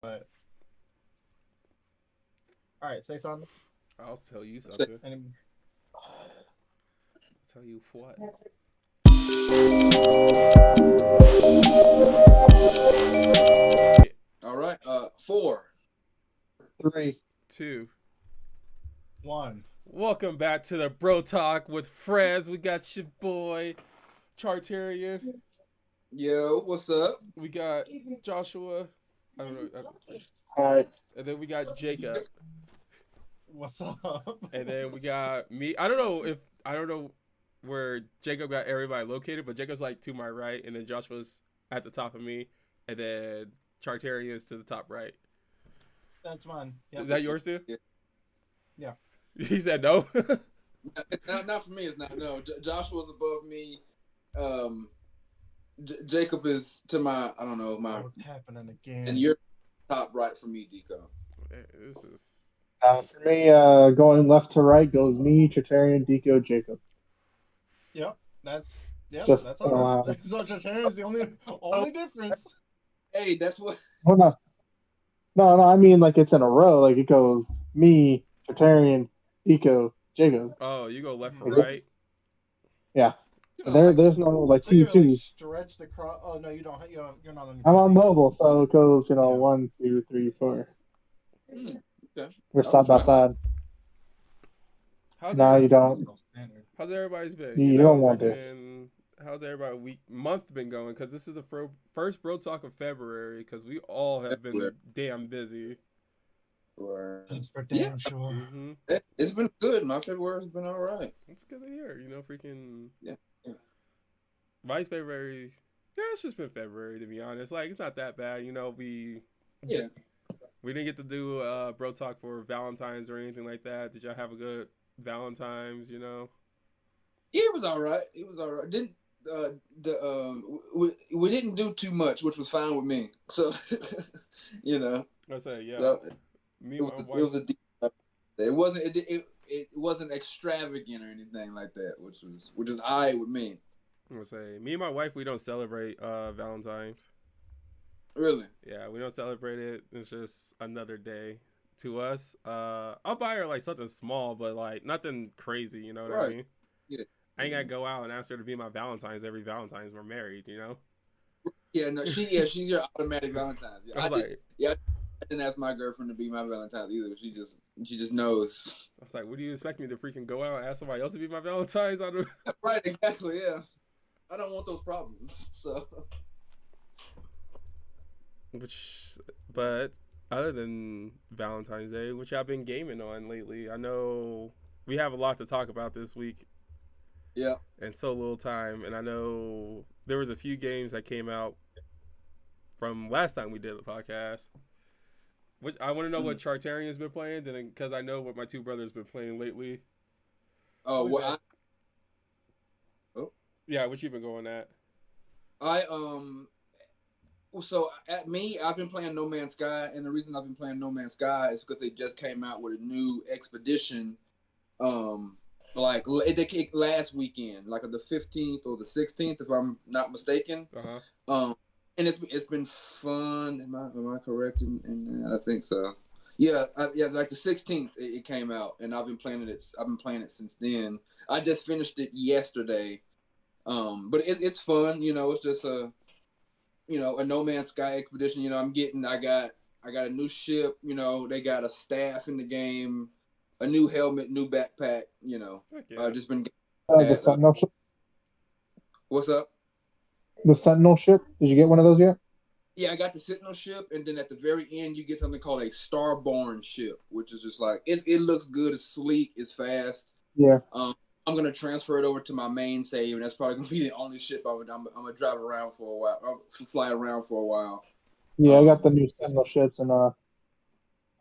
But all right, say something. I'll tell you something. Any, Tell you what. All right. Four. Three. Two. one. Welcome back to the Bro Talk with friends. We got your boy Chartarian. Yo, what's up? We got Joshua. I don't know. Hi. And then we got Jacob. What's up? And then we got me. I don't know where Jacob got everybody located, but Jacob's like to my right, and then Joshua's at the top of me, and then Chartarian is to the top right. That's mine. Yep. Is that yours too? Yeah. He said no. Not for me. It's not. No, Joshua's above me. Jacob is to my. I don't know my. What's happening again? And you're top right for me, Deco. This is. For me, going left to right goes me, Tritarian, Deco, Jacob. Yep. That's Just, that's ours. So Tritarian is the only difference. Hey, that's what. Oh, no. I mean, like it's in a row. Like it goes me, Tritarian, Deco, Jacob. Oh, you go left or Like, right? Yeah. You know, There's no like so you're two. like stretched across. Oh no, you don't. You're not on your. I'm on PC. mobile, so it goes. Yeah. 1, 2, 3, 4. Okay. We're side by side. No, you don't. How's everybody's been? You don't want this. How's everybody month been going? Because this is the first Bro Talk of February. Because we all have been damn busy. That's for damn sure. Mm-hmm. It's been good. My February's been all right. It's good to hear. Freaking. Yeah. My February. Yeah, it's just been February to be honest. Like it's not that bad. We. Yeah. We didn't get to do Bro Talk for Valentine's or anything like that. Did y'all have a good Valentine's? Yeah, it was all right. Didn't we didn't do too much, which was fine with me. So, I say yeah. So, me and my wife. It was it wasn't extravagant or anything like that, which is alright with me. I say me and my wife, we don't celebrate Valentine's. Really? Yeah, we don't celebrate it. It's just another day to us. I'll buy her like something small, but like nothing crazy. You know what I mean? Yeah. I ain't gotta go out and ask her to be my Valentine's every Valentine's we're married. Yeah, no, she's your automatic Valentine's. I didn't ask my girlfriend to be my Valentine's either. She just knows. I was like, what do you expect me to freaking go out and ask somebody else to be my Valentine's? Right, exactly. Yeah, I don't want those problems. So. But other than Valentine's Day, which I've been gaming on lately, I know we have a lot to talk about this week. Yeah. And so little time, and I know there was a few games that came out from last time we did the podcast. Which I want to know what Chartarian's been playing, because I know what my two brothers been playing lately. Oh, what? Yeah, what you been going at? So I've been playing No Man's Sky, and the reason I've been playing No Man's Sky is because they just came out with a new expedition. Like they kicked last weekend, like the 15th or the 16th, if I'm not mistaken. And it's been fun. Am I correct? And I think so. Yeah, like the 16th it came out, and I've been playing it. I've been playing it since then. I just finished it yesterday. But it's fun. It's just a No Man's Sky expedition. I got a new ship. They got a staff in the game, a new helmet, new backpack. Just been. The Sentinel ship. What's up? The Sentinel ship. Did you get one of those yet? Yeah, I got the Sentinel ship, and then at the very end, you get something called a Starborn ship, which is just like it looks good, it's sleek, it's fast. Yeah. I'm gonna transfer it over to my main save, and that's probably gonna be the only ship I'm gonna drive around for a while, fly around for a while. Yeah, I got the new Sentinel ships, and I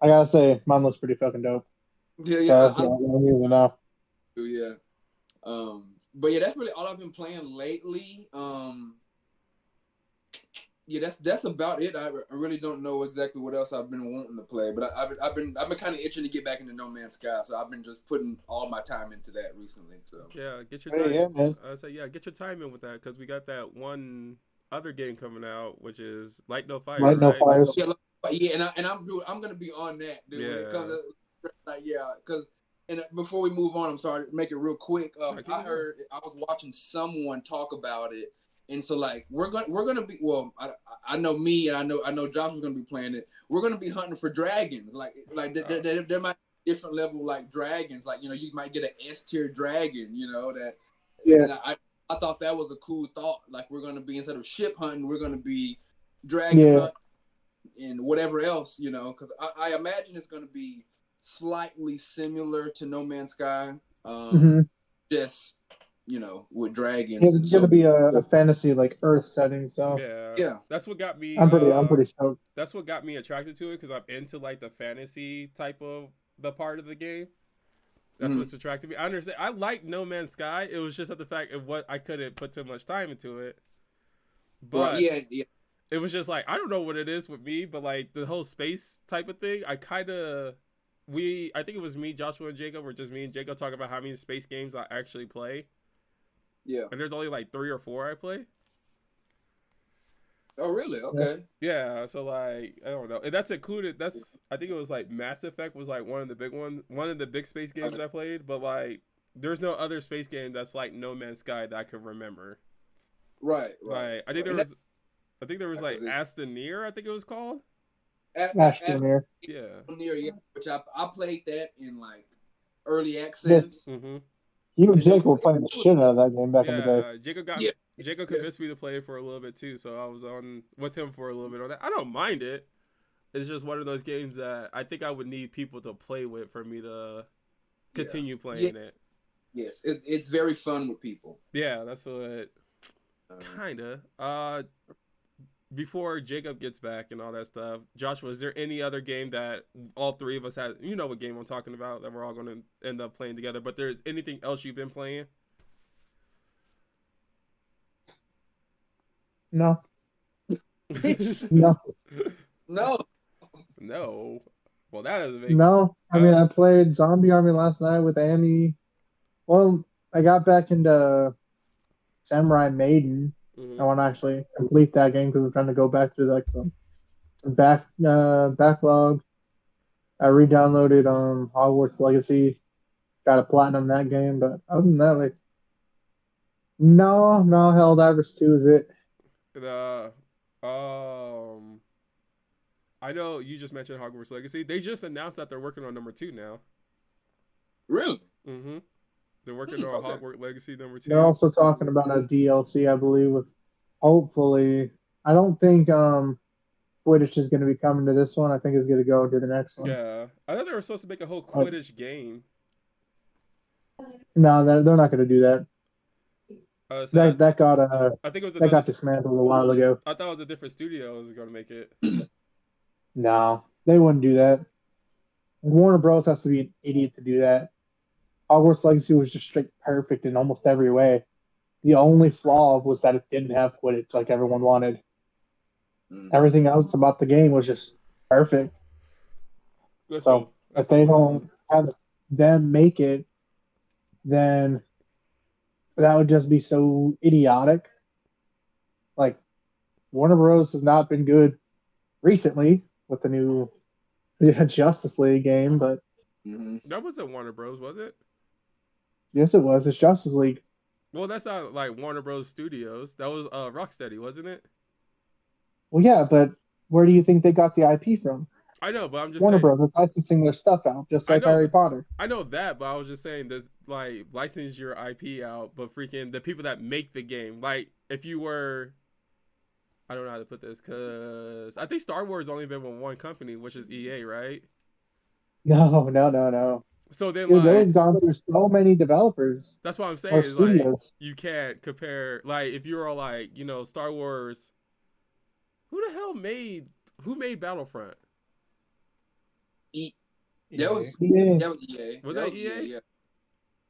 gotta say, mine looks pretty fucking dope. Yeah. I'm using now. Yeah. But yeah, that's really all I've been playing lately. Yeah, that's about it. I really don't know exactly what else I've been wanting to play, but I've been kind of itching to get back into No Man's Sky, so I've been just putting all my time into that recently. So yeah, get your time. Yeah, man. I say get your time in with that, because we got that one other game coming out, which is Light No Fire. Light No Fires. Yeah, But yeah, I'm gonna be on that, dude. When it comes Yeah. to, like, yeah, because and before we move on, I'm sorry to make it real quick. keep I it heard I was watching someone talk about it, and so like we're gonna be well. I know me and I know Josh was gonna be playing it. We're gonna be hunting for dragons. Like there might be different level like dragons. Like you might get an S tier dragon. That, Yeah. and I thought that was a cool thought. Like we're gonna be instead of ship hunting, we're gonna be dragon Yeah. hunting and whatever else, because I imagine it's going to be slightly similar to No Man's Sky, Mhm. just with dragons. Yeah, And it's gonna be a fantasy like Earth setting, so yeah, That's what got me. I'm pretty stoked. That's what got me attracted to it because I'm into like the fantasy type of the part of the game. That's what's attracted me. I understand. I like No Man's Sky. It was just at the fact of what I couldn't put too much time into it. But right, yeah. it was just like I don't know what it is with me, but like the whole space type of thing, I think it was me, Joshua, and Jacob, or just me and Jacob talking about how many space games I actually play. Yeah. And there's only like 3 or 4 I play. Oh, really? Okay. Yeah, so like I don't know. And that's included. I think it was like Mass Effect was like one of the big space games I played, but like there's no other space game that's like No Man's Sky that I could remember. Right. Like I think there was like Astroneer, I think it was called. Astroneer. Yeah. Yeah, which I played that in like early access. Mm-hmm. You and Jake were playing the shit out of that game back in the day. Jacob convinced me to play it for a little bit too, so I was on with him for a little bit on that. I don't mind it. It's just one of those games that I think I would need people to play with for me to continue playing it. Yes, it's very fun with people. Yeah, that's what. Kinda. Before Jacob gets back and all that stuff, Joshua, is there any other game that all three of us had? You know what game I'm talking about that we're all going to end up playing together. But there's anything else you've been playing? No. No. No. Well, that is a big. No. I mean, I played Zombie Army last night with Amy. Well, I got back into Samurai Maiden. I want to actually complete that game because I'm trying to go back to like the backlog. I re-downloaded Hogwarts Legacy. Got a platinum that game, but other than that, like, no, Helldivers 2 is it. I know you just mentioned Hogwarts Legacy. They just announced that they're working on number 2 now. Really? Mm-hmm. They're working on Hogwarts Legacy number 2. They're also talking about a DLC, I believe, with hopefully. I don't think Quidditch is going to be coming to this one. I think it's going to go to the next one. Yeah, I thought they were supposed to make a whole Quidditch game. No, they're not going to do that. That got I think it was that got dismantled a while ago. I thought it was a different studio that was going to make it. No, they wouldn't do that. Warner Bros. Has to be an idiot to do that. Hogwarts Legacy was just straight perfect in almost every way. The only flaw was that it didn't have Quidditch like everyone wanted. Everything else about the game was just perfect. So if they don't have them make it, then that would just be so idiotic. Like, Warner Bros. Has not been good recently with the new Justice League game, but that wasn't Warner Bros., was it? Yes, it was. It's Justice League. Well, that's not like Warner Bros. Studios. That was Rocksteady, wasn't it? Well, yeah, but where do you think they got the IP from? I know, but I'm just Warner saying. Bros. Is licensing their stuff out, just like Harry Potter. I know that, but I was just saying, there's like license your IP out, but freaking the people that make the game, like if you were, I don't know how to put this, because I think Star Wars only been with one company, which is EA, right? No. So then, dude, they've gone through so many developers. That's what I'm saying. Is like you can't compare. Like if you're all like, Star Wars. Who made Battlefront? That was EA. Was that EA?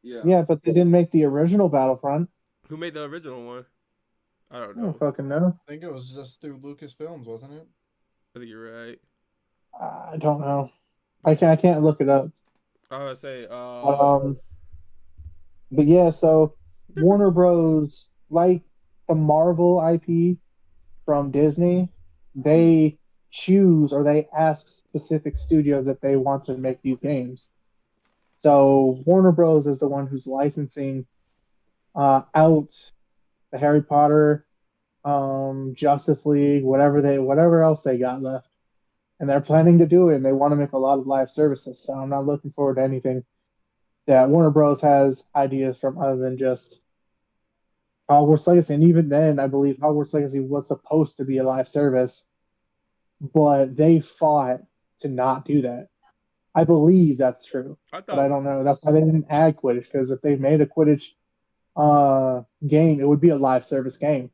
Yeah, but they didn't make the original Battlefront. Who made the original one? I don't know. I don't fucking know. I think it was just through Lucasfilms, wasn't it? I think you're right. I don't know. I can't look it up. I would say. But yeah, so Warner Bros. Like the Marvel IP from Disney, they choose or they ask specific studios if they want to make these games. So Warner Bros. Is the one who's licensing out the Harry Potter, Justice League, whatever else they got left, and they're planning to do it. And they want to make a lot of live services. So I'm not looking forward to anything that Warner Bros. Has ideas from other than just Hogwarts Legacy. And even then, I believe Hogwarts Legacy was supposed to be a live service, but they fought to not do that. I believe that's true, but I don't know. That's why they didn't add Quidditch, because if they made a Quidditch game, it would be a live service game.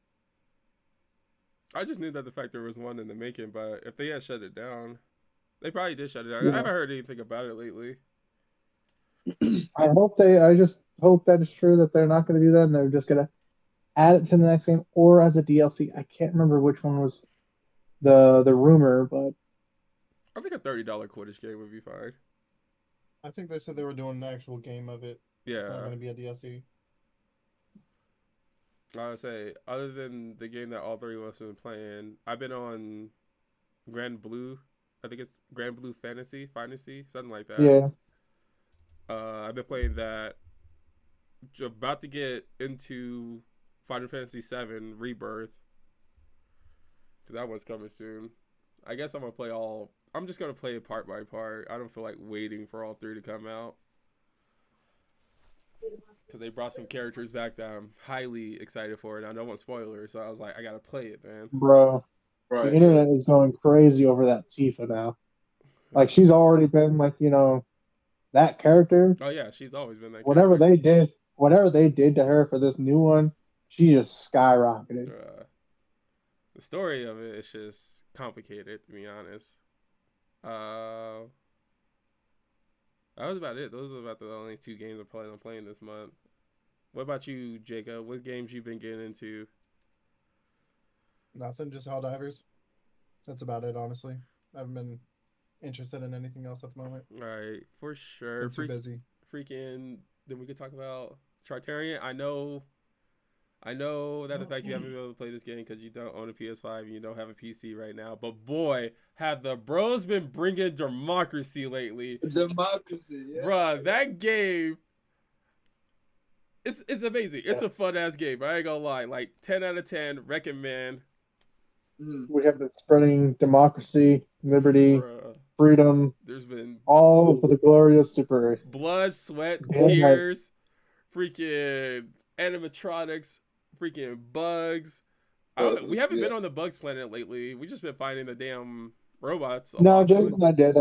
I just knew that the fact there was one in the making, but if they had shut it down, they probably did shut it down. Yeah. I haven't heard anything about it lately. I just hope that it's true that they're not going to do that and they're just going to add it to the next game or as a DLC. I can't remember which one was the rumor, but I think a $30 Quidditch game would be fine. I think they said they were doing an actual game of it. Yeah. It's not going to be a DLC. I would say, other than the game that all three of us have been playing, I've been on Grand Blue. I think it's Grand Blue Fantasy, something like that. yeah. I've been playing that. About to get into Final Fantasy VII Rebirth, because that one's coming soon. I guess I'm just gonna play it part by part. I don't feel like waiting for all three to come out, because they brought some characters back that I'm highly excited for, and I don't want spoilers, so I was like, I gotta play it, man. Bro, Right. the internet is going crazy over that Tifa now. Like, she's already been like, that character. Oh yeah, she's always been that Whatever character. they did to her for this new one, she just skyrocketed. The story of it is just complicated, to be honest. That was about it. Those are about the only two games I'm playing this month. What about you, Jacob? What games you been getting into? Nothing, just Helldivers. That's about it, honestly. I haven't been interested in anything else at the moment. All right, for sure. I'm too busy. Freaking. Then we could talk about Chartarian. I know that the fact you haven't been able to play this game because you don't own a PS5 and you don't have a PC right now. But boy, have the bros been bringing democracy lately. Democracy, yeah. Bruh, that game, it's amazing. It's a fun-ass game. I ain't gonna lie. Like, 10 out of 10, recommend. We have been spreading democracy, liberty, Bruh. freedom. There's been all for the glory of Super Earth. Blood, sweat, tears, freaking animatronics, freaking bugs. We haven't been on the bugs planet lately. We just been fighting the damn robots. No, Jacob and I did.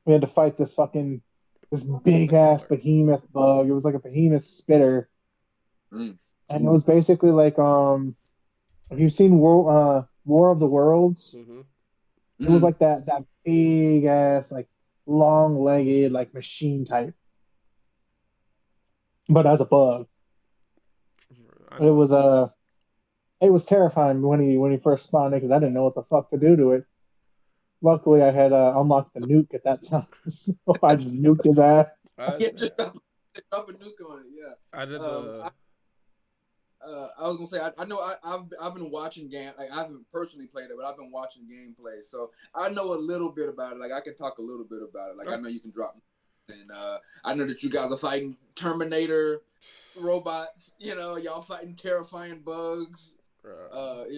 We had to fight this big ass behemoth bug. It was like a behemoth spitter, and it was basically like Have you seen War of the Worlds? Mm-hmm. It was like that big ass, like long legged, like machine type, but as a bug. It was terrifying when he first spawned in because I didn't know what the fuck to do to it. Luckily, I had unlocked the nuke at that time, so I just nuked his ass. Just drop a nuke on it. Yeah. I was gonna say I know I've been watching game. Like, I haven't personally played it, but I've been watching gameplay, so I know a little bit about it. Like, I can talk a little bit about it. Like, I know you can drop, and I know that you guys are fighting Terminator robots. Y'all fighting terrifying bugs. But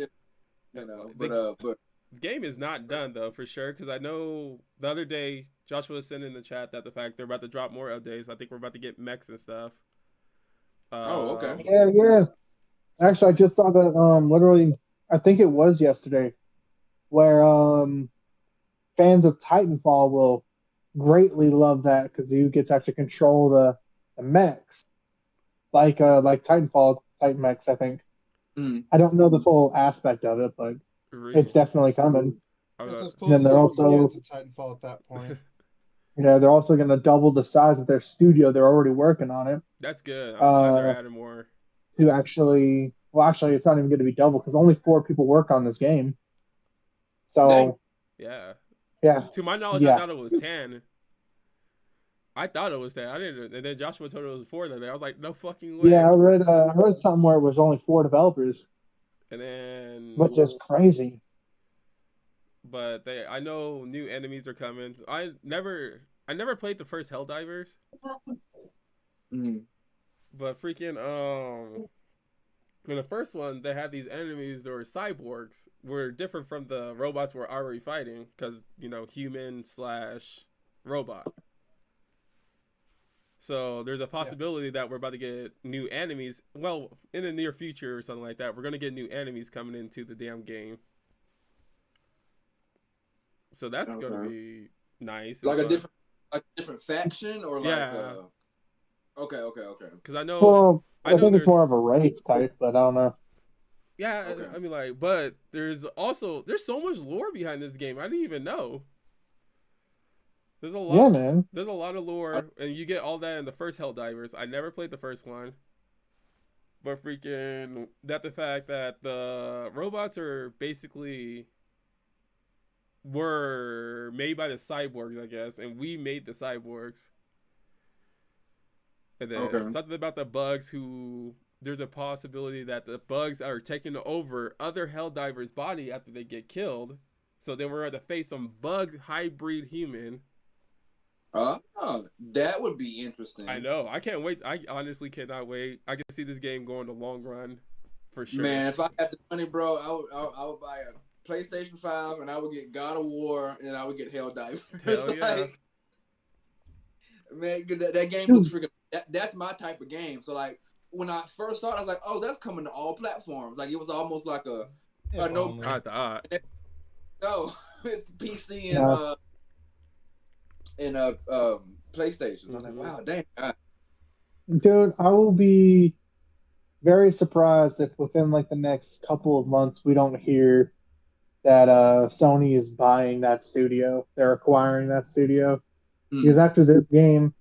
the game is not done though, for sure. Because I know the other day Joshua was sending in the chat that the fact they're about to drop more updates. I think we're about to get mechs and stuff. Okay. Yeah. Actually, I just saw that literally, I think it was yesterday, where fans of Titanfall will greatly love that because you get to actually control the mechs, like Titanfall Titan mechs. I think. I don't know the full aspect of it, but it's definitely coming. That's as close as you can get to Titanfall at that point. They're also going to double the size of their studio. They're already working on it. That's good. I'm glad they're adding more. To actually, it's not even going to be double because only 4 people work on this game. So, yeah. To my knowledge, I thought it was 10. I thought it was 10. I didn't, and then Joshua told it was 4 that day. I was like, no fucking way. Yeah, I read something where it was only 4 developers. And then, which is crazy. but I know new enemies are coming. I never played the first Helldivers, Mm-hmm. but freaking in the first one they had these enemies that were cyborgs, were different from the robots we're already fighting because human slash robot. So there's a Yeah. possibility that we're about to get new enemies. Well, in the near future or something like that, we're gonna get new enemies coming into the damn game. So that's gonna Okay. be nice and Like a fun. different faction or like Yeah, okay. because I know, Well, I I know think it's more of a there's, race type, but I don't know. yeah, Okay. I mean like, but there's so much lore behind this game. I didn't even know. There's a Yeah, lot, man. there's a lot of lore, and you get all that in the first Helldivers. I never played the first one, but freaking the fact that the robots are basically were made by the cyborgs, I guess, and we made the cyborgs. And then Okay. something about the bugs who there's a possibility that the bugs are taking over other Helldivers' body after they get killed. So then we're going to face some bug hybrid human. That would be interesting. I know. I can't wait. I honestly cannot wait. I can see this game going the long run for sure. Man, if I had the money, bro, I would buy a PlayStation 5 and I would get God of War and I would get Helldivers. Hell yeah. Man, that game looks freaking. That's my type of game. So like when I first saw it, I was like, oh, that's coming to all platforms. Like it was almost like a If no. only. I thought. No, it's PC Yeah. and PlayStation. I was like, wow, dang. Dude, I will be very surprised if within like the next couple of months we don't hear that Sony is buying that studio. They're acquiring that studio. Because after this game,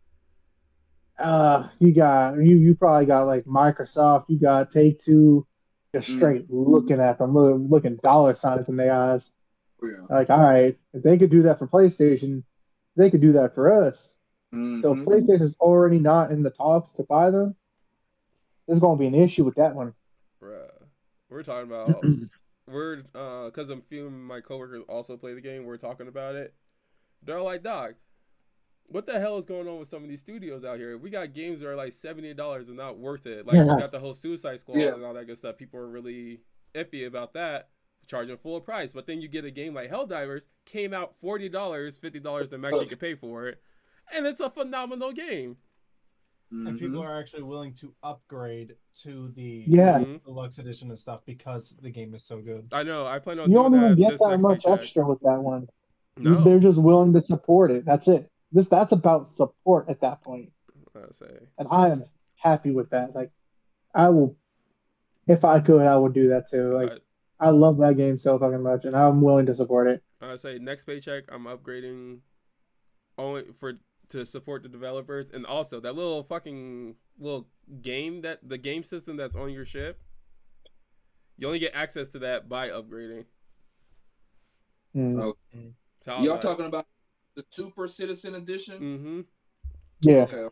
you probably got like Microsoft, you got Take Two, just straight looking at them, looking dollar signs in their eyes. Yeah. Like, all right, if they could do that for PlayStation, they could do that for us. So if PlayStation's already not in the talks to buy them, there's going to be an issue with that one. Bruh. We're talking about because a few of my coworkers also play the game. We're talking about it. They're like, dog, what the hell is going on with some of these studios out here? We got games that are like $70 and not worth it. Like you got the whole Suicide Squad and all that good stuff. People are really iffy about that, charging full price. But then you get a game like Helldivers, came out $40, $50 the max you can pay for it, and it's a phenomenal game. And people are actually willing to upgrade to the deluxe edition and stuff because the game is so good. I know. I plan on You doing don't even that get this that next much paycheck. extra with that one. No. They're just willing to support it. That's it. That's about support at that point. I'll say. And I am happy with that. Like, I will, if I could, I would do that too. Like, I love that game so fucking much, and I'm willing to support it. I say next paycheck, I'm upgrading only to support the developers, and also that little game the game system that's on your ship. You only get access to that by upgrading. Okay. So y'all talking about the Super Citizen Edition? Mm-hmm. Yeah. Okay.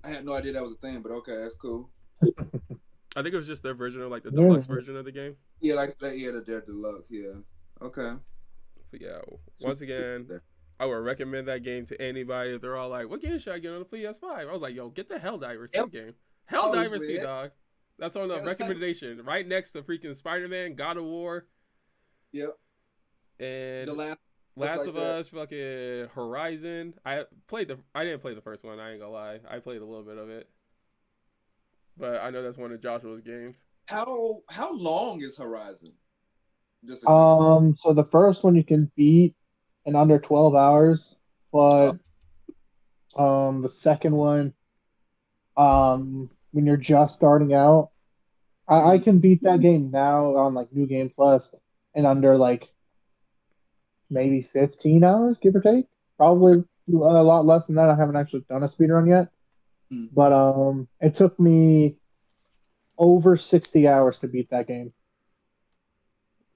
I had no idea that was a thing, but okay, that's cool. I think it was just their version of like the deluxe version of the game. Yeah, like that. Yeah, their deluxe. Yeah. Okay. But yeah, once again, I would recommend that game to anybody if they're all like, "What game should I get on the PS5?" I was like, "Yo, get the Helldivers 2 game. Helldivers 2, dog. That's on the recommendation right next to freaking Spider-Man, God of War. Yep. And the Last of Us, fucking Horizon. I didn't play the first one. I ain't gonna lie. I played a little bit of it, but I know that's one of Joshua's games. How long is Horizon? So the first one you can beat in under 12 hours, but the second one, when you're just starting out, I can beat that game now on like New Game Plus in under like maybe 15 hours, give or take. Probably a lot less than that. I haven't actually done a speedrun yet. But it took me over 60 hours to beat that game.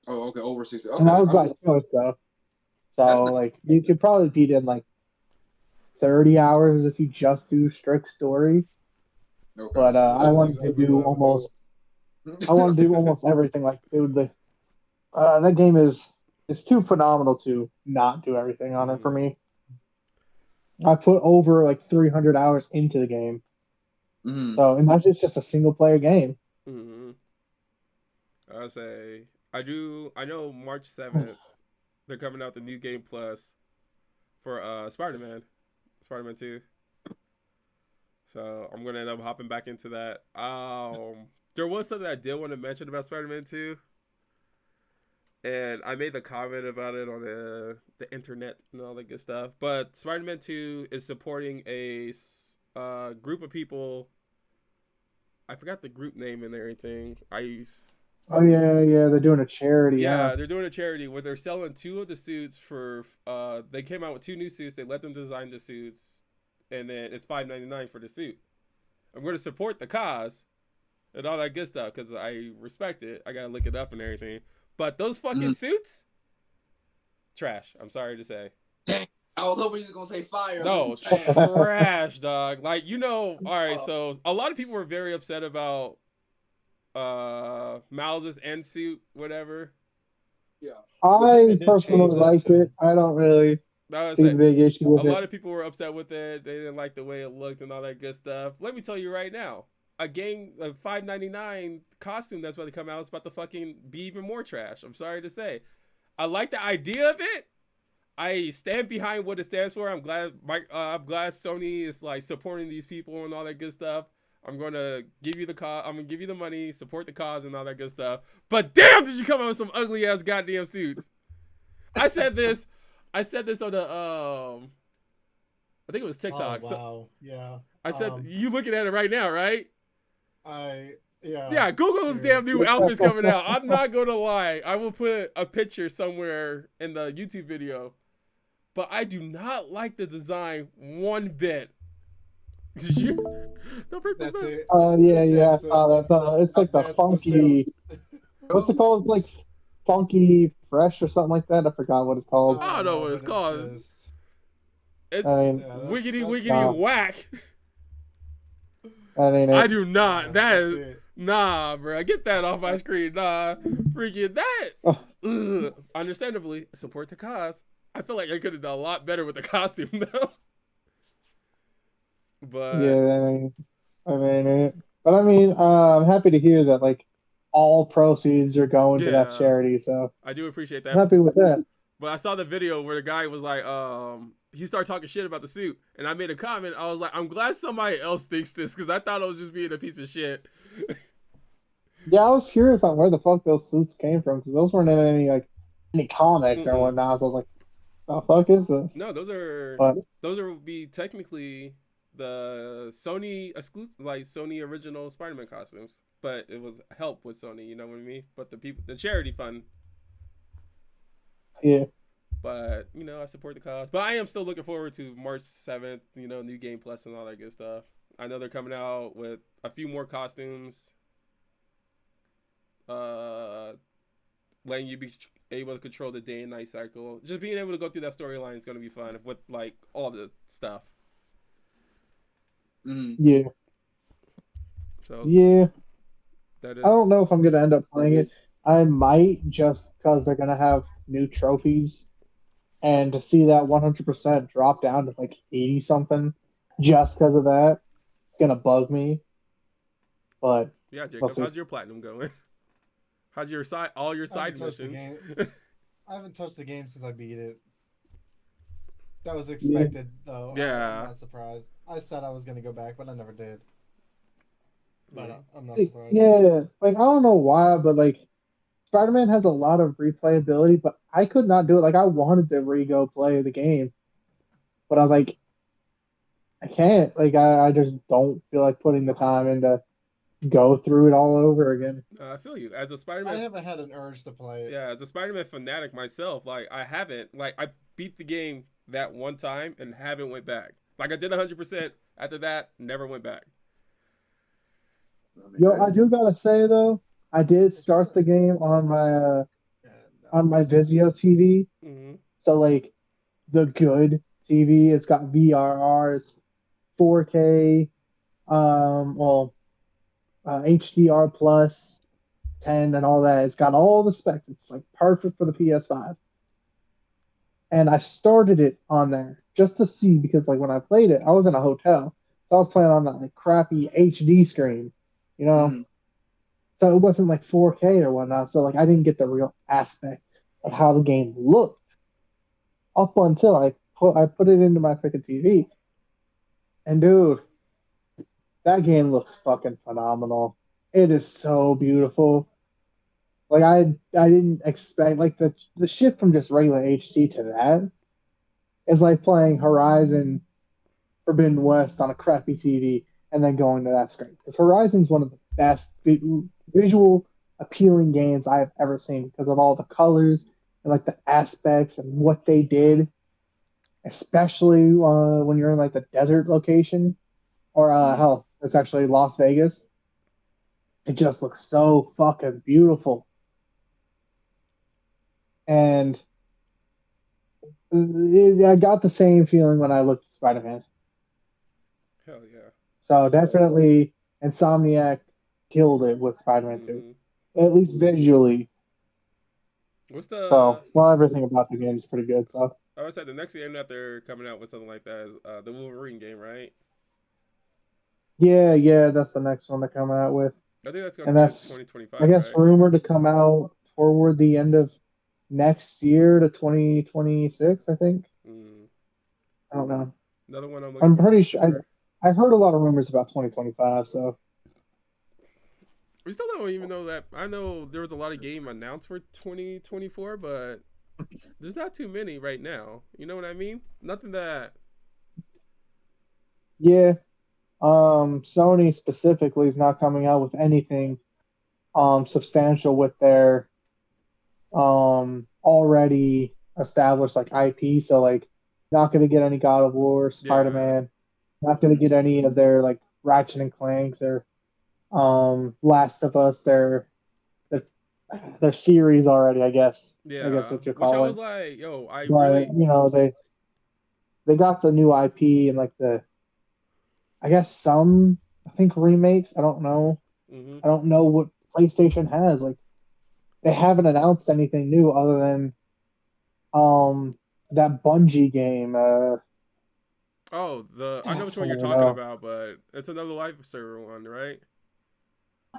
Oh, okay, over 60. Okay. And that was by choice though. So like you could probably beat it in like 30 hours if you just do strict story. Okay. But I wanted to do almost everything. Like, dude, that game is it's too phenomenal to not do everything on it for me. I put over like 300 hours into the game. So, and that's just a single player game. I say I know March 7th they're coming out the new game plus for Spider-Man 2. So I'm gonna end up hopping back into that. There was something I did want to mention about Spider-Man 2. And I made the comment about it on the internet and all that good stuff. But Spider-Man 2 is supporting a group of people. I forgot the group name and everything. Oh yeah, they're doing a charity. Yeah, they're doing a charity where they're selling 2 of the suits for. They came out with 2 new suits. They let them design the suits, and then it's $5.99 for the suit. I'm going to support the cause and all that good stuff because I respect it. I gotta look it up and everything. But those fucking suits, trash. I'm sorry to say. Dang, I was hoping you were gonna say fire. No, trash, dog. Like, all right. So a lot of people were very upset about Miles's end suit, whatever. Yeah, I personally liked it. I don't really see the big issue with it. A lot of people were upset with it. They didn't like the way it looked and all that good stuff. Let me tell you right now. A $5.99 costume that's about to come out is about to fucking be even more trash. I'm sorry to say. I like the idea of it. I stand behind what it stands for. I'm glad Sony is like supporting these people and all that good stuff. I'm gonna give you I'm gonna give you the money, support the cause and all that good stuff. But damn, did you come out with some ugly ass goddamn suits? I said this on the I think it was TikTok. Oh, wow. Yeah. I said you looking at it right now, right? Yeah, Google those damn new outfits coming out. I'm not going to lie. I will put a picture somewhere in the YouTube video. But I do not like the design one bit. Did you? That's it. Yeah. It's like the funky. What's it called? It's like funky fresh or something like that. I forgot what it's called. I don't know what it's called. It's wiggity whack. I do not. That is it. Nah, bro. Get that off my screen. Nah, freaking that. Understandably, support the cause. I feel like I could have done a lot better with the costume though. But yeah, I'm happy to hear that like all proceeds are going to that charity. So I do appreciate that. I'm happy with that. But I saw the video where the guy was like, he started talking shit about the suit, and I made a comment. I was like, I'm glad somebody else thinks this because I thought I was just being a piece of shit. Yeah, I was curious on where the fuck those suits came from because those weren't in any comics or whatnot. So I was like, the fuck is this? No, those would be technically the Sony exclusive, like Sony original Spider-Man costumes, but it was help with Sony. You know what I mean? But the charity fund. Yeah. But, I support the cause. But I am still looking forward to March 7th, new Game Plus and all that good stuff. I know they're coming out with a few more costumes. Letting you be able to control the day and night cycle. Just being able to go through that storyline is going to be fun with, like, all the stuff. Yeah. So, yeah. That is... I don't know if I'm going to end up playing it. I might just because they're going to have new trophies. And to see that 100% drop down to like 80 something just because of that, it's going to bug me. But yeah, Jacob, how's your platinum going? How's all your side missions? I haven't touched the game since I beat it. That was expected, though. Yeah. I'm not surprised. I said I was going to go back, but I never did. But I'm not surprised. Yeah, like, I don't know why, but, like, Spider-Man has a lot of replayability, but I could not do it. Like, I wanted to re-go play the game, but I was like, I can't. Like, I just don't feel like putting the time in to go through it all over again. I feel you. As a Spider-Man... I haven't had an urge to play it. Yeah, as a Spider-Man fanatic myself, like, I haven't. Like, I beat the game that one time and haven't went back. Like, I did 100%. After that, never went back. Yo, I do gotta say, though, I did start the game on my Vizio TV. Mm-hmm. So like the good TV, it's got VRR, it's 4K, HDR plus 10 and all that. It's got all the specs. It's like perfect for the PS5. and I started it on there just to see because like when I played it, I was in a hotel, so I was playing on that like crappy HD screen, you know. Mhm. So it wasn't like 4K or whatnot. So like I didn't get the real aspect of how the game looked up until I put it into my freaking TV, and dude, that game looks fucking phenomenal. It is so beautiful. Like I didn't expect like the shift from just regular HD to that is like playing Horizon Forbidden West on a crappy TV and then going to that screen. Because Horizon's one of the best visual appealing games I've ever seen because of all the colors and like the aspects and what they did, especially when you're in like the desert location or hell, it's actually Las Vegas. It just looks so fucking beautiful. And I got the same feeling when I looked at Spider-Man. Hell yeah. So definitely Insomniac killed it with Spider-Man 2. At least visually. What's So, the? well, everything about the game is pretty good. So I would say the next game that they're coming out with something like that is the Wolverine game, right? yeah, that's the next one they're coming out with. I think that's going to And be in that's, 2025, I guess, right? rumored to come out toward the end of next year to 2026, I think. I don't know. Another one I'm looking I'm forward pretty to sure. I heard a lot of rumors about 2025, so. We still don't even know that. I know there was a lot of game announced for 2024, but there's not too many right now. You know what I mean? Nothing that. Yeah. Sony specifically is not coming out with anything substantial with their already established like IP. So like not gonna get any God of War, Spider Yeah. Man, not gonna get any of their like Ratchet and Clanks or Last of Us, their series already, I guess. I guess Yeah. what you Which I call was it. like, yo, I But really. you know, they got the new IP and like I guess some I think remakes. I don't know. Mm-hmm. I don't know what PlayStation has. Like they haven't announced anything new other than that Bungie game. Oh, I know which one I you're don't talking know. about, but it's another live server one, right?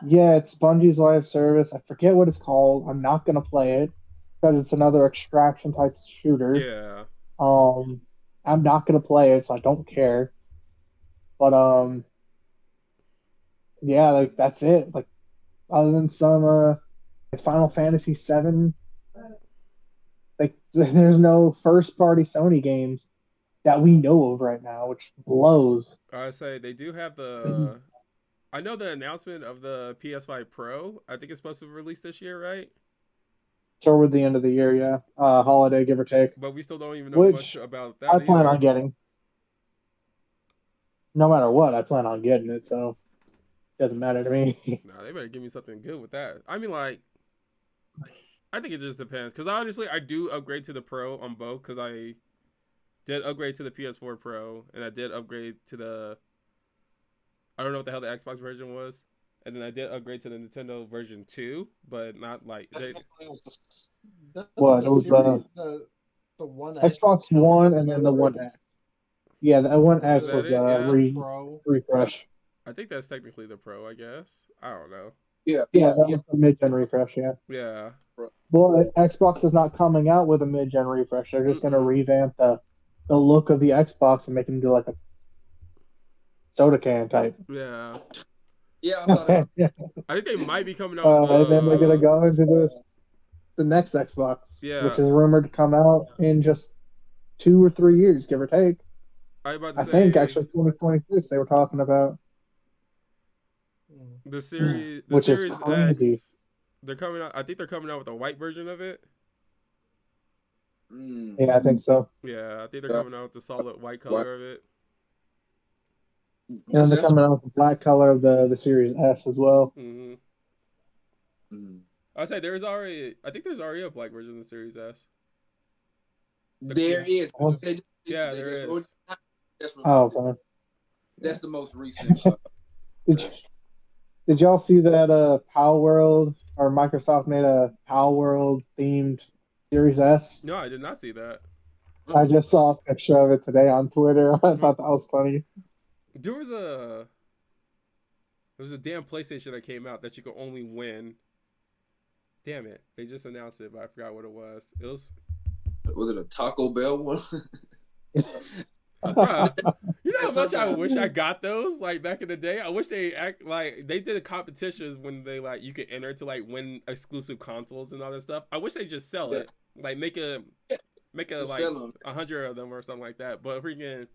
Yeah, it's Bungie's live service. I forget what it's called. I'm not gonna play it because it's another extraction type shooter. Yeah. Um, I'm not gonna play it, so I don't care. But yeah, like that's it. Like other than some like Final Fantasy VII, like there's no first party Sony games that we know of right now, which blows. I say they do have the. I know the announcement of the PS5 Pro. I think it's supposed to be released this year, right? Toward the end of the year, yeah, holiday give or take, But we still don't even know much which about I that plan either. on getting. No matter what, I plan on getting it, so it doesn't matter to me. Nah, they better give me something good with that. I mean, like, I think it just depends. Because honestly, I do upgrade to the Pro on both. Because I did upgrade to the PS4 Pro, and I did upgrade to the. I don't know what the hell the Xbox version was, and then I did upgrade to the Nintendo version 2, but not like they. Doesn't What the it was series the One X Xbox count One as and an then the upgrade? One X. Yeah, the One Is X So that was it? the Yeah. Pro. refresh. I think that's technically the Pro. I guess. I don't know. Yeah, that was the mid-gen refresh. Yeah. Yeah. Well, Xbox is not coming out with a mid-gen refresh. They're just going to revamp the look of the Xbox and make it into like a soda can type. Yeah. Yeah, I saw that. I think they might be coming out with And then they're going to go into the next Xbox, Yeah. which is rumored to come out in just 2 or 3 years, give or take. I was about to I think say actually 2026 they were talking about, the which is Series crazy. X. They're coming out. I think they're coming out with a white version of it. Yeah, I think so. Yeah, I think they're coming out with the solid white color of it. And then they're coming out with the black color of the Series S as well. I'd say there's already. I think there's already a black version of the Series S. There is. Yeah, there is. Oh, okay. That's the most recent. Did y'all see that Power World or Microsoft made a Power World themed Series S? No, I did not see that. I just saw a picture of it today on Twitter. I thought that was funny. There was a damn PlayStation that came out that you could only win. Damn it! They just announced it, but I forgot what it was. It was. Was it a Taco Bell one? Bruh, you know how much I wish I got those like back in the day. I wish they they did competitions when they like you could enter to like win exclusive consoles and all that stuff. I wish they just sell it, like make a like 100 of them or something like that. But freaking,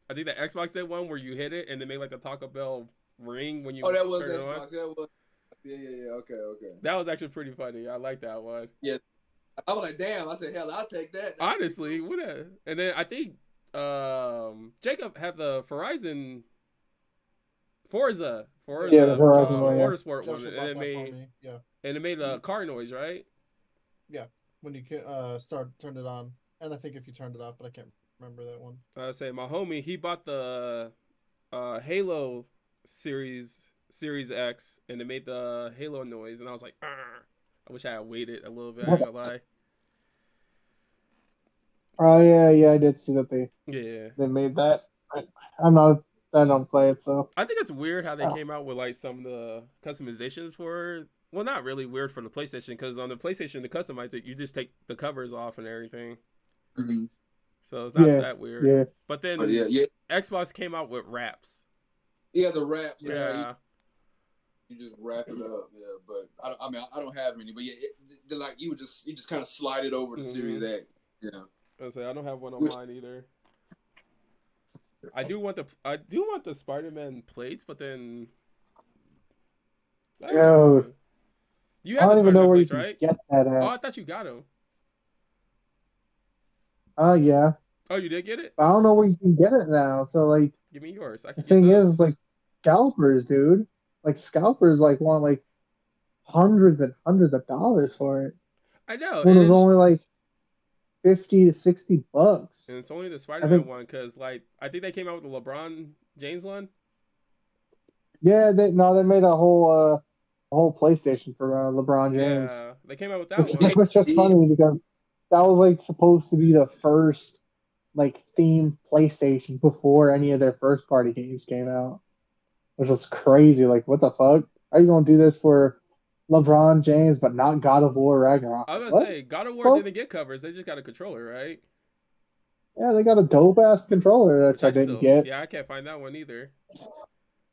I think the Xbox did one where you hit it and they made like the Taco Bell ring when you. Oh, that was turn it Xbox. on. That was. Yeah. Okay. That was actually pretty funny. I like that one. Yeah, I was like, damn. I said, hell, I'll take that. Honestly, what a. And then I think Jacob had the Forza. Yeah, the Horizon one, yeah. Motorsport one, and it made a car noise, right? Yeah, when you turned it on, and I think if you turned it off, but I can't remember that one. I say my homie, he bought the Halo Series X, and it made the Halo noise, and I was like, argh. I wish I had waited a little bit. I ain't gonna lie. Oh yeah, I did see that they made that. I don't play it, so I think it's weird how they came out with like some of the customizations for. Well, not really weird for the PlayStation, because on the PlayStation, to customize it, you just take the covers off and everything. Mm-hmm. So it's not that weird. Yeah. But then Xbox came out with wraps. Yeah, the wraps. Yeah. You just wrap it up, but I don't have any, but they're like you just kind of slide it over to Series X. Yeah. I don't have one on mine either. I do want the Spider-Man plates, but then you have I don't even know where plates, you right? Get that at. Oh, I thought you got them. Yeah. Oh, you did get it? I don't know where you can get it now. So like, give me yours. The thing is, like, scalpers, dude. Like scalpers, like want like hundreds and hundreds of dollars for it. I know. When it was only like $50 to $60. And it's only the Spider-Man one because, like, I think they came out with the LeBron James one. Yeah, they made a whole PlayStation for LeBron James. Yeah, they came out with that one. Which is funny because that was like supposed to be the first like themed PlayStation before any of their first party games came out, which was crazy. Like, what the fuck? Are you gonna do this for LeBron James, but not God of War Ragnarok? I was gonna say God of War didn't get covers; they just got a controller, right? Yeah, they got a dope ass controller that I didn't get. Yeah, I can't find that one either.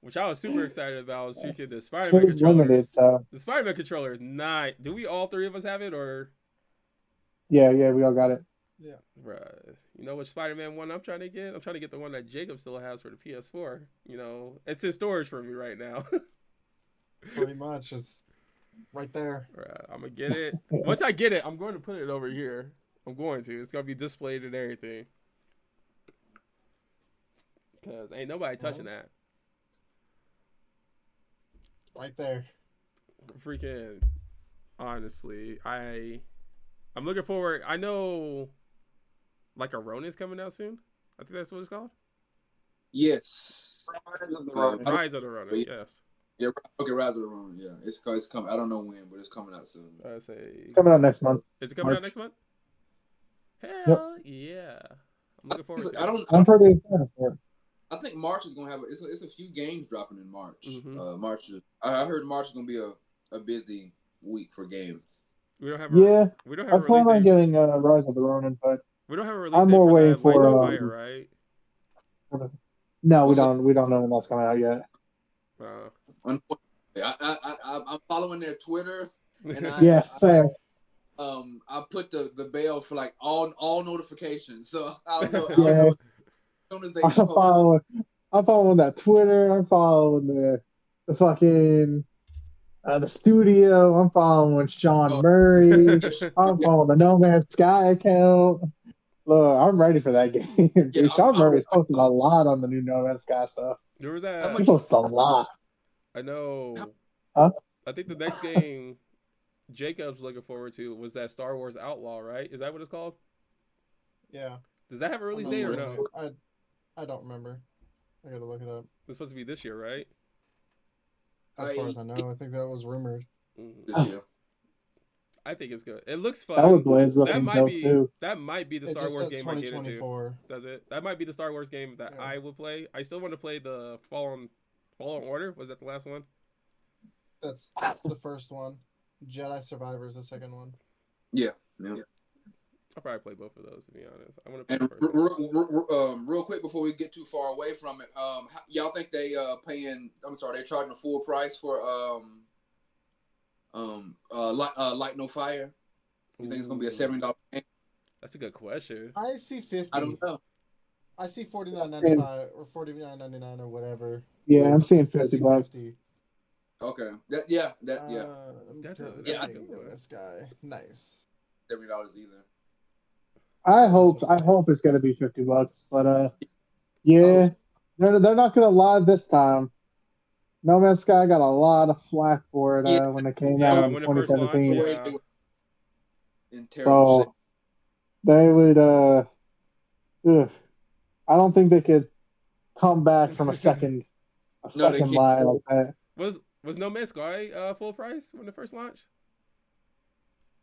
Which I was super excited about. I was thinking the Spider-Man controller. The Spider-Man controller is nice. Do we all three of us have it, or? Yeah, we all got it. Yeah, bruh. You know which Spider-Man one I'm trying to get? I'm trying to get the one that Jacob still has for the PS4. You know, it's in storage for me right now. Pretty much, it's right there. Bruh, I'm gonna get it. Once I get it, I'm going to put it over here. I'm going to. It's gonna be displayed and everything. Cause ain't nobody touching that. Right there. Freaking honestly, I'm looking forward. I know like a Ronin's coming out soon. I think that's what it's called. Yes. Rise of the Ronin, yes. Yeah, okay, Rise of the Ronin, yeah. It's coming. I don't know when, but it's coming out soon. It's coming out next month. Is it coming out next month? Hell yeah. I'm looking forward to it. I'm pretty excited for it. I think March is gonna have it's a few games dropping in March. March I heard March is gonna be a busy week for games. We don't have I plan on getting Rise of the Ronin, but we don't have a release I'm date more for waiting that for Fire, right? No, we don't know when that's coming out yet. Unfortunately, I'm following their Twitter, and same. I put the bell for like all notifications, so I don't know. I'm following that Twitter. I'm following the fucking the studio. I'm following Sean Murray. I'm following the No Man's Sky account. Look, I'm ready for that game. Dude, Sean Murray's posted a lot on the new No Man's Sky stuff. There was that. He posted a lot. I know. Huh? I think the next game Jacob's looking forward to was that Star Wars Outlaw, right? Is that what it's called? Yeah. Does that have a release date or no? I don't remember. I gotta look it up. It's supposed to be this year, right? As far as I know, I think that was rumored. This year. I think it's good. It looks Stellar fun. Blaze That looking might dope be too. the It Star just Wars says game I get into. 2024. Does it? That might be the Star Wars game that Yeah. I will play. I still want to play the Fallen Order. Was that the last one? That's the first one. Jedi Survivor is the second one. Yeah. I'll probably play both of those to be honest. I want to play And the first one. real quick before we get too far away from it, y'all think they paying? I'm sorry, they charging a full price for Light No Fire? You think it's gonna be a $70 game? That's a good question. I see 50. I don't know. I see $49.95 or $49.99 or whatever. Yeah, I'm seeing I see $50. 50. Okay. That. That's a good one. This guy. Nice. $70 either. I hope it's gonna be $50, but yeah, they're not gonna lie this time. No Man's Sky got a lot of flack for it Yeah. when it came Yeah, out in when it first launched, 2017. yeah. In terrible shape. So they would I don't think they could come back from a second No, they can't. lie like that. Was No Man's Sky full price when it first launched?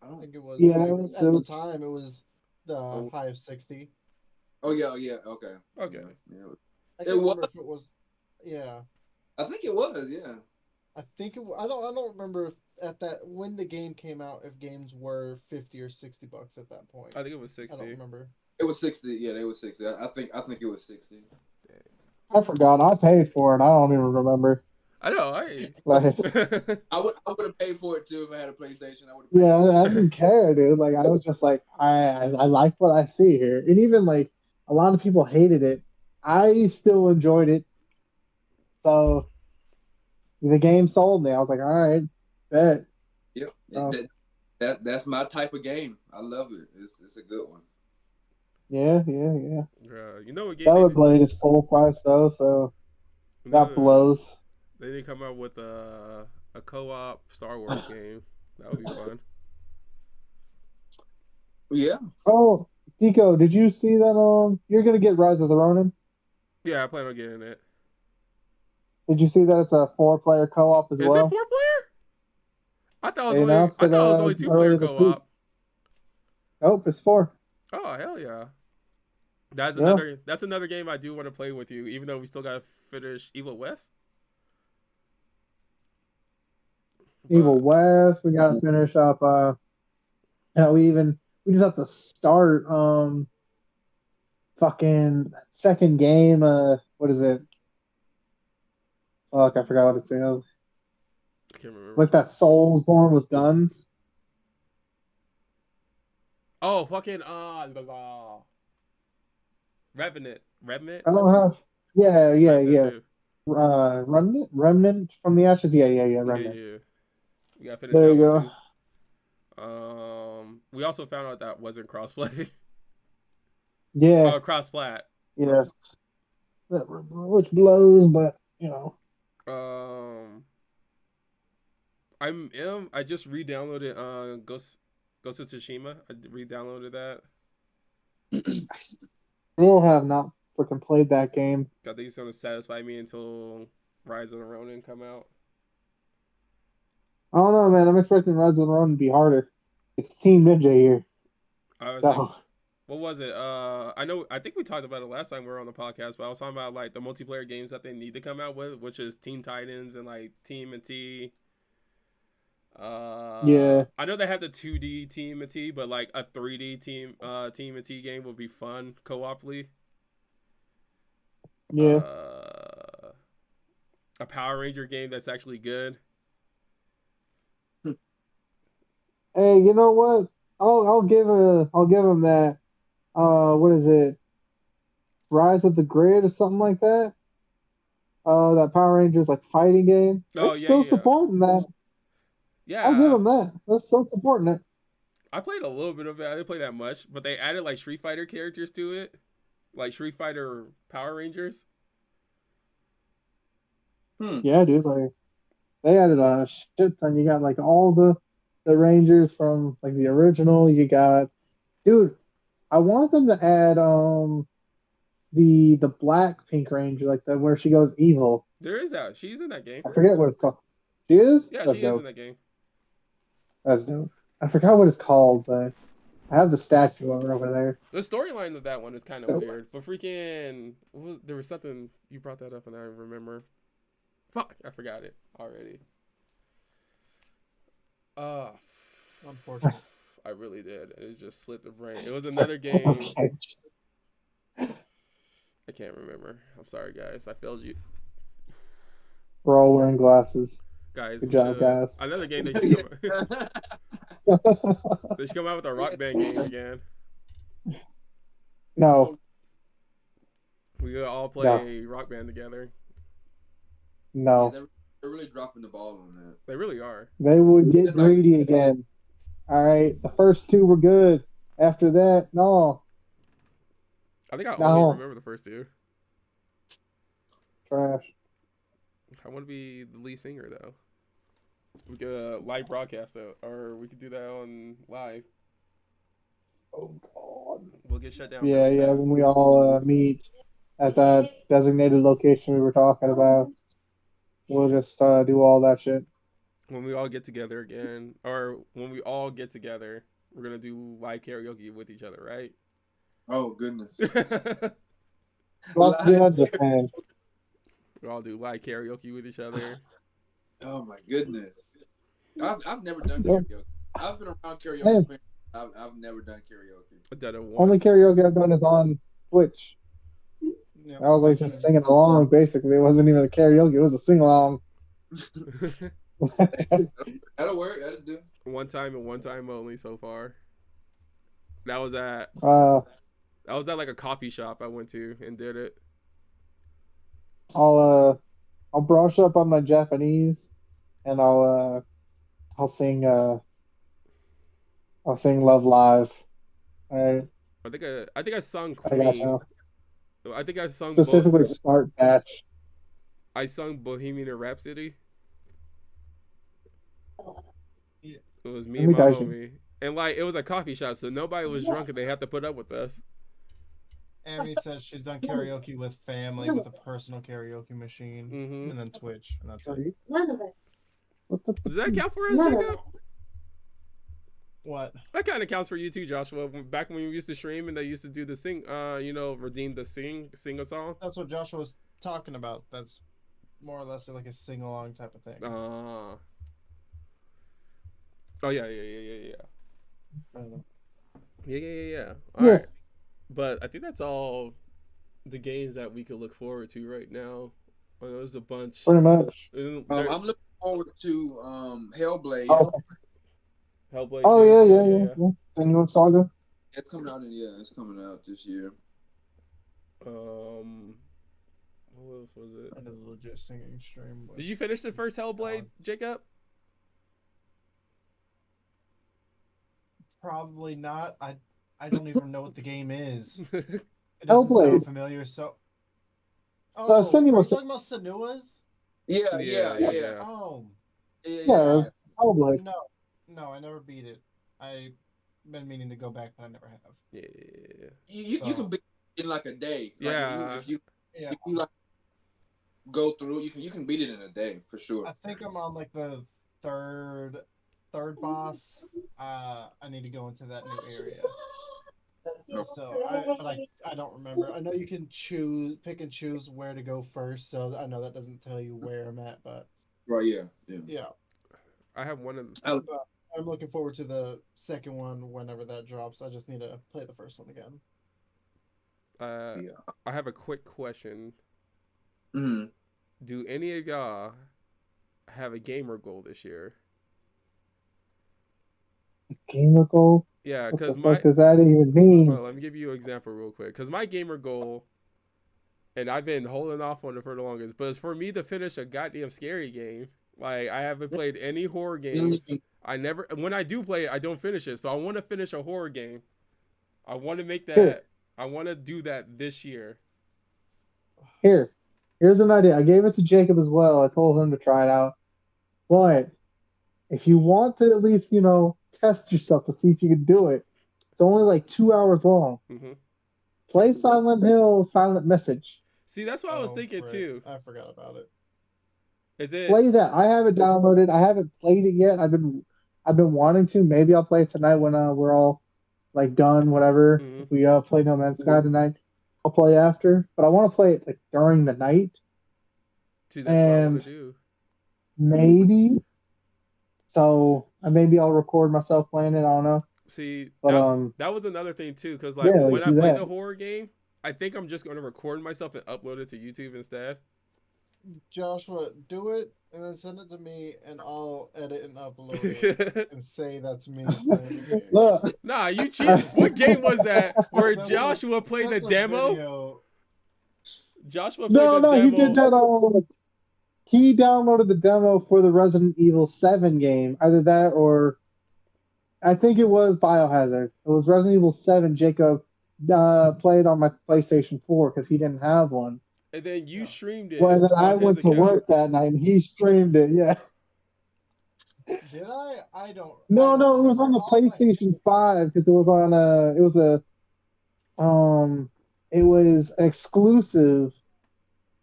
I don't think it was. Yeah, like, it was- at it the was- time, it was the high of 60. Oh yeah, okay. Okay. Yeah. I It can't remember was? if it was. Yeah, I think it was, yeah. I think it. I don't remember if at that when the game came out, if games were $50 or $60 at that point. I think it was I 60. don't remember. It was 60. Yeah, they was 60. I think it was 60. I forgot. I paid for it. I don't even remember. I know. Like, I would have paid for it too if I had a PlayStation. I would have. yeah, I didn't care, dude. Like, I was just like, I like what I see here, and even like a lot of people hated it. I still enjoyed it. So the game sold me. I was like, all right, bet. Yep. Oh. That's my type of game. I love it. It's a good one. Yeah. You know what game? Stellar Blade is full price though, so that blows. They didn't come out with a co-op Star Wars game. That would be fun. Yeah. Oh, Pico, did you see that? You're gonna get Rise of the Ronin. Yeah, I plan on getting it. Did you see that it's a 4-player co-op as well? Is it 4-player? I thought They it was only 2-player earlier this week. co-op. Nope, it's 4. Oh hell yeah! That's another game I do want to play with you, even though we still gotta finish Evil West. Evil West, we gotta finish up. We just have to start. Fucking second game. What is it? Fuck, I forgot what it's called. I can't remember. Like that Soulsborne with guns. Oh, fucking Revenant. I don't have. Yeah. Too. Remnant from the Ashes. Yeah. Remnant. Yeah. We gotta finish There that you one go. too. We also found out that wasn't crossplay. Yeah. Oh, cross-plat. Yeah. Which blows, but you know. I just re-downloaded Ghost of Tsushima. I re-downloaded that. I still have not freaking played that game. I think it's gonna satisfy me until Rise of the Ronin come out. I don't know, man. I'm expecting Rise of the Ronin to be harder. It's Team Ninja here. What was it? I think we talked about it last time we were on the podcast, but I was talking about like the multiplayer games that they need to come out with, which is Teen Titans and like Team and T. Yeah. I know they have the 2D Team and T, but like a 3D Team and T game would be fun co-oply. Yeah. A Power Ranger game that's actually good. Hey, you know what? I'll give him that. What is it? Rise of the Grid or something like that. That Power Rangers like fighting game. They're still supporting that. Yeah, I'll give them that. They're still supporting it. I played a little bit of it. I didn't play that much, but they added like Street Fighter characters to it, like Street Fighter Power Rangers. Yeah, dude. Like they added a shit ton. You got like all the Rangers from like the original. You got, dude. I want them to add the Black Pink Ranger, like the where she goes evil. There is that. She's in that game. I forget what it's called. She is? Yeah, That's she dope. is in that game. That's dope. I forgot what it's called, but I have the statue of it over there. The storyline of that one is kind of weird, but freaking, there was something you brought that up, and I remember. Fuck, I forgot it already. Unfortunate. I really did. It just slipped the brain. It was another game. I can't remember. I'm sorry, guys. I failed you. We're all wearing glasses. Guys, Good we job, should. guys. Another game they should they should come out with a Rock Band game again. No. We could all play Rock Band together. No. Yeah, they're really dropping the ball on that. They really are. They would get greedy again. All right. The first two were good. After that, no. I think I only remember the first two. Trash. I want to be the lead singer, though. We could live broadcast it, or we could do that on live. Oh, God. We'll get shut down. Yeah, yeah. When we all meet at that designated location we were talking about, we'll just do all that shit. When we all get together again, or when we all get together, we're going to do live karaoke with each other, right? Oh, goodness. Well, yeah, Japan. We all do live karaoke with each other. Oh, my goodness. I've never done karaoke. I've been around karaoke. I've never done karaoke. I've done it once. Only karaoke I've done is on Twitch. I was like just singing along, basically. It wasn't even a karaoke, it was a sing along. That'll work. That'll do. One time and one time only so far. That was at like a coffee shop I went to and did it. I'll brush up on my Japanese and I'll sing Love Live. All right. I think I sung Queen. I think I sung specifically Start Batch. I sung Bohemian Rhapsody. It was me and my homie. And like it was a coffee shop, so nobody was drunk and they had to put up with us. Amy says she's done karaoke with family with a personal karaoke machine, and then Twitch, and that's it. Does that count for us, Jacob? What? That kind of counts for you too, Joshua. Back when we used to stream and they used to do the sing, redeem the sing a song. That's what Joshua was talking about. That's more or less like a sing along type of thing. Oh yeah. Yeah. All right. But I think that's all the games that we could look forward to right now. There's a bunch. Pretty much. I'm looking forward to Hellblade. Hellblade. Oh yeah. Senua Saga. It's coming out it's coming out this year. What else was it? That is a legit singing stream. Did you finish the first Hellblade, Jacob? Probably not. I don't even know what the game is. It doesn't Hellblade. sound familiar. So, Senua. are you talking about Senua's? Yeah. Oh, Yeah. Hellblade. No, I never beat it. I've been meaning to go back, but I never have. Yeah. You can beat it in like a day. Like, if you like go through, you can beat it in a day for sure. I think I'm on like the third boss. I need to go into that new area. So I don't remember. I know you can pick and choose where to go first. So I know that doesn't tell you where I'm at, but right, yeah. I have one of. I'm looking forward to the second one whenever that drops. I just need to play the first one again. I have a quick question. Mm-hmm. Do any of y'all have a gamer goal this year? Gamer goal? Yeah, because what does that even mean? Well, let me give you an example real quick. Because my gamer goal, and I've been holding off on it for the longest, but it's for me to finish a goddamn scary game. Like, I haven't played any horror games. When I do play it, I don't finish it. So I want to finish a horror game. I want to make that. I want to do that this year. Here's an idea. I gave it to Jacob as well. I told him to try it out. But if you want to at least, test yourself to see if you can do it, it's only like 2 hours long. Mm-hmm. Play Silent Hill, Silent Message. See, that's what I was thinking too. I forgot about it. Is it? Play that. I have it downloaded. I haven't played it yet. I've I've been wanting to. Maybe I'll play it tonight when we're all like done, whatever. Mhm. If we play No Man's Sky tonight, I'll play after. But I want to play it like during the night, See, that's what I want to and do. maybe maybe I'll record myself playing it. I don't know. See, But that was another thing too, because like yeah, when I do play that. the horror game, I think I'm just going to record myself and upload it to YouTube instead. Joshua, do it and then send it to me, and I'll edit and upload it and say that's me playing the game. Look, Nah, you cheat. What game was that where That's Joshua played the that's a demo? video. Joshua played the no, he demo. did that. He downloaded the demo for the Resident Evil 7 game. Either that or I think it was Biohazard. It was Resident Evil 7. Jacob played on my PlayStation 4 because he didn't have one. And then you streamed it Well, and then I on his went to account. work that night and he streamed it. Yeah. Did I? I don't. No, I don't it was on remember. the PlayStation 5 because it was on it was exclusive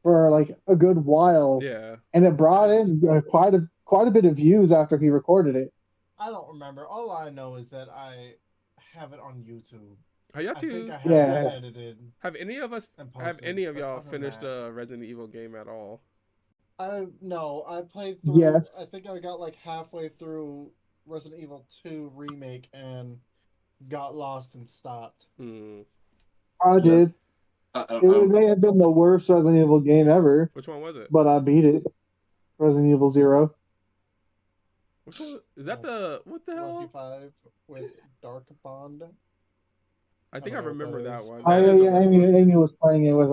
for like a good while, Yeah. and it brought in quite a bit of views after he recorded it. I don't remember. All I know is that I have it on YouTube. Are y'all I think two? I have Yeah. it edited. Have any of us? And Have posted, any of but y'all other than finished that- a Resident Evil game at all? No, I played through. Yes. I think I got like halfway through Resident Evil 2 remake and got lost and stopped. Hmm. I did. I It may have been the worst Resident Evil game ever, Which one was it? but I beat it. Resident Evil 0. Which one? Is that the what the Resi hell? 5 with Dark Bond. I think I I don't know what remember that that is. one. Oh That yeah, is the yeah. worst one. Amy was playing it with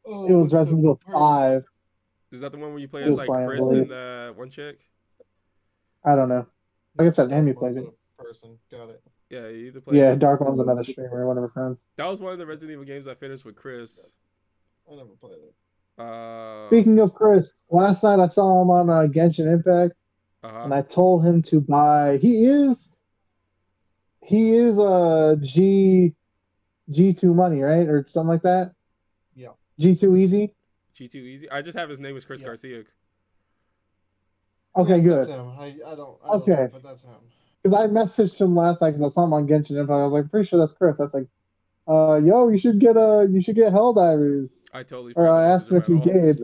Oh, it was with the Resident Evil person. 5. Is that the one where you play It as was like fine, I Chris believe. and the one chick? I don't know. Like I said, Dark Amy Bond's played it. a person. Got it. Yeah, you either play. Yeah, Dark One's another streamer, one of her friends. That was one of the Resident Evil games I finished with Chris. I never played it. Speaking of Chris, last night I saw him on Genshin Impact, and I told him to buy. He is a G2 money, right, or something like that. Yeah. G2 Easy. G2 Easy. I just have his name as Chris Yeah. Garcia. Okay, Yes, good. That's him. I don't Okay. know, but that's him. Because I messaged him last night because I saw him on Genshin Impact. I was like, pretty sure that's Chris. I was like, yo, you should get Helldivers. I totally Or forgot I to asked him if message he him at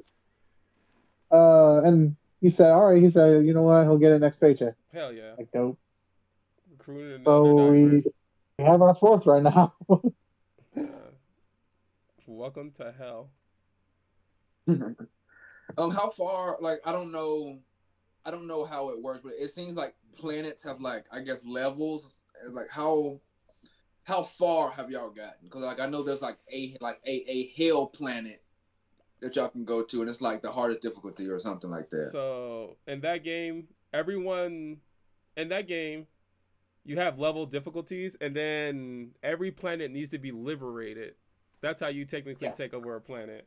all. did. And he said, all right. He said, you know what? He'll get it next paycheck. Hell yeah. Like, dope. Recruiting another So diver. we have our fourth right now. Welcome to hell. How far? Like, I don't know how it works, but it seems like planets have like, I guess, levels. Like, how far have y'all gotten? Because like I know there's like a hell planet that y'all can go to, and it's like the hardest difficulty or something like that. So in that game, you have level difficulties, and then every planet needs to be liberated. That's how you technically take over a planet.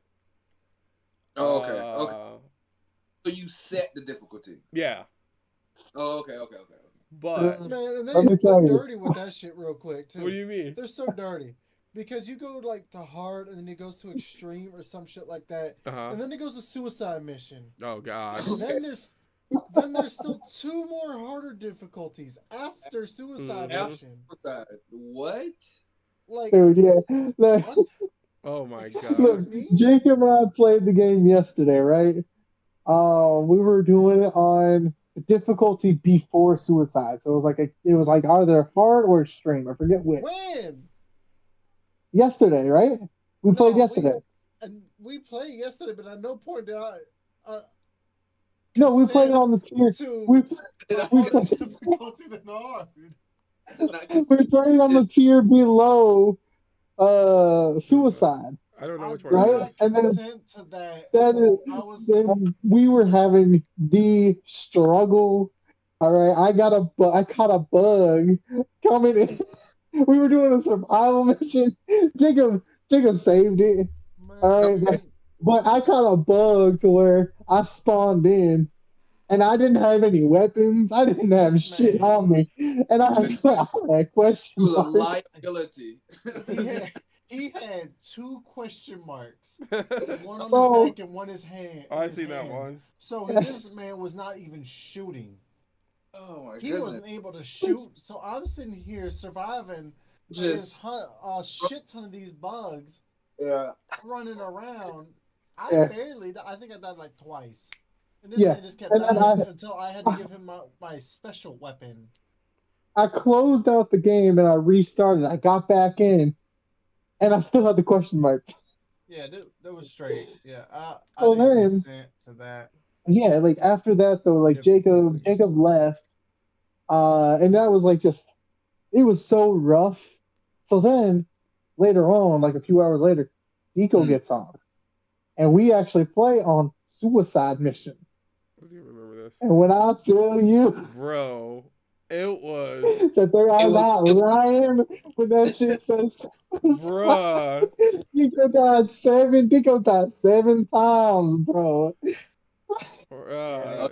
Oh, okay. So you set the difficulty. Yeah. Oh, okay. But Man, and Let me tell they're you. dirty with that shit real quick too. what do you mean? They're so dirty because you go like to hard and then it goes to extreme or some shit like that, and then it goes to suicide mission. Oh god. And then there's still 2 more harder difficulties after suicide mission. What? Like, Dude, yeah. Like, what? Oh my Excuse god. look, me? Jacob and I played the game yesterday, right? We were doing it on the difficulty before suicide. So it was like either hard or extreme. I forget which. When? Yesterday, right? We played yesterday. We played yesterday, but at no point did I. No, we played it on the tier. We harder difficulty than hard. we played on the tier below suicide. I don't know which I one right? it is. did not And then- consent to that. That is, I was. then we were having the struggle. All right, I caught a bug coming in. We were doing a survival mission. Jacob saved it. Man, All right, but I caught a bug to where I spawned in, and I didn't have any weapons. I didn't have This shit man. on me, and I had It question was a mark. liability. Yeah, He had 2 question marks. One on So- his neck and one his hand. I his seen that hands. one. So this man was not even shooting. Oh my He goodness. wasn't able to shoot. So I'm sitting here surviving against Just a shit ton of these bugs yeah. running around. I Yeah. barely. I think I died like twice. And this Yeah, man just kept and then dying until I had to give him my special weapon. I closed out the game and I restarted. I got back in, and I still had the question marks. Yeah, that was straight. Yeah, I So didn't then, consent to that. yeah, like after that though, like Difficulty. Jacob left, and that was like just it was so rough. So then later on, like a few hours later, Nico gets on, and we actually play on suicide mission. I don't even remember this. And when I tell you Bro, it was. that they are It was- not lying when that shit says Bruh. Nico died 7 times, bro. Yeah, Bruh.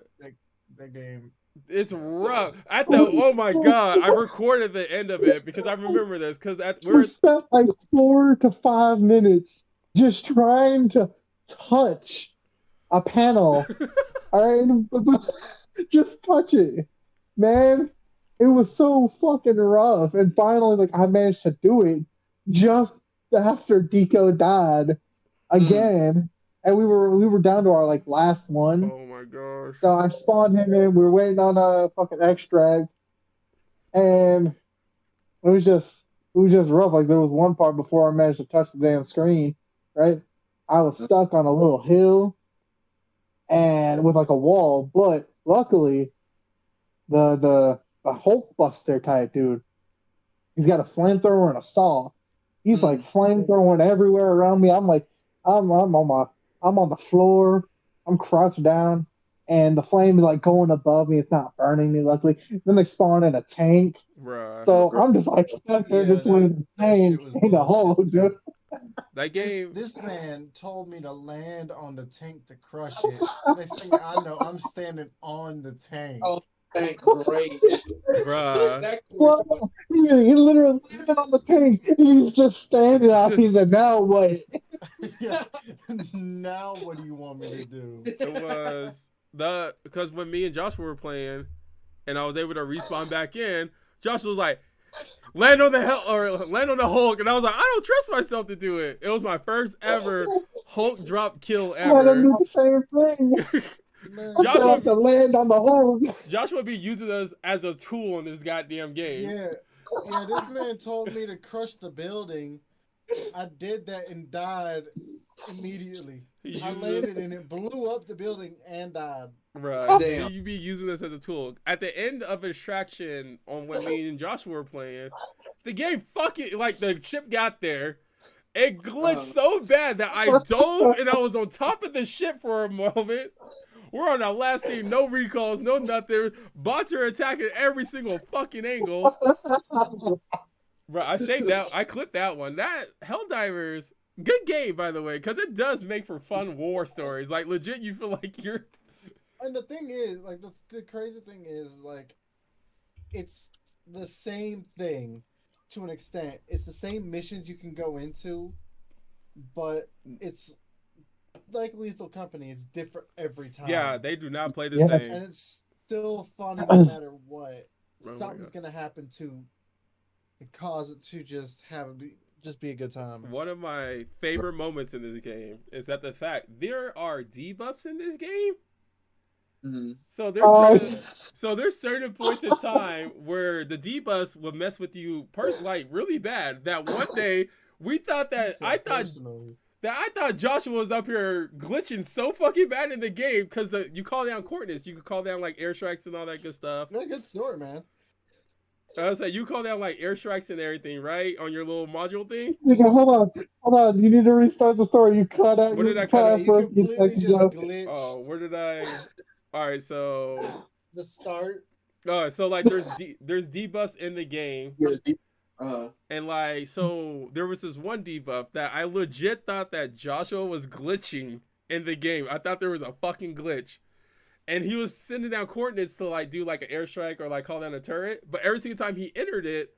that game. It's rough. Oh my god, I recorded the end of it because I remember this because We spent like 4 to 5 minutes just trying to touch a panel. All right, just touch it, man. It was so fucking rough, and finally, like I managed to do it just after Deco died again, and we were down to our like last one. Oh my gosh. So I spawned him in. We were waiting on a fucking extract, and it was just rough. Like there was one part before I managed to touch the damn screen, right? I was stuck on a little hill and with like a wall, but luckily the Hulk Buster type dude, he's got a flamethrower and a saw. He's like flamethrowing everywhere around me. I'm like, I'm on the floor. I'm crouched down, and the flame is like going above me. It's not burning me, luckily. Then they spawn in a tank, Bruh. so I'm just like stuck there Yeah, between the that shit tank was and the Hulk, bullshit, dude. That game. This man told me to land on the tank to crush it. Next thing I know, I'm standing on the tank. Oh, thank great. Bruh. That- Well, he literally landed on the tank, and he's just standing out. He said, "Now what?" Yeah. Now what do you want me to do? It was because when me and Joshua were playing, and I was able to respawn back in, Joshua was like, land on the Hulk, and I was like, I don't trust myself to do it. It was my first ever Hulk drop kill I had to ever. do the same thing. Man, I have to land on the Hulk. Joshua be using us as a tool in this goddamn game. yeah, this man told me to crush the building. I did that and died immediately. He I uses landed us, and it blew up the building and died. right? Damn. You be using this as a tool. At the end of Extraction, on when me and Joshua were playing, the game fucking like the ship got there. It glitched so bad that I dove and I was on top of the ship for a moment. We're on our last team, no recalls, no nothing. Bots are attacking every single fucking angle. Bro, I saved that. I clipped that one. That Helldivers, good game by the way, because it does make for fun war stories. Like legit, you feel like you're. And the thing is, like the crazy thing is, like, it's the same thing to an extent. It's the same missions you can go into, but it's like Lethal Company. It's different every time. Yeah, they do not play the Yeah. same. And it's still funny no matter what. Oh my Something's God. gonna happen to cause it to just be a good time. One of my favorite moments in this game is that the fact there are debuffs in this game. Mhm. So there's certain points in time where the debuffs will mess with you like really bad. That one day we thought that I thought Joshua was up here glitching so fucking bad in the game because you call down coordinates, you could call down like airstrikes and all that good stuff. Yeah, good story, man. I was like, you call down like airstrikes and everything, right? On your little module thing. Nigga, hold on. You need to restart the story. You cut out What your did I cut out? You for a few completely seconds. just Ago. glitched Oh, where did I? All right, so the start. so like there's debuffs in the game. Yeah. And like, so there was this one debuff that I legit thought that Joshua was glitching in the game. I thought there was a fucking glitch. And he was sending down coordinates to like do like an airstrike or like call down a turret. But every single time he entered it,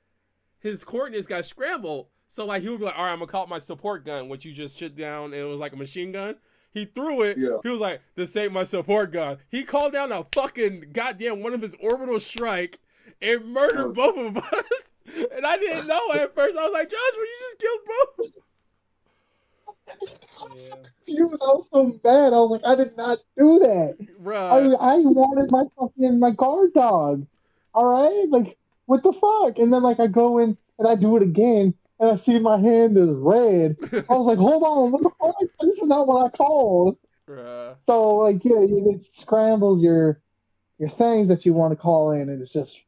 his coordinates got scrambled. So like he would be like, all right, I'm gonna call it my support gun, which you just shit down and it was like a machine gun. He threw it. Yeah. He was like, this ain't my support gun. He called down a fucking goddamn one of his orbital strike and murdered both of us. And I didn't know at first. I was like, Joshua, you just killed both. Yeah. Confused. I was so mad. I was like, I did not do that. Bruh. I wanted my guard dog. All right, like what the fuck? And then like I go in and I do it again, and I see my hand is red. I was like, hold on, what the fuck? This is not what I called. Bruh. So like yeah, it scrambles your things that you want to call in, and it's just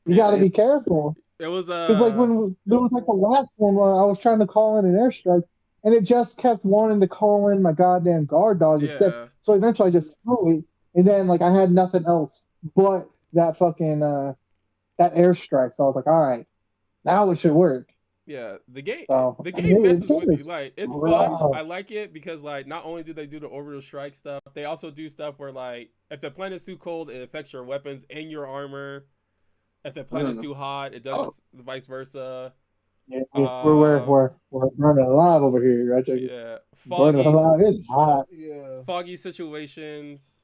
you got to Yeah. be careful. It was Because like when there was like the last one where I was trying to call in an airstrike, and it just kept wanting to call in my goddamn guard dog instead. yeah. So eventually I just threw it, and then like I had nothing else but that fucking that airstrike. So I was like, all right, now it should work. Yeah, the game So the I mean, game messes it with you. was Like it's fun. rough. I like it because like not only do they do the orbital strike stuff, they also do stuff where like if the planet's too cold, it affects your weapons and your armor. If the planet's too hot, it does vice versa. Yeah, we're burning alive over here, right? Yeah, Burning foggy alive. It's hot. Yeah. foggy situations.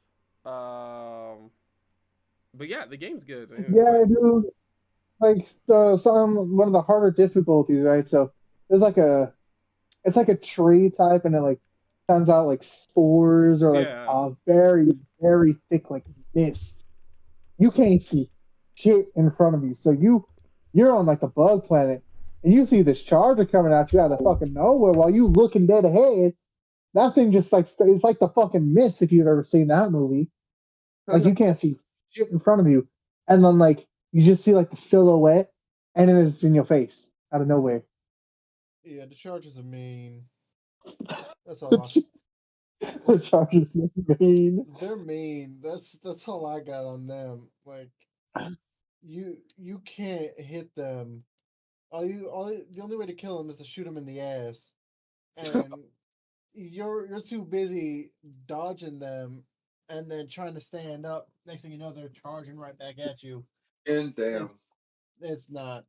But yeah, the game's good. Yeah, dude. Like one of the harder difficulties, right? So there's like it's like a tree type, and it like sends out like spores or like Yeah, a very very thick like mist. You can't see shit in front of you, so you're on like the bug planet, and you see this charger coming at you out of fucking nowhere while you looking dead ahead. That thing just like it's like the fucking mist if you've ever seen that movie. Like you can't see shit in front of you, and then like you just see like the silhouette, and then it's in your face out of nowhere. Yeah, the Chargers are mean. That's all. The Chargers are mean. They're mean. That's all I got on them. Like you can't hit them. The only way to kill them is to shoot them in the ass, and you're too busy dodging them, and then trying to stand up. Next thing you know, they're charging right back at you. And damn. It's not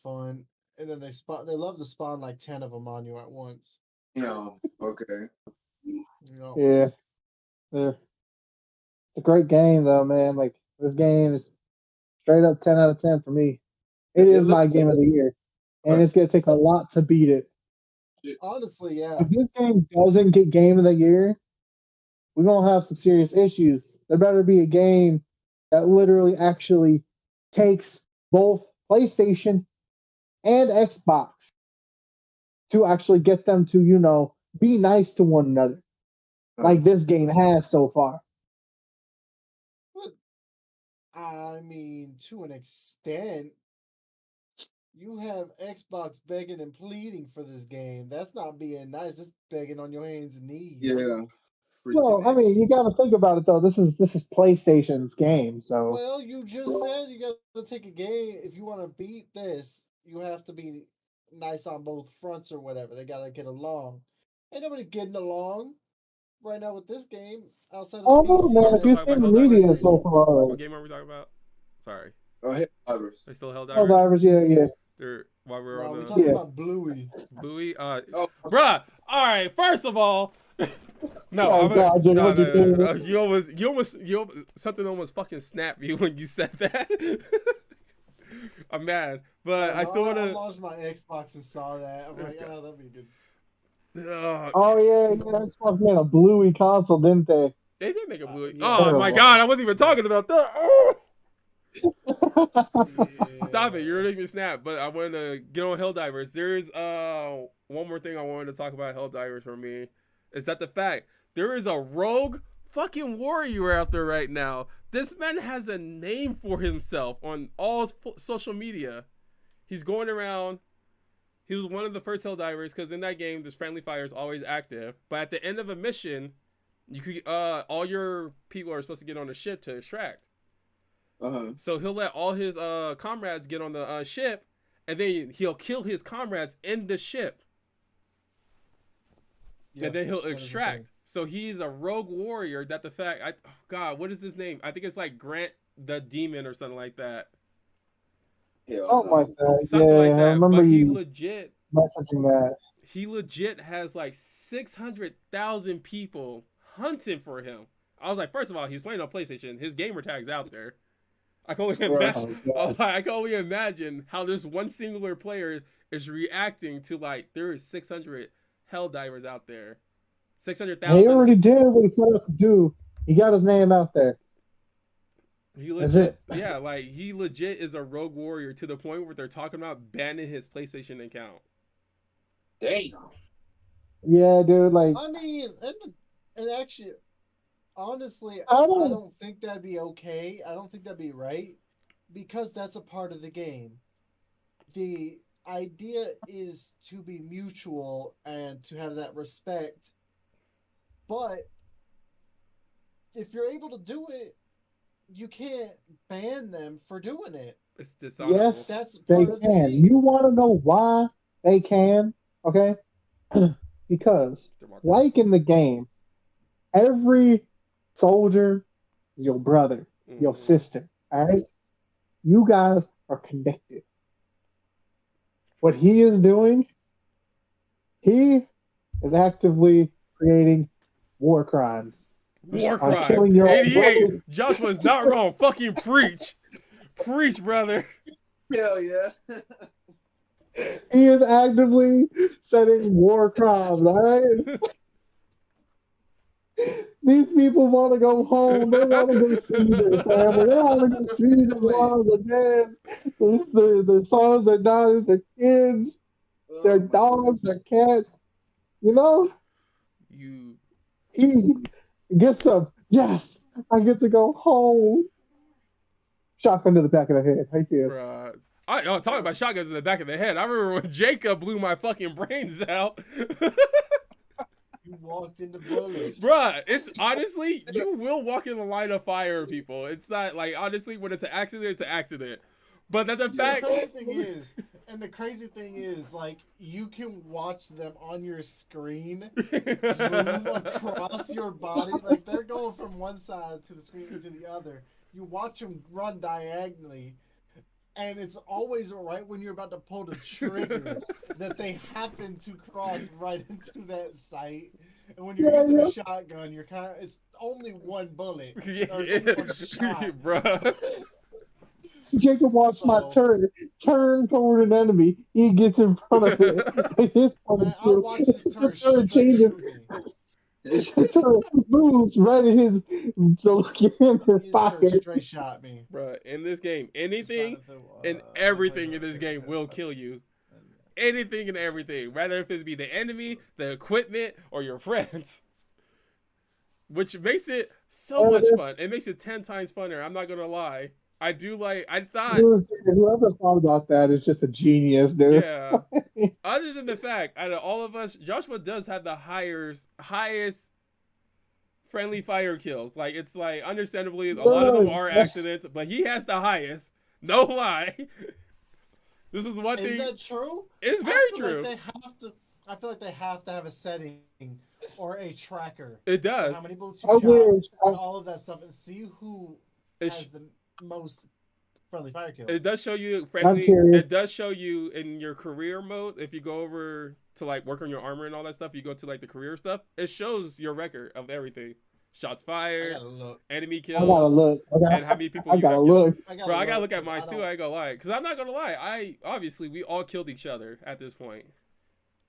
fun. And then they love to spawn like 10 of them on you at once. Okay. Yeah, it's a great game though, man. Like this game is straight up 10 out of 10 for me. It is my game of the year, and it's gonna take a lot to beat it. Honestly, yeah. If this game doesn't get game of the year, we're gonna have some serious issues. There better be a game that literally actually takes both PlayStation and Xbox to actually get them to, be nice to one another, like this game has so far. But, I mean, to an extent, you have Xbox begging and pleading for this game. That's not being nice. It's begging on your hands and knees. Yeah. Well, I mean, you got to think about it though. This is PlayStation's game, so. Well, you just said you got to take a game. If you want to beat this, you have to be nice on both fronts or whatever. They got to get along. Ain't nobody getting along right now with this game outside of PC. Man, if you see the media so far, what game are we talking about? Sorry. Helldivers. They still Helldivers? Helldivers, yeah. They're while we're on we're the talking about Bluey. Bluey, bruh. All right, first of all, no, you almost something almost fucking snapped you when you said that. I'm mad, but I still want to. I lost my Xbox and saw that. I'm like, oh, that'd be good. Oh yeah, Xbox made a Bluey console, didn't they? They did make a Bluey. Yeah. Oh my god, I wasn't even talking about that. Oh. Yeah. Stop it! You're making me snap. But I wanted to get on Helldivers. There's one more thing I wanted to talk about Helldivers for me is that the fact there is a rogue fucking warrior out there right now. This man has a name for himself on all social media. He's going around. He was one of the first Helldivers because in that game, this friendly fire is always active. But at the end of a mission, you could all your people are supposed to get on a ship to extract. So he'll let all his comrades get on the ship, and then he'll kill his comrades in the ship. Yes, and then he'll extract. So he's a rogue warrior. That the fact, God, what is his name? I think it's like Grant the Demon or something like that. Hell Something no. like that. Something like Yeah, I that. remember But you messaging that. he legit has like 600,000 people hunting for him. I was like, first of all, he's playing on PlayStation. His gamer tag's out there. I can only Right. imagine. Oh, God. I can only imagine how this one singular player is reacting to like there is 600 hell divers out there, He 600,000. already did what he set out to do. He got his name out there. He That's legit, it. yeah, like he legit is a rogue warrior to the point where they're talking about banning his PlayStation account. Damn. Yeah, dude. Like, I mean, and actually, honestly, I I don't. don't think that'd be okay. I don't think that'd be right because that's a part of the game. The idea is to be mutual and to have that respect. But if you're able to do it, you can't ban them for doing it. It's dishonorable. Yes, That's they part of the can. game. You want to know why they can? Okay, because Democracy. like in the game, every soldier is your brother, your sister. All right, you guys are connected. What he is doing, he is actively creating war crimes War by crimes. killing your own 88. brothers. Joshua's not wrong. Fucking preach. Preach, brother. Hell yeah. He is actively setting war crimes. All right. These people want to go home. They want to go see their family. They want to go see their wives, their dads, their sons, their daughters, their kids, their dogs, their cats. You know, You, he gets up. Yes, I get to go home. Shotgun to the back of the head. Right there. bruh. Talking about shotguns in the back of the head. I remember when Jacob blew my fucking brains out. You walked into bullets. Bruh, it's honestly, you will walk in the line of fire, people. It's not like, honestly, when it's an accident, it's an accident. But that the fact. The crazy thing is, like, you can watch them on your screen move across your body. Like, they're going from one side to the screen to the other. You watch them run diagonally, and it's always right when you're about to pull the trigger that they happen to cross right into that sight. And when you're using a shotgun, it's only one bullet. Yeah, Or it's only one shot. bruh. Jacob watched my turn toward an enemy. He gets in front of it. His Man, I watched this turn straight changes. shoot me. The turn moves right at his pocket. Straight shot me. Bruh, in this game, anything and everything in this game will kill you. Anything and everything. Rather if it be the enemy, the equipment, or your friends. Which makes it so much fun. It makes it 10 times funner. I'm not going to lie. I thought. Whoever thought about that is just a genius, dude. Yeah. Other than the fact, out of all of us, Joshua does have the highest friendly fire kills. Like, it's like, understandably, a lot of them are accidents, but he has the highest. No lie. This is one thing. Is that true? It's very true. I feel like they have to have a setting or a tracker. It does. How many bullets you shot, and all of that stuff, and see who has the most friendly fire kills. It does show you friendly. It does show you in your career mode. If you go over to like work on your armor and all that stuff, you go to like the career stuff. It shows your record of everything: shots fired, enemy kills, and how many people you got killed. Bro, I gotta look at mine too. I ain't gonna lie, because I'm not gonna lie. Obviously we all killed each other at this point.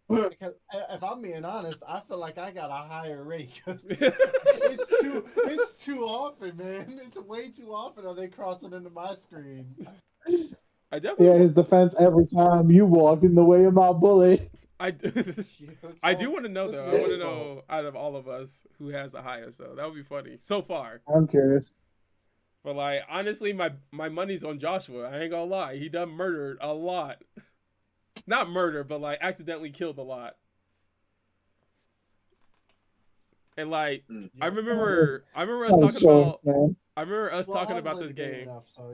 Because if I'm being honest, I feel like I got a higher rate. It's too often, man. It's way too often are they crossing into my screen. I definitely. His defense every time you walk in the way of my bullet. I do want to know though. I want to know out of all of us who has the highest though. That would be funny so far. I'm curious. But like honestly, my money's on Joshua. I ain't gonna lie. He done murdered a lot. Not murder, but like accidentally killed a lot. And like I remember us talking about this game.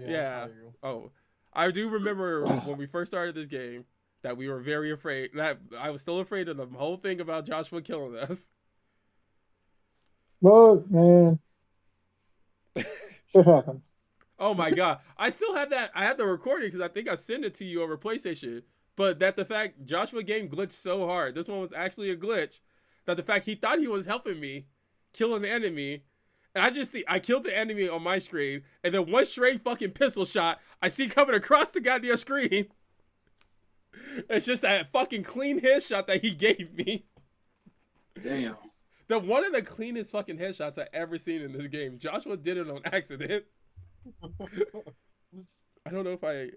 Yeah. Oh, I do remember when we first started this game that we were very afraid. That I was still afraid of the whole thing about Joshua killing us. Look, man. Shit happens. Oh my god, I still have that. I have the recording because I think I sent it to you over PlayStation. But that the fact Joshua game glitched so hard. This one was actually a glitch. That the fact he thought he was helping me, killing the enemy, and I killed the enemy on my screen, and then one straight fucking pistol shot I see coming across the goddamn screen. It's just that fucking clean headshot that he gave me. Damn. One of the cleanest fucking headshots I ever seen in this game. Joshua did it on accident. I don't know if I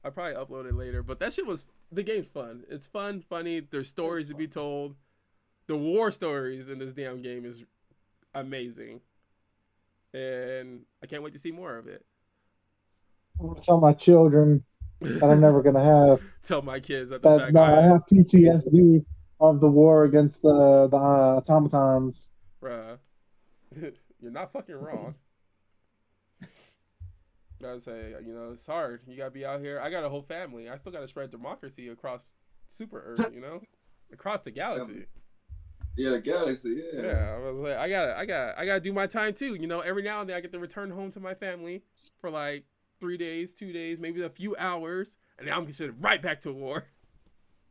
probably upload it later, but that shit was the game's fun. It's fun, funny. There's stories to be told. The war stories in this damn game is amazing, and I can't wait to see more of it. I'm gonna tell my children that I'm never gonna have Tell my kids that the that. fact No, I have PTSD of the war against the automatons. bruh, you're not fucking wrong. Gotta say, it's hard. You gotta be out here. I got a whole family. I still gotta spread democracy across Super Earth. Across the galaxy. Yeah, the galaxy. Yeah. Yeah, I was like, I gotta do my time too. Every now and then I get to return home to my family for like 3 days, 2 days, maybe a few hours, and then I'm considered right back to war.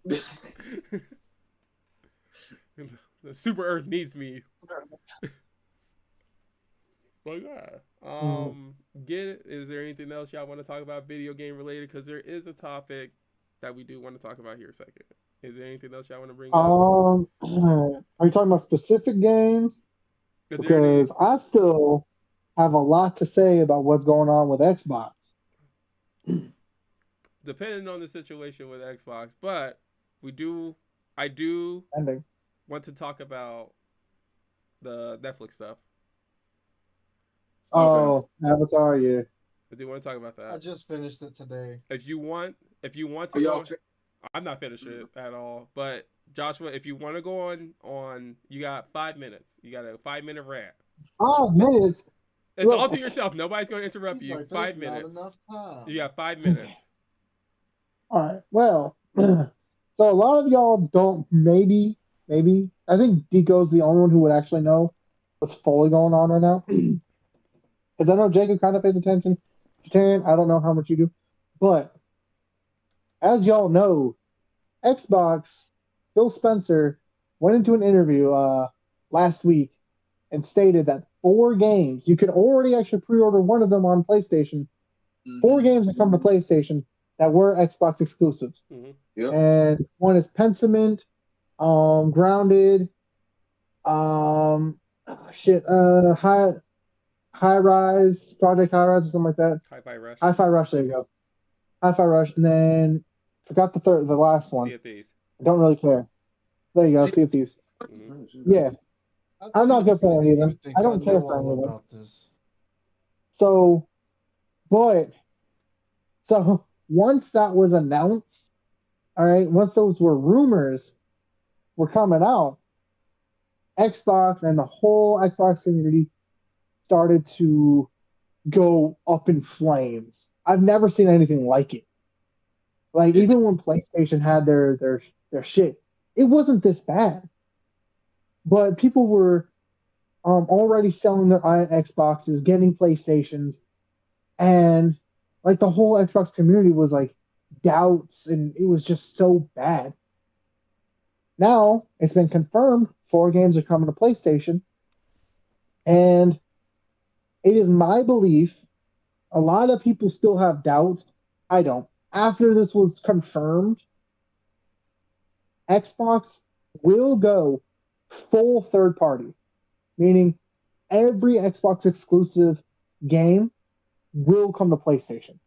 The Super Earth needs me. But yeah, get it. Is there anything else y'all want to talk about video game related? Because there is a topic that we do want to talk about here. Second, is there anything else y'all want to bring up? Are you talking about specific games? Because I still have a lot to say about what's going on with Xbox. Depending on the situation with Xbox, but I do want to talk about the Netflix stuff. Oh, okay. Avatar, yeah. I do want to talk about that. I just finished it today. If you want to go, I'm not finished it at all. But Joshua, if you want to go on, you got 5 minutes. You got a 5-minute rant. 5 minutes. It's all to yourself. Nobody's going to interrupt you. Like, 5 minutes. Not enough time. You got 5 minutes. All right. Well, so a lot of y'all don't. Maybe. I think Deco's the only one who would actually know what's fully going on right now. Because I know Jacob kind of pays attention. Taryn, I don't know how much you do. But as y'all know, Xbox, Phil Spencer, went into an interview last week and stated that 4 games, you could already actually pre-order one of them on PlayStation. 4 games that come to PlayStation that were Xbox exclusives. Mm-hmm. Yep. And one is Pentiment, Grounded, High Rise, Project High Rise, or something like that. Hi-Fi Rush. Hi-Fi Rush, there you go. Hi-Fi Rush, and then forgot the last one. Sea of Thieves. I don't really care. There you go, Sea of Thieves. Mm-hmm. Yeah. I'm not good for any of them. I don't care for any of them. About this. So once that was announced, all right, once those were rumors were coming out, Xbox and the whole Xbox community started to go up in flames. I've never seen anything like it. Like, even when PlayStation had their shit, it wasn't this bad. But people were already selling their Xboxes, getting PlayStations, and like the whole Xbox community was like doubts, and it was just so bad. Now it's been confirmed 4 games are coming to PlayStation, and it is my belief, a lot of people still have doubts. I don't. After this was confirmed, Xbox will go full third party, meaning every Xbox exclusive game will come to PlayStation.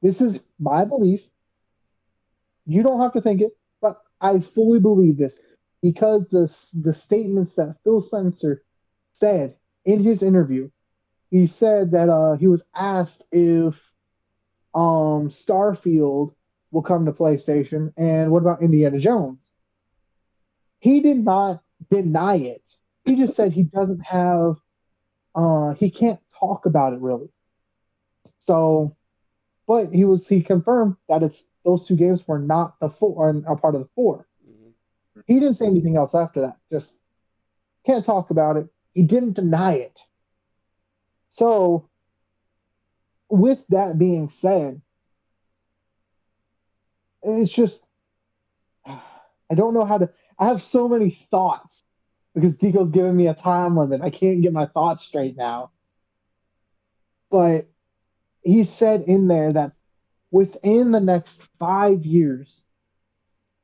This is my belief. You don't have to think it, but I fully believe this because the statements that Phil Spencer said in his interview, he said that he was asked if Starfield will come to PlayStation and what about Indiana Jones? He did not deny it. He just said he doesn't have he can't talk about it really. So, but he confirmed that it's those 2 games were not the 4 are part of the 4. Mm-hmm. He didn't say anything else after that. Just can't talk about it. He didn't deny it. So with that being said, it's just I don't know how to. I have so many thoughts because Tico's giving me a time limit. I can't get my thoughts straight now. But he said in there that within the next 5 years,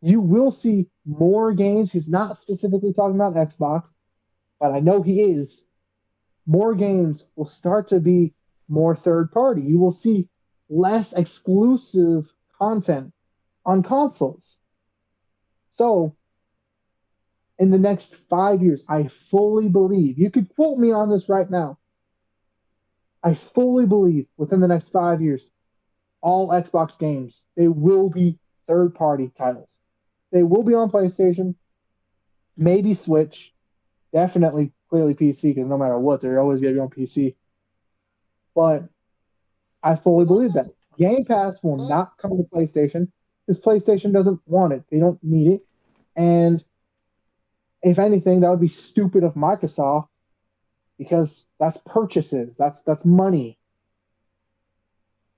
you will see more games. He's not specifically talking about Xbox, but I know he is. More games will start to be more third party. You will see less exclusive content on consoles. So, in the next 5 years, I fully believe, you could quote me on this right now. I fully believe within the next 5 years, all Xbox games, they will be third party titles. They will be on PlayStation, maybe Switch, definitely clearly PC, because no matter what, they're always going to be on PC. But I fully believe that. Game Pass will not come to PlayStation because PlayStation doesn't want it. They don't need it. And if anything, that would be stupid of Microsoft because that's purchases. That's money.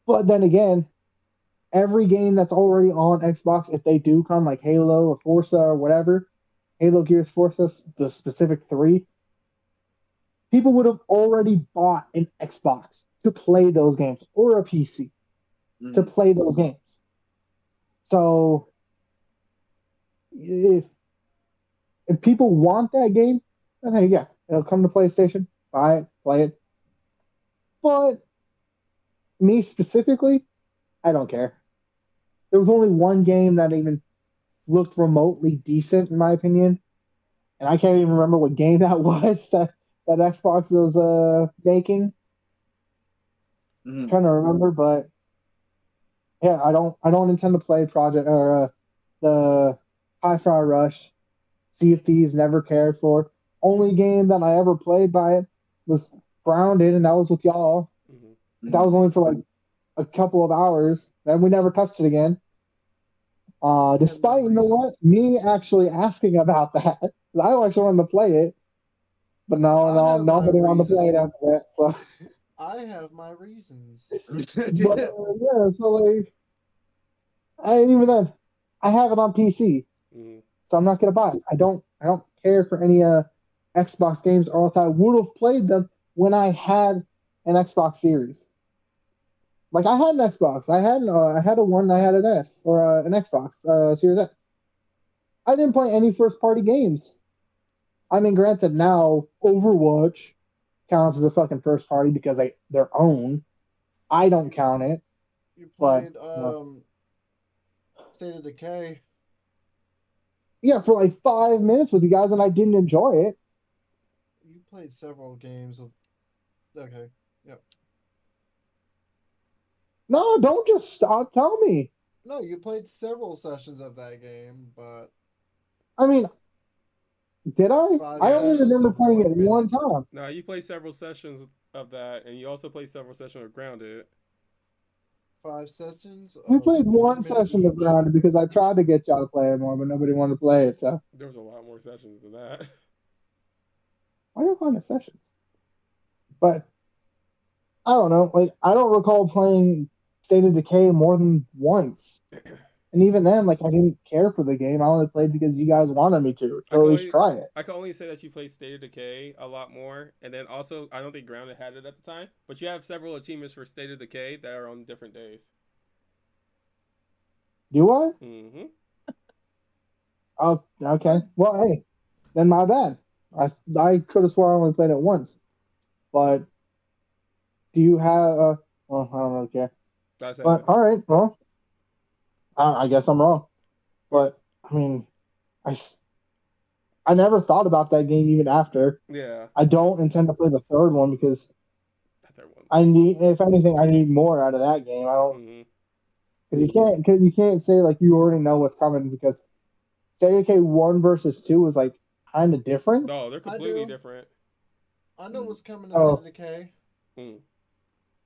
But then again, every game that's already on Xbox, if they do come like Halo or Forza or whatever, Halo, Gears, Forza, the specific three, people would have already bought an Xbox to play those games or a PC to play those games. So if people want that game, then hey, yeah, it'll come to PlayStation, buy it, play it. But me specifically, I don't care. There was only one game that even looked remotely decent, in my opinion, and I can't even remember what game that was that Xbox was making. I'm trying to remember, but yeah, I don't intend to play Project or the Hi-Fi Rush. Sea of Thieves, never cared for. Only game that I ever played by it was Grounded, and that was with y'all. Mm-hmm. That was only for like a couple of hours. Then we never touched it again. Despite, you know what, me actually asking about that, I actually wanted to play it, but no, nobody wanted to play it after that. So I have my reasons. but yeah, so like, and even then, I have it on PC, so I'm not gonna buy it. I don't care for any Xbox games, or else I would have played them when I had an Xbox Series. Like I had an Xbox, I had a one, I had an S or an Xbox Series X. I didn't play any first party games. I mean, granted, now Overwatch counts as a fucking first party because their own. I don't count it. You But played State of Decay. yeah, for like 5 minutes with you guys, and I didn't enjoy it. You played several games with. Okay. Yep. No, don't just stop. Tell me. No, you played several sessions of that game, but I mean, did I? five I only sessions remember of playing it 1 minute. one time. No, you played several sessions of that, and you also played several sessions of Grounded. 5 sessions. We Of played 1 one minute session of each. Grounded because I tried to get y'all to play it more, but nobody wanted to play it. So There was a lot more sessions than that. why are you calling it sessions? But I don't know. Like I don't recall playing State of Decay more than once. And even then, like I didn't care for the game. I only played because you guys wanted me to at least try it. I can only say that you played State of Decay a lot more, and then also I don't think Grounded had it at the time, but you have several achievements for State of Decay that are on different days. Do I? Mm-hmm. Oh, okay. Well, hey, then my bad. I could have sworn I only played it once. But do you have? Well, I don't really care. But all right, well, I guess I'm wrong. But I mean, I never thought about that game even after. Yeah. I don't intend to play the third one because That third one. I need, if anything, I need more out of that game. I don't, because you can't say like you already know what's coming because State of Decay 1 versus 2 was like kind of different. No, they're completely different. I know what's coming to State of Decay.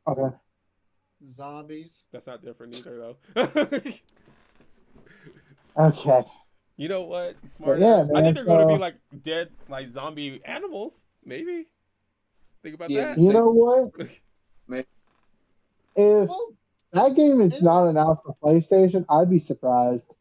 Okay. Zombies. That's not different either, though. Okay. You know what? Smart. Yeah, man, I think they're going to be like dead, like zombie animals. Maybe. Think about that. You know what? If Well, that game is it not is- announced on PlayStation, I'd be surprised.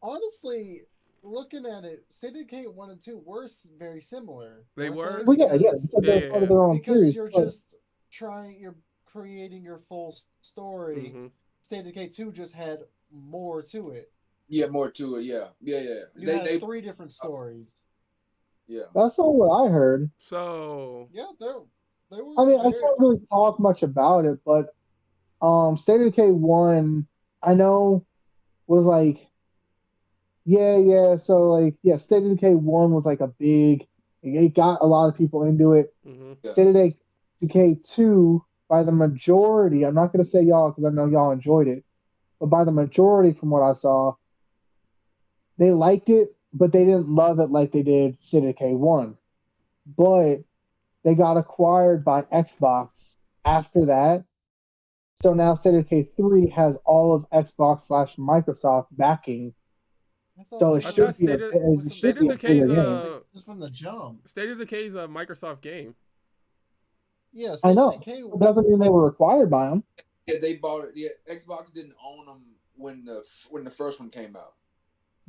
honestly, looking at it, State of Decay 1 and 2 were very similar. They weren't were? Well, yeah, Because because they're part of their own series. you're But just you're creating your full story. Mm-hmm. State of Decay 2 just had more to it. Yeah, more to it. Yeah. You had 3 different stories. Yeah. that's not what I heard. So Yeah, they were. I mean, I very, can't really talk much about it, but State of Decay 1, I know was like, so like, yeah, State of Decay 1 was like a big, it got a lot of people into it. mm-hmm. Yeah. State of Decay 2, by the majority, I'm not going to say y'all because I know y'all enjoyed it, but by the majority from what I saw, they liked it, but they didn't love it like they did State of Decay 1. But they got acquired by Xbox after that. So now State of Decay 3 has all of Xbox slash Microsoft backing. I thought So it I that thought should be a, was it some State should of be a Decay's bigger game. just from the jump. State of Decay's a Microsoft game. Yeah, I State know. of Decay. It doesn't mean they were acquired by them. Yeah, they bought it. Yeah, Xbox didn't own them when the first one came out.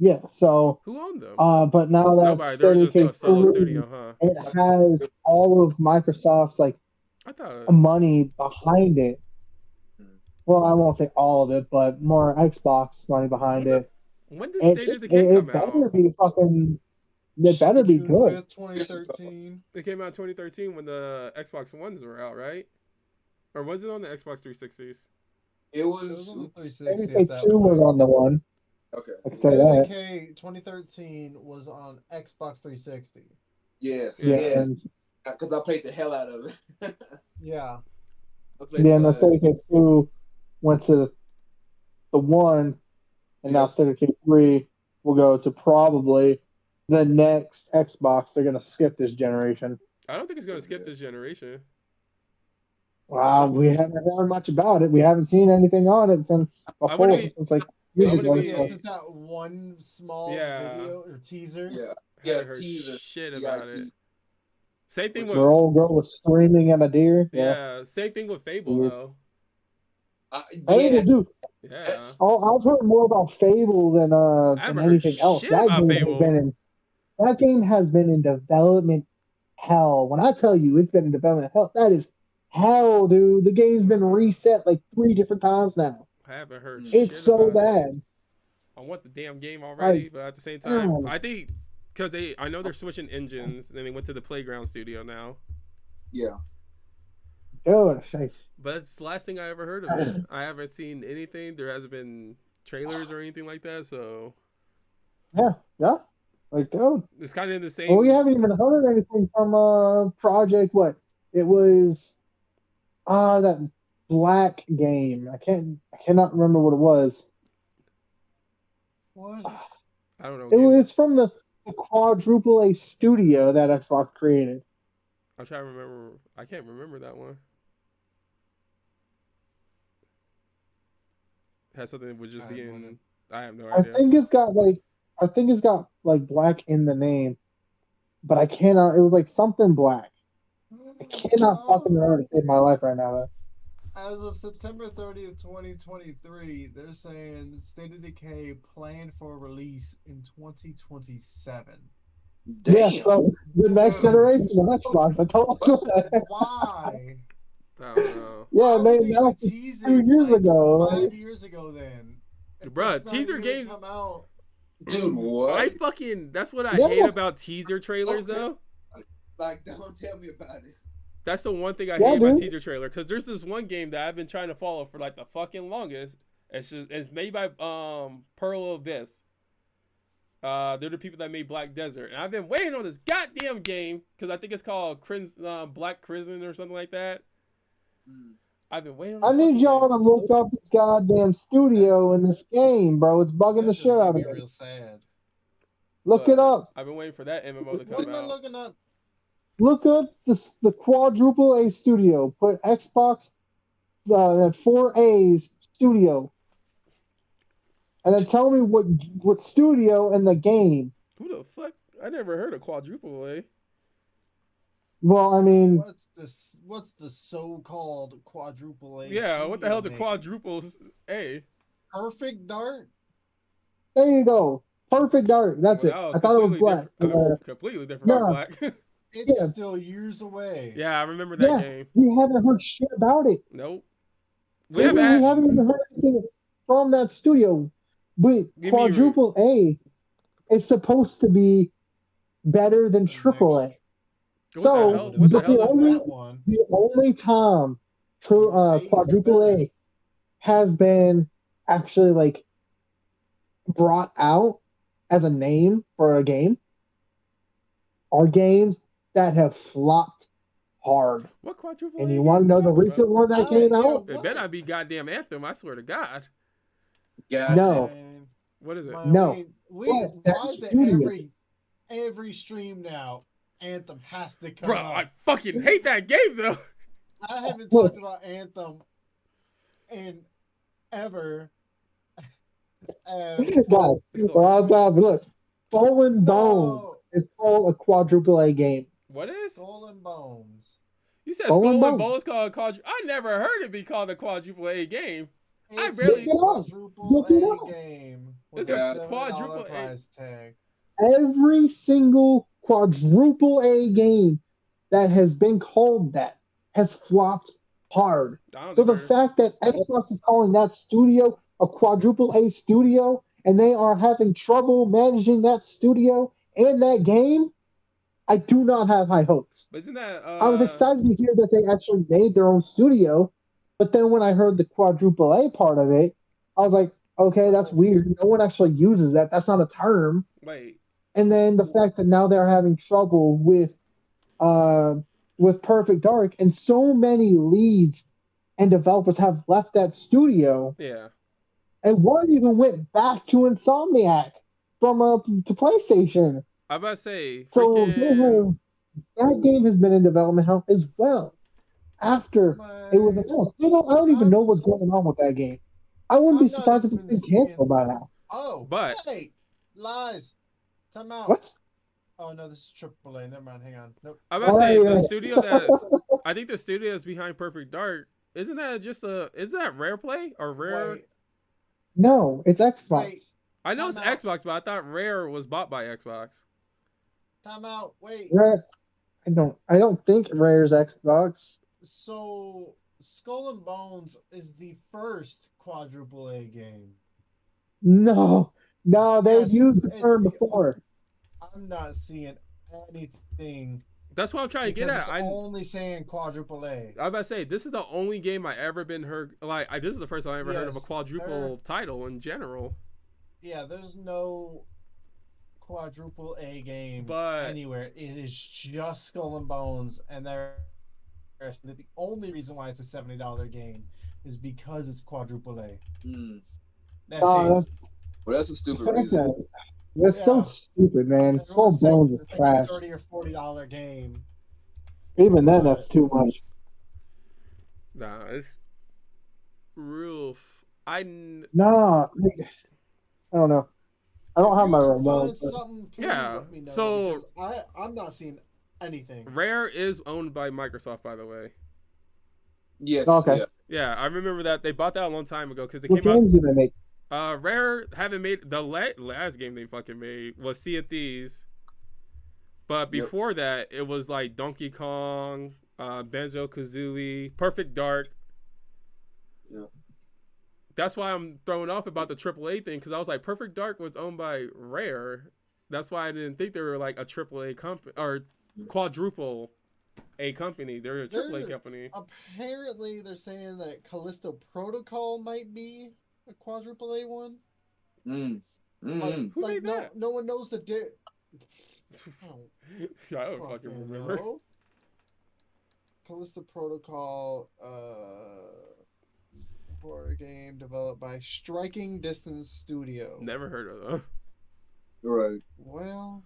Yeah. So, Who owned them? but now that Nobody. They State were of just Decay a solo 3, studio, huh? it has all of Microsoft's like I thought. money behind it. Hmm. Well, I won't say all of it, but more Xbox money behind When it. When did State of Decay come It better out? be fucking. It better be June good. 5th, 2013. It came out in 2013 when the Xbox Ones were out, right? Or was it on the Xbox 360s? It It was was on the State 360 of at Decay that 2 was point. on the one. okay. I can say State of that. Decay 2013 was on Xbox 360. Yes, Yeah. Yeah, yes. and Because I played the hell out of it. Yeah. I played yeah, the and the hell out of State of Decay 2 went to the one, and now Yeah. State of Decay 3 will go to probably the next Xbox. They're gonna skip this generation. I don't think it's gonna skip this generation. Wow, we haven't heard much about it. We haven't seen anything on it since I wanna before, be. since like I years wanna ago. be. Yeah, So, since that one small Yeah. video or teaser. Yeah. Haven't Yeah, heard teaser. shit Yeah, about it. teaser. Same thing Which with. where old girl was screaming at a deer. Yeah, Yeah, same thing with Fable Weird. though. Fable, Yeah. dude. Yeah, Yes. I've heard more about Fable I than haven't heard anything else. shit about Fable. That game has been in development hell. When I tell you it's been in development hell, that is hell, dude. The game's been reset like 3 different times now. I haven't heard It's shit so about it. bad. I want the damn game already, Like, but at the same time, damn. I think because I know they're switching engines, and they went to the Playground Studio now. Yeah. Dude, it's like, But it's the last thing I ever heard of it. I haven't seen anything. There hasn't been trailers or anything like that, so yeah. Like, dude. it's kind of in the same. Well, we haven't even heard anything from Project. What it was? That black game. I cannot remember what it was. What? I don't know. It's from the quadruple A studio that Xbox created. I'm trying to remember. I can't remember that one. Has something with just being. I have no I idea. think it's got like black in the name, but I cannot. It was like something black. I cannot fucking remember to save my life right now. Though. As of September 30th, 2023, they're saying State of Decay planned for release in 2027. Damn. Yeah, so the next generation of Xbox. I told you that. Why? I don't know. Yeah, Why they would announced be it teasing 2 years like ago. 5 years ago then? If Bruh, it's not teaser even gonna games- come out. Dude, what? That's what I Yeah. hate about teaser trailers Okay. though. Like, don't tell me about it. That's the one thing I Yeah, hate about dude. teaser trailer, because there's this one game that I've been trying to follow for like the fucking longest. It's made by Pearl Abyss. They're the people that made Black Desert, and I've been waiting on this goddamn game because I think it's called Black Prison or something like that. Mm. I've been waiting on I this need fucking y'all game. to look up this goddamn studio in this game, bro. It's bugging the That just shit made out of me me. real sad. Look But it up. I've been waiting for that MMO to What come am I out. looking up? Look up the quadruple A studio. Put Xbox, that 4A's studio, and then tell me what studio in the game. Who the fuck? I never heard of Quadruple A. Well, I mean, What's the so-called quadruple A Yeah, what the hell's a studio name? quadruple A? Perfect Dark. there you go. Perfect Dark. That's Well, it. that was I thought it was completely black. different. Completely different from No, Black. It's yeah, still years away. Yeah, I remember that yeah. game. We haven't heard shit about it. Nope. We We, have we at. haven't even heard anything from that studio. But Give me. quadruple A is supposed to be better than The next, triple A. What the I So, hell? would What the but hell is that one. the only time Gray's quadruple better. A has been actually like brought out as a name for a game are games that have flopped hard. what quadruple And A you game want to you know the talking recent about? one that came Yeah, out? It better what? not be goddamn Anthem. I swear to God. God damn. No, Man, What is it? man, no. we But that why is it studio, every stream now? Anthem has to come Bro, up. I fucking hate that game though. I haven't look, talked about Anthem in ever. And guys, It still we're hurts on me. top. Look, Fallen Bones no, is called a quadruple A game. What is? Skull and Bones. You said Skull and Skull and Bones. Bones called a quadruple. I never heard it be called a quadruple A game. I It's Look a barely. it up. quadruple Look it A up. game with It's a a God. $70 quadruple A. price tag. Every single quadruple A game that has been called that has flopped hard. I don't So think the her. fact that Xbox is calling that studio a quadruple A studio and they are having trouble managing that studio and that game, I do not have high hopes. But isn't that I was excited to hear that they actually made their own studio, but then when I heard the quadruple A part of it, I was like, okay, that's Oh, weird. No one actually uses that. That's not a term. wait? And then the fact that now they're having trouble uh with Perfect Dark, and so many leads and developers have left that studio, Yeah. and one even went back to Insomniac from to PlayStation. I about to say So freaking. that game has been in development hell as well after it was man, announced. I don't even know I'm what's going on with that game. I wouldn't be I'm not surprised if it's even been seeing. canceled by now. Oh, But hey, lies. Time out. What? Oh no, this is AAA. Never mind. Hang on. Nope. I about to All say right, the yeah. studio that's. I think the studio is behind Perfect Dark. Isn't that just a? Isn't that Rare Play or Rare? Wait, No, it's Xbox. wait. I know it's Time out. Xbox, but I thought Rare was bought by Xbox. Time out. Wait. Rare, I don't think Rare's Xbox. So, Skull and Bones is the first quadruple A game. No, no, they've Yes, used the it's term the. before. I'm not seeing anything That's what I'm trying to get because at. it's only saying quadruple A. I about to say this is the only game I ever been heard. Like this is the first time I ever heard of a Yes, quadruple title in general. Yeah, there's no quadruple A games But- anywhere. It is just Skull and Bones, and the only reason why it's a $70 game is because it's quadruple A. Mm. That's Oh, it. that's Well, that's a the stupid fact reason. that that's so Yeah. stupid, man. Skull Everyone's saying Bones is it's like trash. a $30 or $40 game. Even then, but- that's too much. Nah, it's real. No, I don't know. I don't If have you my can remote. find something, please Yeah, let me know. so- because I'm not seeing anything. Rare is owned by Microsoft, by the way. Yes. Okay. Yeah. Yeah, I remember that they bought that a long time ago because it What came out. games did they make? Rare haven't made the last game they fucking made was Sea of Thieves, but before that it was like Donkey Kong, Banjo Kazooie, Perfect Dark. Yeah. That's why I'm thrown off about the AAA thing because I was like, Perfect Dark was owned by Rare. That's why I didn't think they were like a AAA company or quadruple A company. They're a AAA They're- company. Apparently, they're saying that Callisto Protocol might be a quadruple A one. Mm. Like, Mm. Who like made no, that? no one knows the I don't fucking remember. know. Callisto Protocol, horror game developed by Striking Distance Studio. Never heard of them. Right. Well,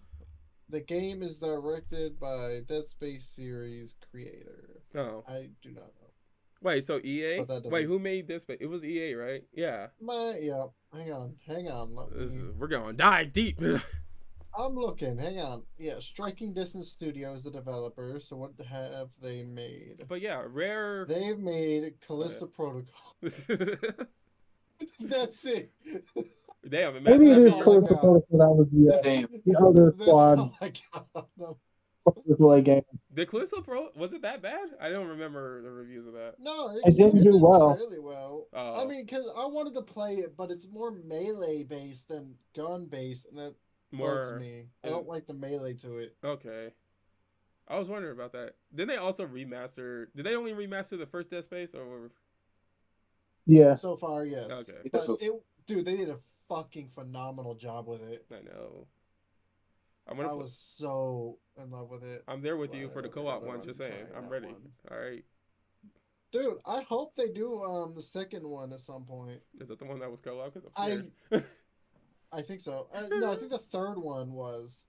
the game is directed by Dead Space series creator. Oh, I do not know. wait. So EA? But that doesn't- Wait, who made this? It was EA, right? Yeah. Yeah. Hang on. Let This me- we're going dive deep. I'm looking. Hang on. Yeah, Striking Distance Studio is the developer. So what have they made? But yeah, Rare. They've made Callisto Protocol. That's it. Damn, Maybe it imagine That's is that. all I Callisto got. Protocol. That was Damn. the other That's squad all I got on them. AAA game. Did Callisto Pro was it that bad? I don't remember the reviews of that. No, It didn't it do did well. fairly well. Oh. I mean, because I wanted to play it, but it's more melee based than gun based, and that bugs More me. I don't like the melee to it. okay. I was wondering about that. Did they also remaster? Did they only remaster the first Dead Space or? Yeah. So far, yes. Okay. But dude, they did a fucking phenomenal job with it. I know. I was so in love with it. I'm there with you for the Glad I co-op got one. around Just to saying, trying I'm that ready. one. All right. Dude, I hope they do the second one at some point. Is that the one that was co-op? Because I'm scared. I think so. No, I think the third one was.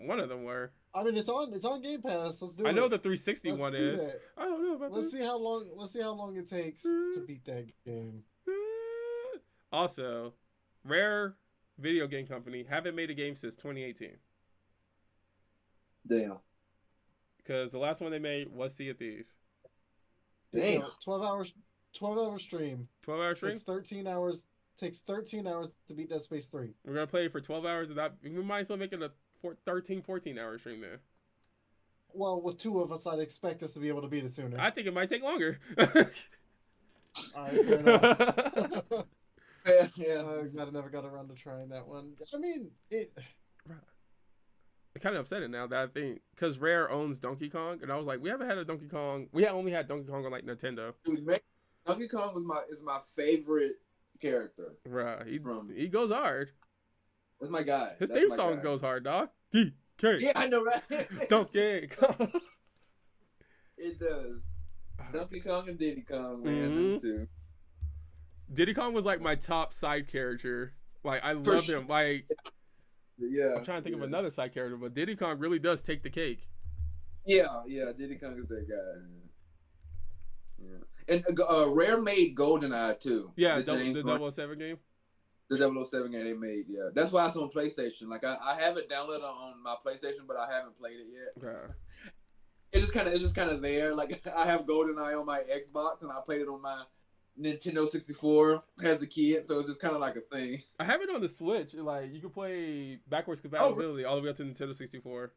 One of them were. I mean, it's on Game Pass. Let's do it. I know the 360 Let's one do is. that. I don't know about Let's this. see how long. Let's see how long it takes to beat that game. Also, Rare video game company haven't made a game since 2018. Damn. Because the last one they made was Sea of Thieves. Damn. 12 hours. 12-hour stream. 12-hour stream. Takes 13 hours. Takes 13 hours to beat Dead Space 3. We're gonna play it for 12 hours, and we might as well make it a 14-hour stream then. Well, with two of us, I'd expect us to be able to beat it sooner. I think it might take longer. All right, fair enough. Yeah. I never got around to trying that one. I mean, it. It kind of upsetting now that I think because Rare owns Donkey Kong, and I was like, we haven't had a Donkey Kong. We only had Donkey Kong on like Nintendo. Dude, Donkey Kong is my favorite character. Right, he goes hard. That's my guy. His That's theme my song guy. goes hard, dog. DK. Yeah, I know, right? Donkey Kong. It does. Donkey Kong and Diddy Kong, man, Mhm. too. Diddy Kong was like my top side character. Like I For love sure. him. Like Yeah. I'm trying to think of another side character, but Diddy Kong really does take the cake. Yeah, Diddy Kong is that guy. Yeah. And Rare made GoldenEye too. Yeah, the James the Bond- 007 game. The 007 game they made, yeah. That's why it's on PlayStation. Like I have it downloaded on my PlayStation, but I haven't played it yet. Yeah. It's just kind of there. Like I have GoldenEye on my Xbox, and I played it on my Nintendo 64 as a kid, so it's just kind of like a thing. I have it on the Switch. Like you can play backwards compatibility all the way up to Nintendo 64.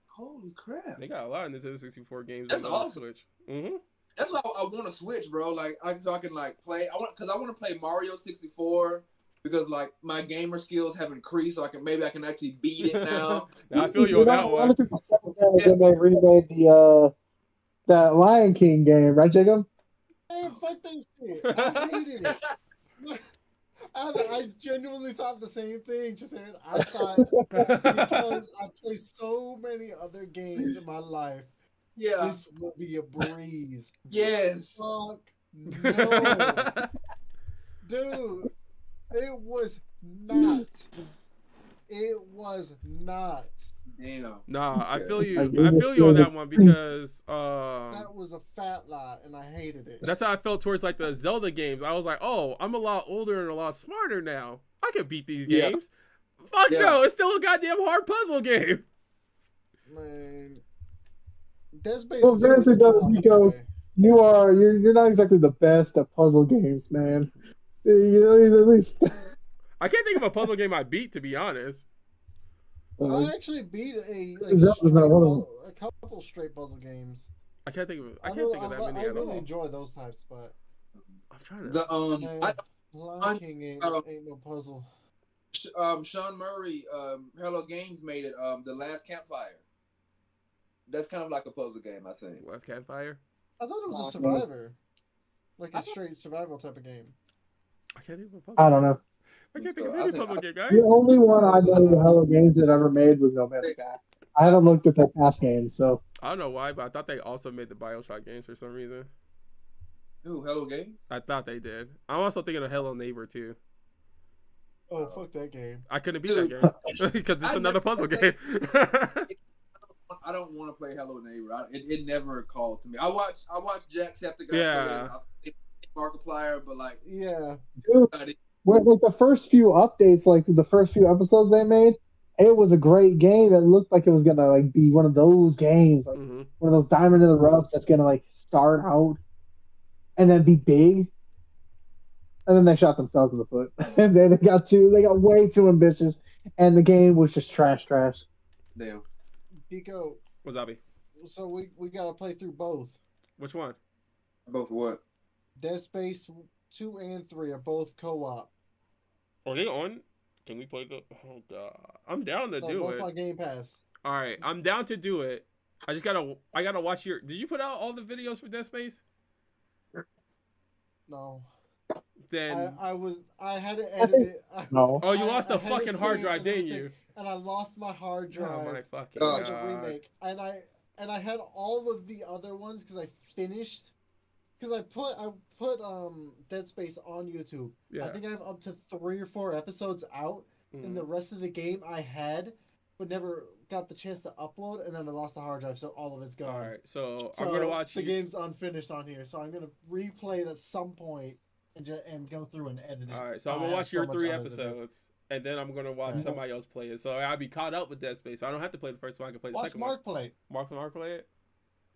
Holy crap! They got a lot of Nintendo 64 games That's on awesome. the Switch. Mm-hmm. That's why I want to switch, bro. Like so I can like play. I want to play Mario 64 because like my gamer skills have increased, so I can actually beat it now. I feel you on that A lot one. of people said that when they remade that Lion King game, right, Jacob? Hey, fuck that shit. I hated it. I genuinely thought the same thing, Jason. I thought because I play so many other games in my life, Yeah. this will be a breeze. Yes. Fuck no, dude. It was not. It was not. Damn. Nah, I feel you. I I gave feel this you on game that one because That was a fat lie, and I hated it. that's how I felt towards like the Zelda games. I was like, oh, I'm a lot older and a lot smarter now. I can beat these Yeah. games. Fuck Yeah. no, it's still a goddamn hard puzzle game. Man, Dead Space Well, 2 granted, was a though, come Nico, away. You're not exactly the best at puzzle games, man. You know, at least I can't think of a puzzle game I beat, to be honest. I actually beat a Zelda's not one of them. a couple straight puzzle games. I can't think of that I many at really all. enjoy those types, but I'm trying to. The man, Lion King ain't no puzzle. Sean Murray, Hello Games made it. The Last Campfire. That's kind of like a puzzle game, I think. Last Campfire. I thought it was a survivor, like a straight survival type of game. I can't think of a puzzle. I don't know. I can't think of I any think- puzzle game, guys. The only one I know the Hello Games had ever made was No Man's Sky. I haven't looked at their past games, so I don't know why, but I thought they also made the BioShock games for some reason. Ooh, Hello Games. I thought they did. I'm also thinking of Hello Neighbor too. Oh fuck that game! I couldn't beat that game because it's another puzzle game. I don't want to play Hello Neighbor. It never called to me. I watched Jacksepticeye Yeah. play it. Markiplier, but like, Yeah, dude, I didn't- with like the first few updates, like the first few episodes they made, it was a great game. It looked like it was gonna like be one of those games, like Mm-hmm. one of those diamond in the roughs that's gonna like start out and then be big, and then they shot themselves in the foot. And they got way too ambitious, and the game was just trash, trash. Damn. Pico, Wasabi. so we gotta play through both. Which one? Both what? Dead Space 2 and 3 are both co-op. Are they on? Can we play the? Oh god, I'm down to They're do both it. on Game Pass. All right, I'm down to do it. I gotta watch your. Did you put out all the videos for Dead Space? No. Then I had to edit it. No. oh, you lost I the had it fucking hard saved drive, and didn't everything, you? and I lost my hard Oh drive. my fucking Oh, For the god. remake, and I had all of the other ones because I finished. Because I put Dead Space on YouTube. Yeah. I think I have up to 3 or 4 episodes out, and the rest of the game I had, but never got the chance to upload, and then I lost the hard drive, so all of it's gone. All right, so So I'm gonna watch the you. game's unfinished on here, so I'm gonna replay it at some point and go through and edit it. All right, so I'm I gonna have watch so your much 3 other to do. episodes, and then I'm gonna watch Alright. somebody else play it. So I'll be caught up with Dead Space. So I don't have to play the first one. I can play the Watch second Mark play. one. Mark play it.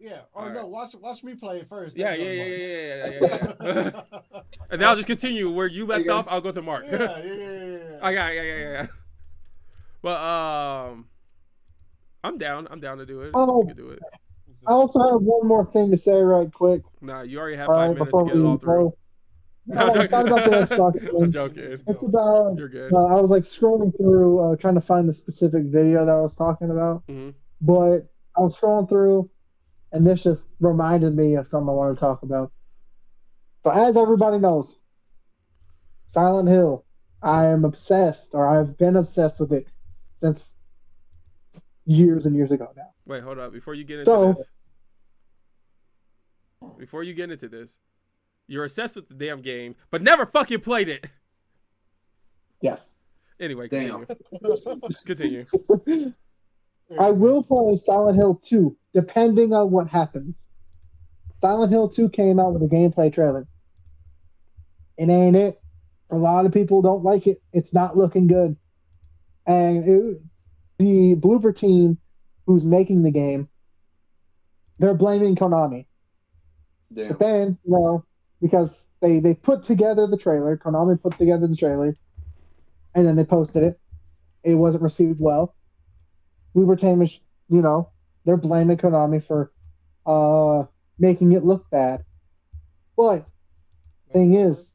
Yeah, or Alright. no, watch me play it first. Yeah, then go yeah, to yeah, Mark. yeah, yeah, yeah, yeah. And then I'll just continue where you left Hey, guys. off. I'll go to Mark. yeah. I got, yeah. Well, I'm down. I'm down to do it. Oh. You can do it. I also have one more thing to say right quick. Nah, you already have All 5 right, minutes to before get it all we through. go. No, it's not about the Xbox I'm thing. joking. It's about. You're good. I was like scrolling through, trying to find the specific video that I was talking about, Mm-hmm. but I was scrolling through, and this just reminded me of something I wanted to talk about. So, as everybody knows, Silent Hill, I am obsessed, or I've been obsessed with it since years and years ago now. Wait, hold up. Before you get into So- this, you're obsessed with the damn game, but never fucking played it. Yes. Anyway, Damn. continue. I will play Silent Hill 2, depending on what happens. Silent Hill 2 came out with a gameplay trailer. It ain't it. A lot of people don't like it. It's not looking good. And the blooper team who's making the game, they're blaming Konami. Damn. But then, because they put together the trailer, Konami put together the trailer, and then they posted it. It wasn't received well. Bloober team is, they're blaming Konami for making it look bad. But thing is,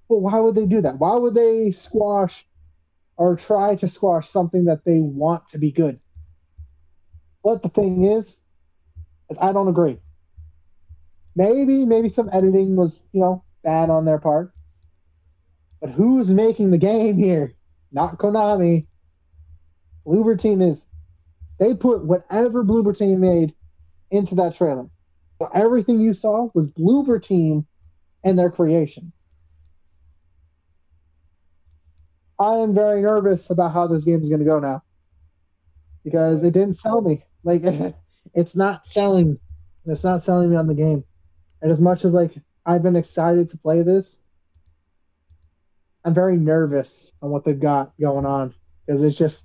well, why would they do that? Why would they squash or try to squash something that they want to be good? But the thing is I don't agree. Maybe some editing was, bad on their part. But who's making the game here? Not Konami. Bloober Team is. They put whatever Bloober Team made into that trailer. So everything you saw was Bloober Team and their creation. I am very nervous about how this game is going to go now. Because it didn't sell me. Like, it's not selling. It's not selling me on the game. And as much as, I've been excited to play this, I'm very nervous on what they've got going on. Because it's just,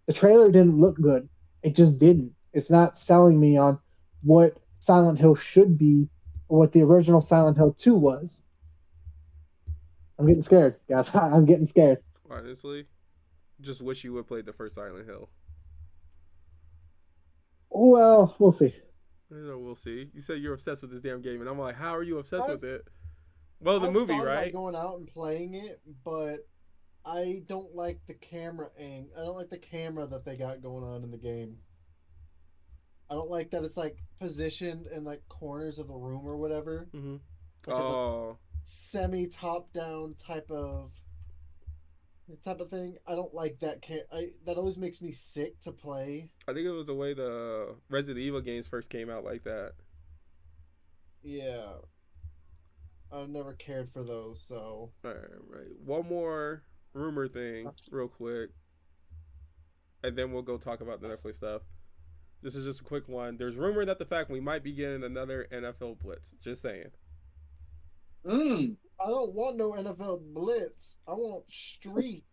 the trailer didn't look good. It just didn't. It's not selling me on what Silent Hill should be or what the original Silent Hill 2 was. I'm getting scared, guys. I'm getting scared. Honestly, just wish you would play the first Silent Hill. Well, we'll see. We'll see. You said you're obsessed with this damn game, and I'm like, how are you obsessed I've- with it? Well, the I've movie, thought about right? going out and playing it, but I don't like the camera I don't like the camera that they got going on in the game. I don't like that it's positioned in corners of the room or whatever. Mm-hmm. Like it's a Oh, semi top down type of thing. I don't like that. That always makes me sick to play. I think it was the way the Resident Evil games first came out like that. Yeah, I've never cared for those. So All right. One more rumor thing, real quick, and then we'll go talk about the Netflix stuff. This is just a quick one. There's rumor that the fact we might be getting another NFL blitz. Just saying. I don't want no NFL blitz. I want street.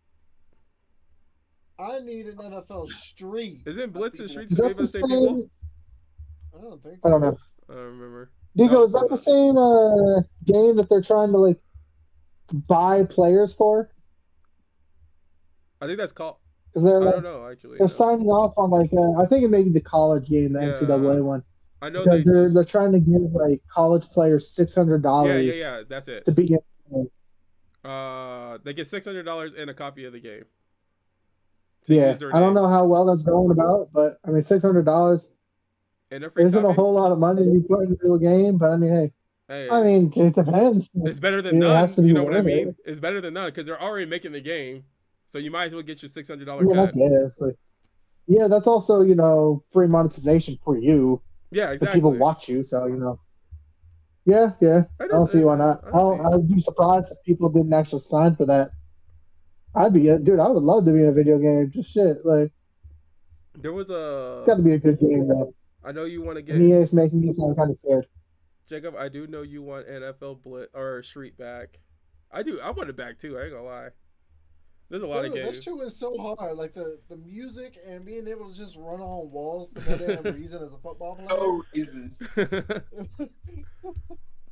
I need an NFL Street. Isn't Blitz and Streets Is made that by the the same people? same? I don't think I don't so. know. I don't remember. Diego, is that the same game that they're trying to like buy players for? I think that's called. Because they're I like don't know actually. they're No. signing off on like I think it may be the college game, the Yeah, NCAA one, I know because they they're just. trying to give like college players $600 Yeah. That's it. to be in. They get $600 and a copy of the game. Yeah, Use their I don't know names. how well that's going about, but I mean $600 And a free isn't a copy. whole lot of money to be put into a game, but I mean, hey, Hey, I mean it depends. it's better than It has none. to be You know what I worth mean? it. It's better than none because they're already making the game, so you might as well get your $600 Yeah, I cut. guess. Like, yeah, that's also free monetization for you. Yeah, And people exactly. watch you, so Yeah, I don't see why not. I don't see. I'd be surprised if people didn't actually sign for that. Dude, I would love to be in a video game. Just shit, like There was it's got a. to be a good game though. I know you want to And get EA's making me sound kind of scared. Jacob. I do know you want NFL Blitz or Street back. I do. I want it back too. I ain't gonna lie. There's a lot of Dude, that games. shit was so hard. Like the music and being able to just run on walls for no damn reason as a football player. No reason.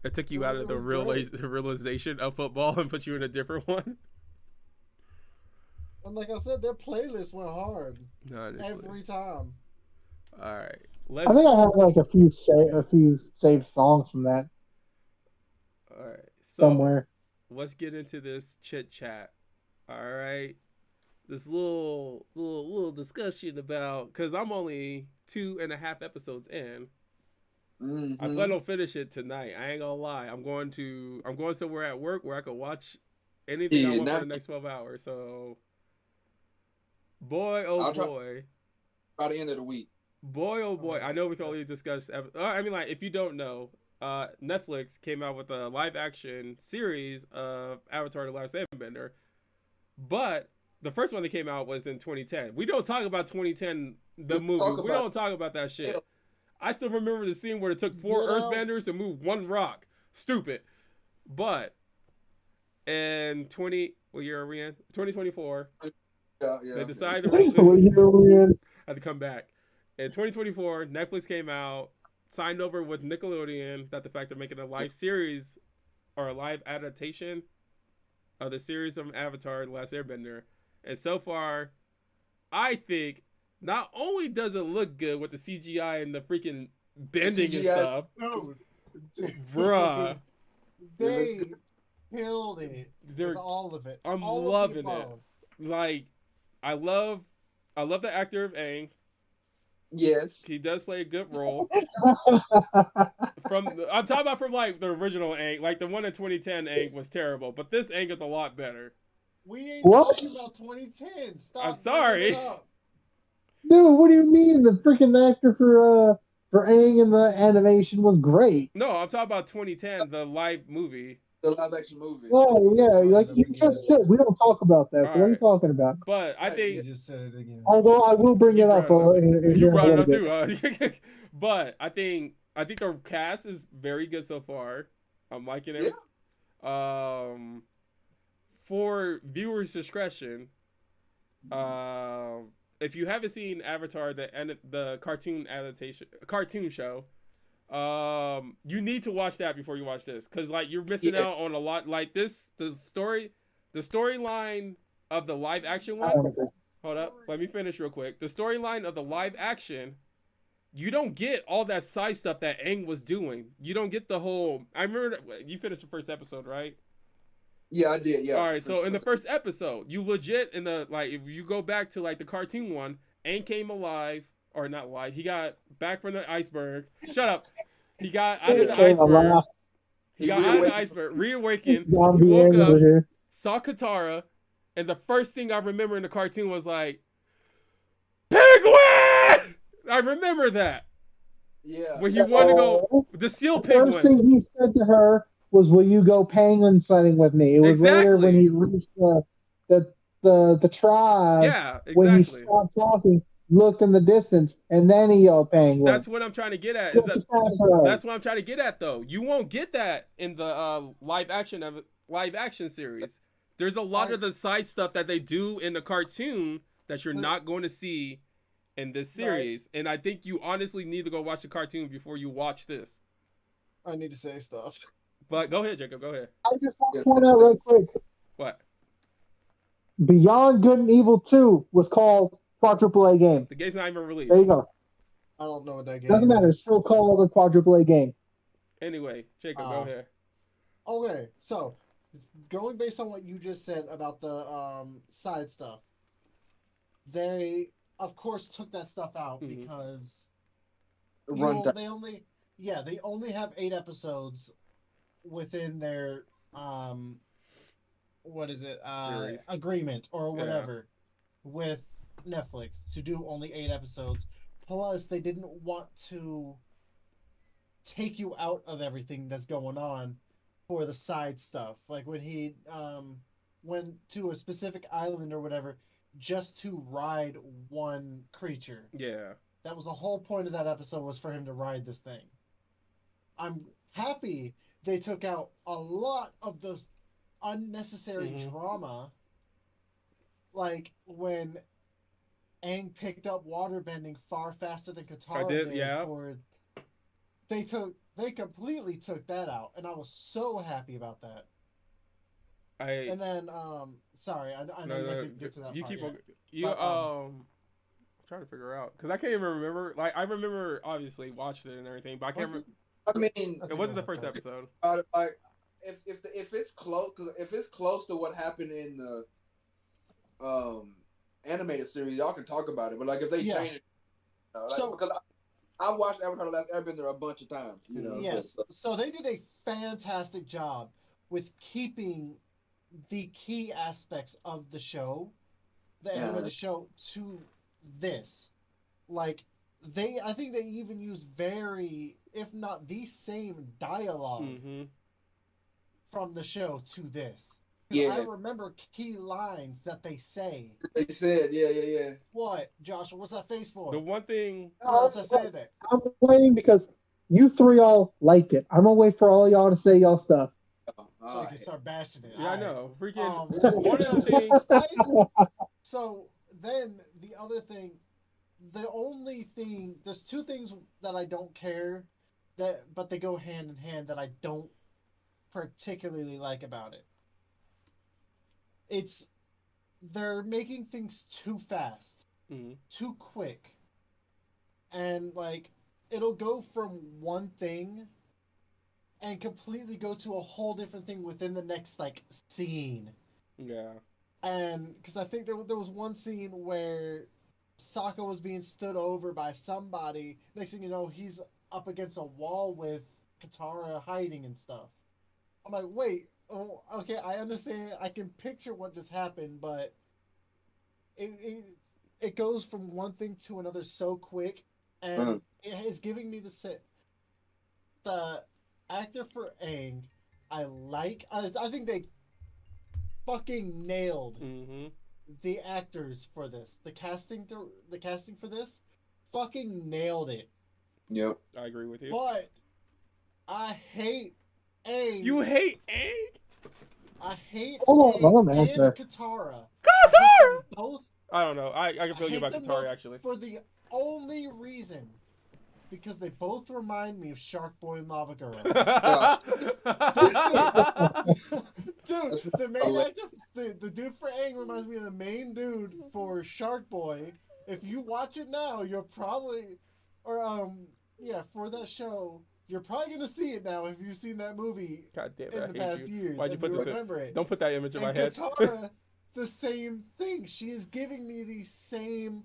It took you out of the realization of football and put you in a different one. And like I said, their playlist went hard Honestly. every time. All right. I think I have like a few saved songs from that All right. So somewhere. let's get into this chit chat. All right. This little discussion about because I'm only 2.5 episodes in. Mm-hmm. I plan on finish it tonight. I ain't gonna lie. I'm going somewhere at work where I can watch anything I want for the next 12 hours. So, boy, oh boy, By the end of the week. boy, oh boy. I know we can only discuss. I mean, like if you don't know, Netflix came out with a live action series of Avatar: The Last Airbender, but the first one that came out was in 2010. We don't talk about 2010 the movie. We don't talk about that shit. I still remember the scene where it took 4 Earthbenders to move 1 rock. Stupid. But in what year are we in? 2024. Yeah. They decided to What year are we in? had to come back. In 2024, Netflix came out, signed over with Nickelodeon that the fact they're making a live series or a live adaptation of the series of Avatar: The Last Airbender. And so far, I think not only does it look good with the CGI and the freaking bending and stuff, bruh, They killed it. They're With all of it. I'm all loving it. Like, I love the actor of Aang. Yes. He does play a good role. I'm talking about from like the original Aang, like the one in 2010 Aang was terrible, but this Aang is a lot better. We ain't What? talking about 2010. Stop. I'm sorry. Dude, what do you mean? The freaking actor for Aang in the animation was great. No, I'm talking about 2010, the live movie. The live action movie. Oh yeah, like you just said, we don't talk about that. So what are you Alright. talking about? But I think You just said it again. Although I will bring it up. You brought it up too. But I think the cast is very good so far. I'm liking it. Yeah. For viewers' discretion, if you haven't seen Avatar, the cartoon show, you need to watch that before you watch this, because like you're missing out on a lot. Like the storyline of the live action one. Hold up, let me finish real quick. The storyline of the live action, you don't get all that side stuff that Aang was doing. You don't get the whole. I remember you finished the first episode, right? Yeah, I did. Yeah. All right. So in the first episode, you legit if you go back to like the cartoon one, Aang came alive or not alive. He got back from the iceberg. Shut up. He got out of the iceberg. He got out of the iceberg. Reawakened. He woke up. Saw Katara, and the first thing I remember in the cartoon was like, Penguin! I remember that. Yeah. When he wanted to go, the seal penguin. First thing he said to her was, "Will you go penguin sledding with me?" It was later when he reached the tribe. Yeah, exactly. When he stopped talking, looked in the distance, and then he yelled penguin. That's what I'm trying to get at. That's what I'm trying to get at, though. You won't get that in the live action series. There's a lot of the side stuff that they do in the cartoon that you're not going to see in this series. And I think you honestly need to go watch the cartoon before you watch this. I need to say stuff. But go ahead, Jacob. Go ahead. I just want to point out right quick. What? Beyond Good and Evil 2 was called quadruple A game. The game's not even released. There you go. I don't know what that game Doesn't matter. is. It's still called a quadruple A game. Anyway, Jacob, go ahead. Okay, so going based on what you just said about the side stuff, they of course took that stuff out because they only have 8 episodes within their Series. agreement or whatever with Netflix to do only 8 episodes. Plus, they didn't want to take you out of everything that's going on for the side stuff. Like when he went to a specific island or whatever just to ride one creature. Yeah. That was the whole point of that episode, was for him to ride this thing. I'm happy they took out a lot of those unnecessary drama. Like when Aang picked up waterbending far faster than Katara did. Yeah. They completely took that out, and I was so happy about that. And then, sorry, I know you guys didn't get to that. You part keep yet. I'm trying to figure out because I can't even remember. Like I remember, obviously watched it and everything, but I can't remember. I mean, It wasn't the first episode. Like if it's close, because if it's close to what happened in the animated series, y'all can talk about it. But like if they change it, because I watched Avatar: The Last Airbender a bunch of times. You know. Yes. So they did a fantastic job with keeping the key aspects of the show, the animated show, to this. Like I think they even use very, if not the same dialogue from the show to this. Yeah. I remember key lines that they say. They said, yeah. What, Joshua? What's that face for? The one thing. I said that. I'm waiting because you 3 all liked it. I'm gonna wait for all y'all to say y'all stuff. So you can start bashing it. Yeah, I know. Freaking one of the things. So then the other thing, there's 2 things that I don't care but they go hand in hand that I don't particularly like about it. They're making things too fast, too quick, and like it'll go from one thing and completely go to a whole different thing within the next like scene. Yeah. And because I think there was one scene where Sokka was being stood over by somebody. Next thing you know, he's up against a wall with Katara hiding and stuff. I'm like, wait, oh, okay, I understand. I can picture what just happened, but it goes from one thing to another so quick, and it's giving me the actor for Aang. I think they fucking nailed the actors for this. The casting for this fucking nailed it. Yep. I agree with you. But I hate Aang. You hate Aang? I hate Aang and answer. Katara. Katara! Both. I don't know. I can feel you about them Katara, both actually. For the only reason, because they both remind me of Shark Boy and Lava Girl. Dude, the main actor, the dude for Aang reminds me of the main dude for Shark Boy. If you watch it now, you're probably, for that show, you're probably gonna see it now if you've seen that movie. God damn it, in the past years. Why'd you put this remember it? Don't put that image in my head. Katara, the same thing. She is giving me the same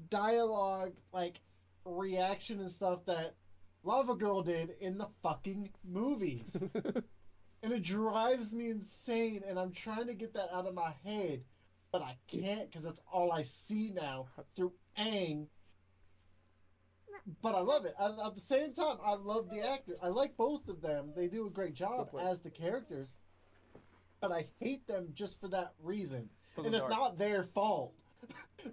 dialogue, like reaction and stuff that Lava Girl did in the fucking movies. And it drives me insane, and I'm trying to get that out of my head, but I can't because that's all I see now through Aang. But I love it. At the same time, I love the actor. I like both of them. They do a great job as the characters. But I hate them just for that reason. And it's not their fault.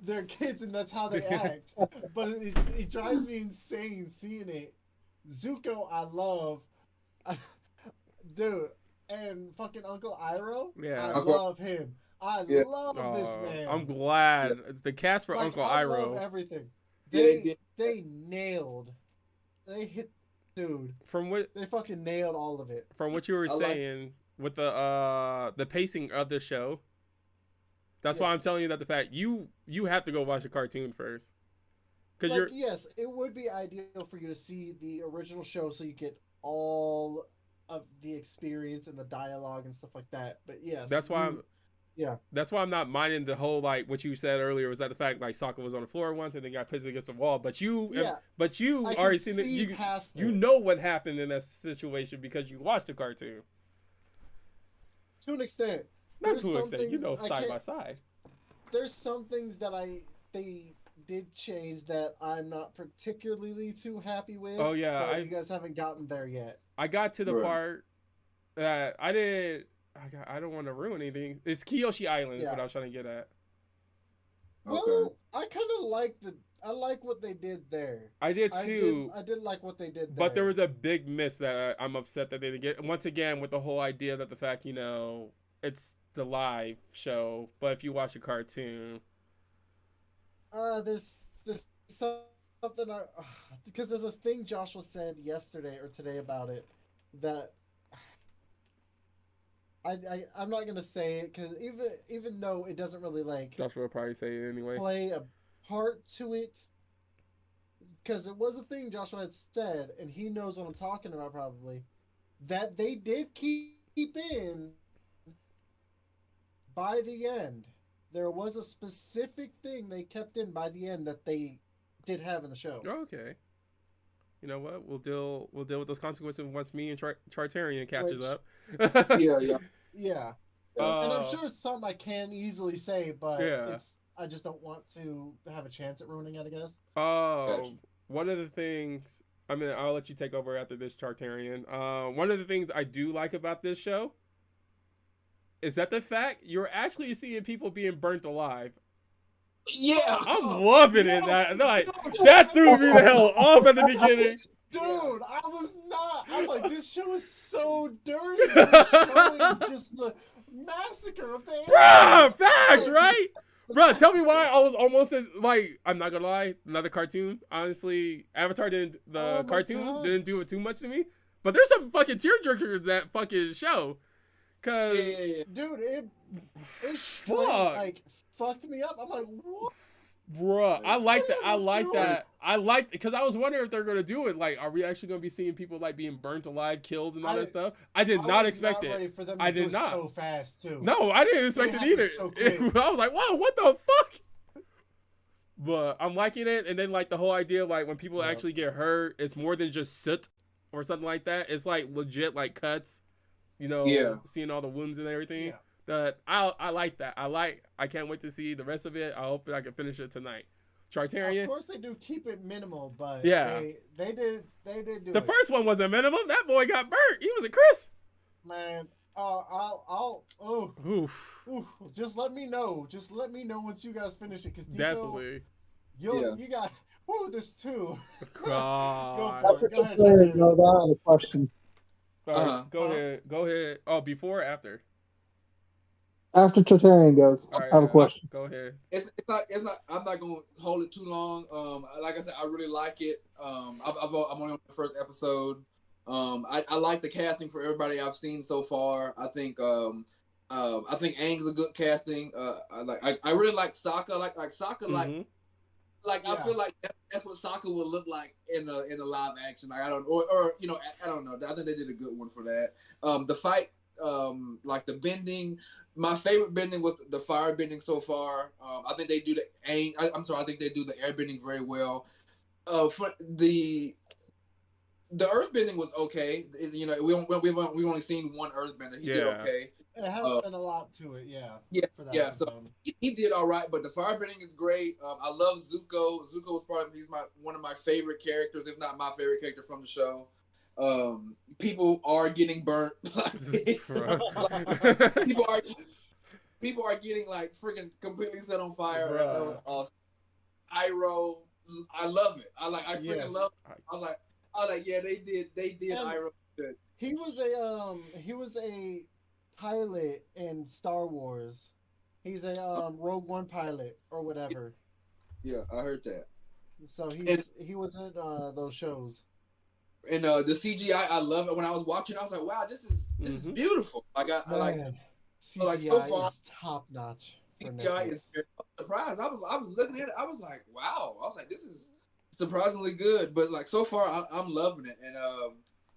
They're kids and that's how they act. But it drives me insane seeing it. Zuko, I love. Dude. And fucking Uncle Iroh, yeah, I love him. I Yeah. love this man. I'm glad the cast for Like, Uncle I love Iroh. everything. Yeah, they did. They nailed. They hit, dude. From what They fucking nailed all of it. you were I like- saying with the pacing of the show. That's why Yeah. I'm telling you that the fact you have to go watch the cartoon first. Because Like, yes, it would be ideal for you to see the original show so you get all of the experience and the dialogue and stuff like that. But yes, that's why that's why I'm not minding the whole like what you said earlier was that the fact like Sokka was on the floor once and then got pissed against the wall. But you Yeah. I can already seen see it. past You it. know what happened in that situation because you watched the cartoon. To an extent. Not There's to an some extent, you things know, I side can't- by side. There's some things that they did change that I'm not particularly too happy with. Oh, yeah, but you guys haven't gotten there yet. I got to the Right. part that I did. I don't want to ruin anything. It's Kyoshi Island is Yeah. what I was trying to get at. Well, I kind of I like what they did there. I did too. I did like what they did there. But there was a big miss that I'm upset that they didn't get. Once again, with the whole idea that the fact, you know, it's the live show, but if you watch a cartoon. There's something because there's this thing Joshua said yesterday or today about it that I'm not gonna say it because even though it doesn't really like Joshua will probably say it anyway. play a part to it, because it was a thing Joshua had said, and he knows what I'm talking about probably, that they did keep in by the end. There was a specific thing they kept in by the end that they did have in the show. Oh, okay. You know what? We'll deal with those consequences once me and Chartarian catches up. Yeah. Yeah. And I'm sure it's something I can easily say, but Yeah. I just don't want to have a chance at ruining it, I guess. Oh, one of the things. I mean, I'll let you take over after this, Chartarian. One of the things I do like about this show is that the fact you're actually seeing people being burnt alive. Yeah. I'm loving it. That threw me the hell off at the beginning. Dude, I was not. I'm like, this show is so dirty. They're showing just the massacre of the Bruh, facts, right? Bruh, tell me why I was almost like, I'm not gonna lie, another cartoon. Honestly, Avatar didn't didn't do it too much to me. But there's some fucking tearjerkers in that fucking show. Cause dude, it straight, like fucked me up. I'm like, what? Bruh, I like that. I like because I was wondering if they're gonna do it. Like, are we actually gonna be seeing people like being burnt alive, killed, and all that stuff? I did not expect it. Ready for them to I did go not. So fast too. No, I didn't expect it either. So quick. I was like, whoa, what the fuck? But I'm liking it, and then like the whole idea, like when people actually get hurt, it's more than just soot or something like that. It's like legit like cuts, you know, seeing all the wounds and everything. Yeah. That I like that. I can't wait to see the rest of it. I hope that I can finish it tonight. Chartarian. Of course they do keep it minimal, but yeah, they did do the first one wasn't minimum. That boy got burnt. He was a crisp. Man, just let me know. Just let me know once you guys finish it, because definitely. You got there's two. God. Go for it. Go ahead. No, that had a question. Go ahead. Oh, before or after? After Totarian goes, right, I have a question. Go ahead. It's not. I'm not gonna hold it too long. Like I said, I really like it. I'm only on the first episode. I like the casting for everybody I've seen so far. I think Aang's a good casting. I really like Sokka. Like Sokka. Mm-hmm. I feel like that's what Sokka would look like in the live action. Like I don't know. I think they did a good one for that. The fight, like the bending. My favorite bending was the fire bending so far. I think they do I think they do the air bending very well. For the earth bending was okay. You know, we've only seen one earth bender. He did okay. It has been a lot to it, So he did all right, but the fire bending is great. I love Zuko. Zuko was he's one of my favorite characters, if not my favorite character from the show. People are getting burnt. People are getting like freaking completely set on fire. Iroh, I love it. I freaking love it. I was like, yeah, they did Iroh good. He was a pilot in Star Wars. He's a Rogue One pilot or whatever. Yeah, I heard that. So And he was in those shows. and the CGI, I love it. When I was watching, I was like, wow, this is beautiful. Like I like Man, like so CGI far is top notch for CGI is Netflix. very surprised. I was looking at it. I was like, wow. I was like, this is surprisingly good. But like so far, I'm loving it. And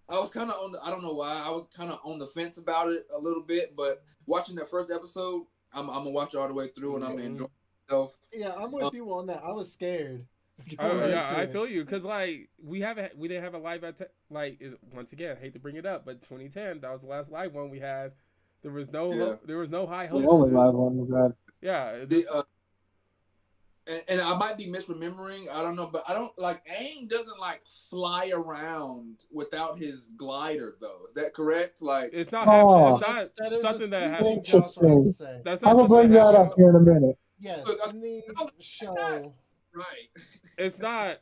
I was kind of on. I don't know why. I was kind of on the fence about it a little bit. But watching that first episode, I'm gonna watch it all the way through, and I'm gonna enjoy myself. Yeah, I'm with you on that. I was scared. Oh going yeah, into I it. feel you because like we didn't have a live at once again. I hate to bring it up, but 2010 that was the last live one we had. There was no Yeah. there was no high The hopes for only this. live one was that. Yeah, The, and I might be misremembering. I don't know, but I don't like Aang doesn't like fly around without his glider though. Is that correct? Like it's not Oh. it's not That is something that thing happens. Josh wants to Interesting. say. That's I'm not gonna something bring that that up happens. here in a minute. Yes, Look, in the that's show. right. It's not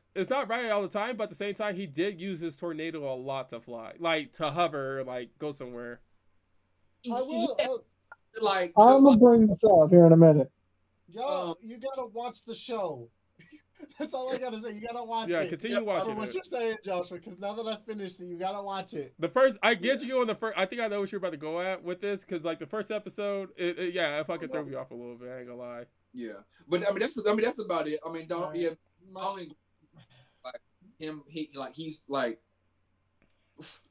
right all the time, but at the same time, he did use his tornado a lot to fly, like to hover, like go somewhere. I will. Yeah, like I'm just gonna like bring this up here in a minute. Y'all, you gotta watch the show. That's all I gotta say. You gotta watch Yeah, it. continue Yeah, For watching what it. you're saying, Joshua, because now that I finished it, you gotta watch it. The first, I get you on the first. I think I know what you're about to go at with this, because like the first episode, yeah, if I could throw you off a little bit, I ain't gonna lie. yeah, but that's about it. I mean, don't yeah, My- only like him. He's like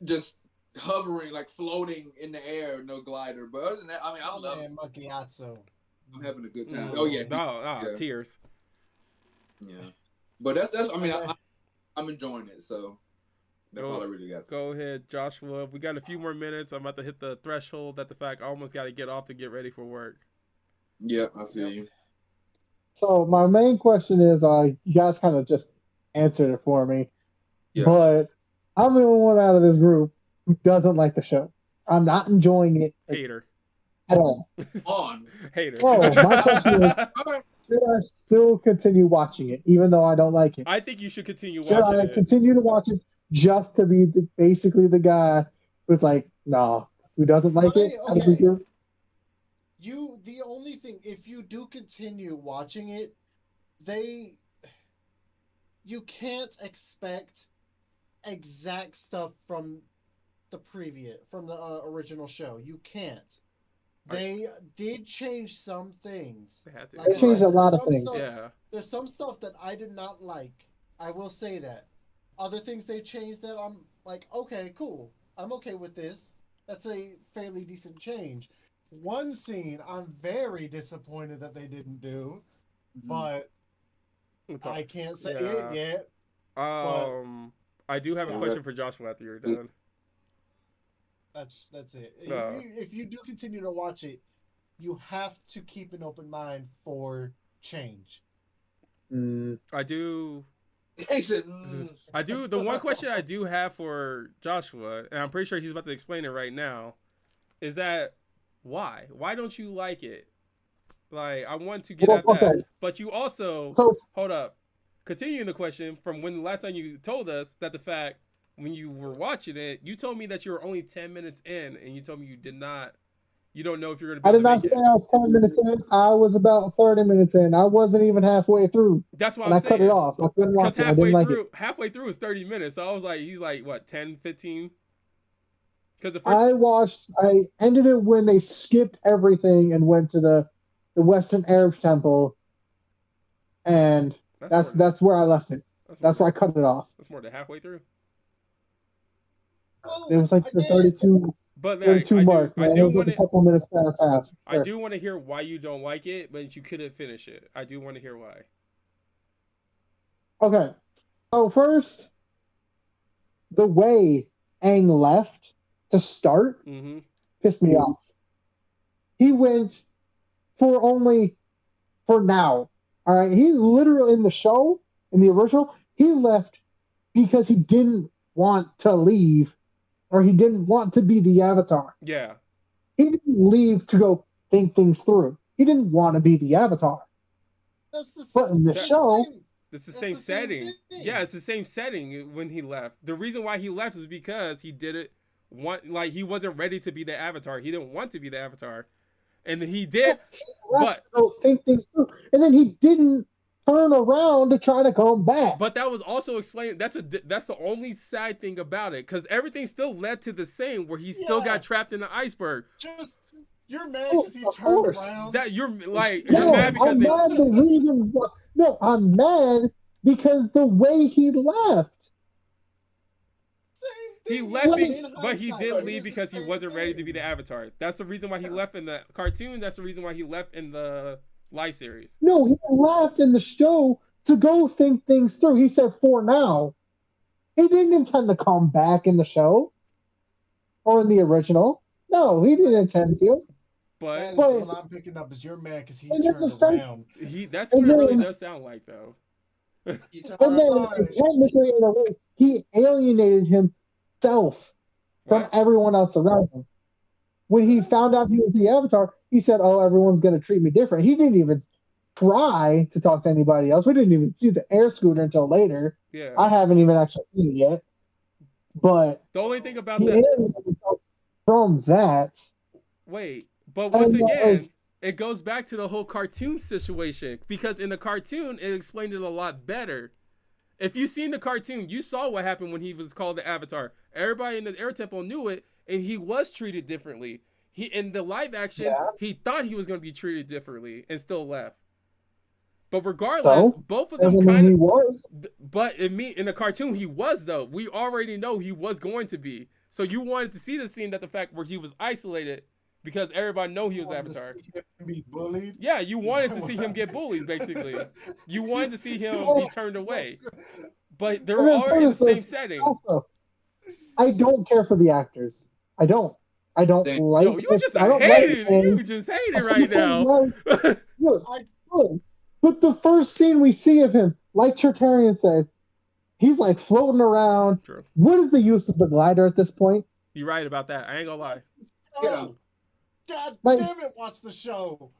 just hovering, like floating in the air, no glider. But other than that, I mean, I love it. Macchiato. I'm having a good time. Oh yeah, no, yeah. tears. Yeah, but that's. I mean, I'm enjoying it. So that's Go- all I really got. Go ahead, Joshua. We got a few more minutes. I'm about to hit the threshold at the fact I almost got to get off to get ready for work. Yeah, I feel you. So my main question is, you guys kind of just answered it for me, Yeah. but I'm the only one out of this group who doesn't like the show. I'm not enjoying it Hater. at all. On. Hater. Oh, my question is, All right. should I still continue watching it, even though I don't like it? I think you should continue Should watching I it. continue to watch it just to be basically the guy who's like, nah, who doesn't like it? Out of the Okay. group? The only thing, if you do continue watching it, you can't expect exact stuff from the original show. You can't. They did change some things. They had to. Like They I changed said, a lot there's of some things. stuff- Yeah. There's some stuff that I did not like. I will say that. Other things they changed that I'm like, okay, cool. I'm okay with this. That's a fairly decent change. One scene I'm very disappointed that they didn't do, but I can't say it yet. I do have a Yeah. question for Joshua after you're done. That's it. No. If you do continue to watch it, you have to keep an open mind for change. I do. He said, I do. The one question I do have for Joshua, and I'm pretty sure he's about to explain it right now, is that why? Why don't you like it? Like, I want to get at that. But you also, hold up. Continuing the question from when the last time you told us that the fact when you were watching it, you told me that you were only 10 minutes in, and you told me you don't know if you're going to be able to make it. I did not say I was 10 minutes in. I was about 30 minutes in. I wasn't even halfway through. That's what and I'm I saying. cut it off. I couldn't watch it. I didn't like it. Halfway through is 30 minutes. So I was like, he's like, what, 10, 15? Because the first I ended it when they skipped everything and went to the Western Arab Temple, and that's where I left it. That's where I cut it off. That's more than halfway through. Well, It was like the 32, but 32 mark. I do want a couple minutes past half. Sure. I do want to hear why you don't like it, but you couldn't finish it. I do want to hear why. Okay, so first, the way Aang left to start pissed me off. He went for now. All right, he literally in the show, in the original, he left because he didn't want to leave, or he didn't want to be the Avatar. Yeah. He didn't leave to go think things through. He didn't want to be the Avatar. But in the show, it's the same setting. Yeah, it's the same setting when he left. The reason why he left is because he didn't want, like, he wasn't ready to be the Avatar. He didn't want to be the Avatar. and he did, He left but to go think things through, and then he didn't turn around to try to come back. But that was also explained. That's the only sad thing about it, because everything still led to the same, where he still got trapped in the iceberg. Just you're mad Oh, because he of turned course. around. That you're like No, you're mad because I'm they. mad the reason. No, I'm mad because the way he left. Same He thing. left, in but he hindsight, did it's leave the because he same wasn't ready to thing. be the Avatar. That's the reason why he left in the cartoon. That's the reason why he left in the live series. No, he left in the show to go think things through. He said, "For now." He didn't intend to come back in the show or in the original. No, he didn't intend to. But That is what I'm picking up. Is you're mad because he And then turned the fact- around. that's what And it really then- does sound like, though. You turn And then, around. technically, in a way, he alienated himself from What? everyone else around him. When he found out he was the Avatar, he said, "Oh, everyone's going to treat me different." He didn't even try to talk to anybody else. We didn't even see the air scooter until later. Yeah. I haven't even actually seen it yet. But The only thing about he that. alienated himself from that. Wait, but once And, again, it goes back to the whole cartoon situation, because in the cartoon it explained it a lot better. If you seen the cartoon, you saw what happened when he was called the Avatar. Everybody in the Air Temple knew it, and he was treated differently. He in the live action, he thought he was going to be treated differently and still left. But regardless, both of them doesn't mean kind he of. was. But in the cartoon, he was, though. We already know he was going to be. So you wanted to see the scene, that the fact where he was isolated, because everybody know he was Avatar. Be bullied. Yeah, you wanted to see him get bullied, basically. You wanted to see him be turned away. But they were already in the same setting. Also, I don't care for the actors. I don't like. Yo, you just I don't hated. like You just hated right now. Look, but the first scene we see of him, like Chartarian said, he's like floating around. True. What is the use of the glider at this point? You're right about that. I ain't gonna lie. Oh, God Like- damn it! Watch the show.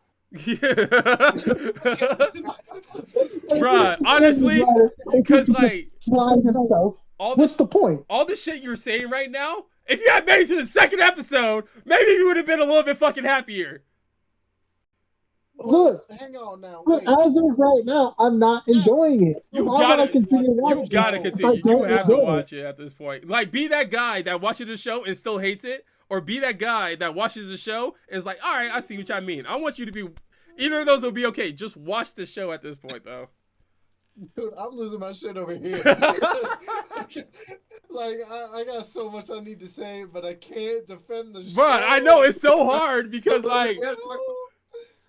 Bruh, honestly, because like flying himself. What's the point? all the shit you're saying right now, if you had made it to the second episode, maybe you would have been a little bit fucking happier. Look, Hang on now. but Wait. as of right now, I'm not enjoying it. You Why would I gotta- continue watching? You gotta If continue. I You don't have to enjoy it. watch it at this point. Like, be that guy that watches the show and still hates it, or be that guy that watches the show and is like, all right, I see what I mean. I want you to be. Either of those will be okay. Just watch the show at this point, though. Dude, I'm losing my shit over here. Like, I got so much I need to say, but I can't defend the show. But I know it's so hard because, like,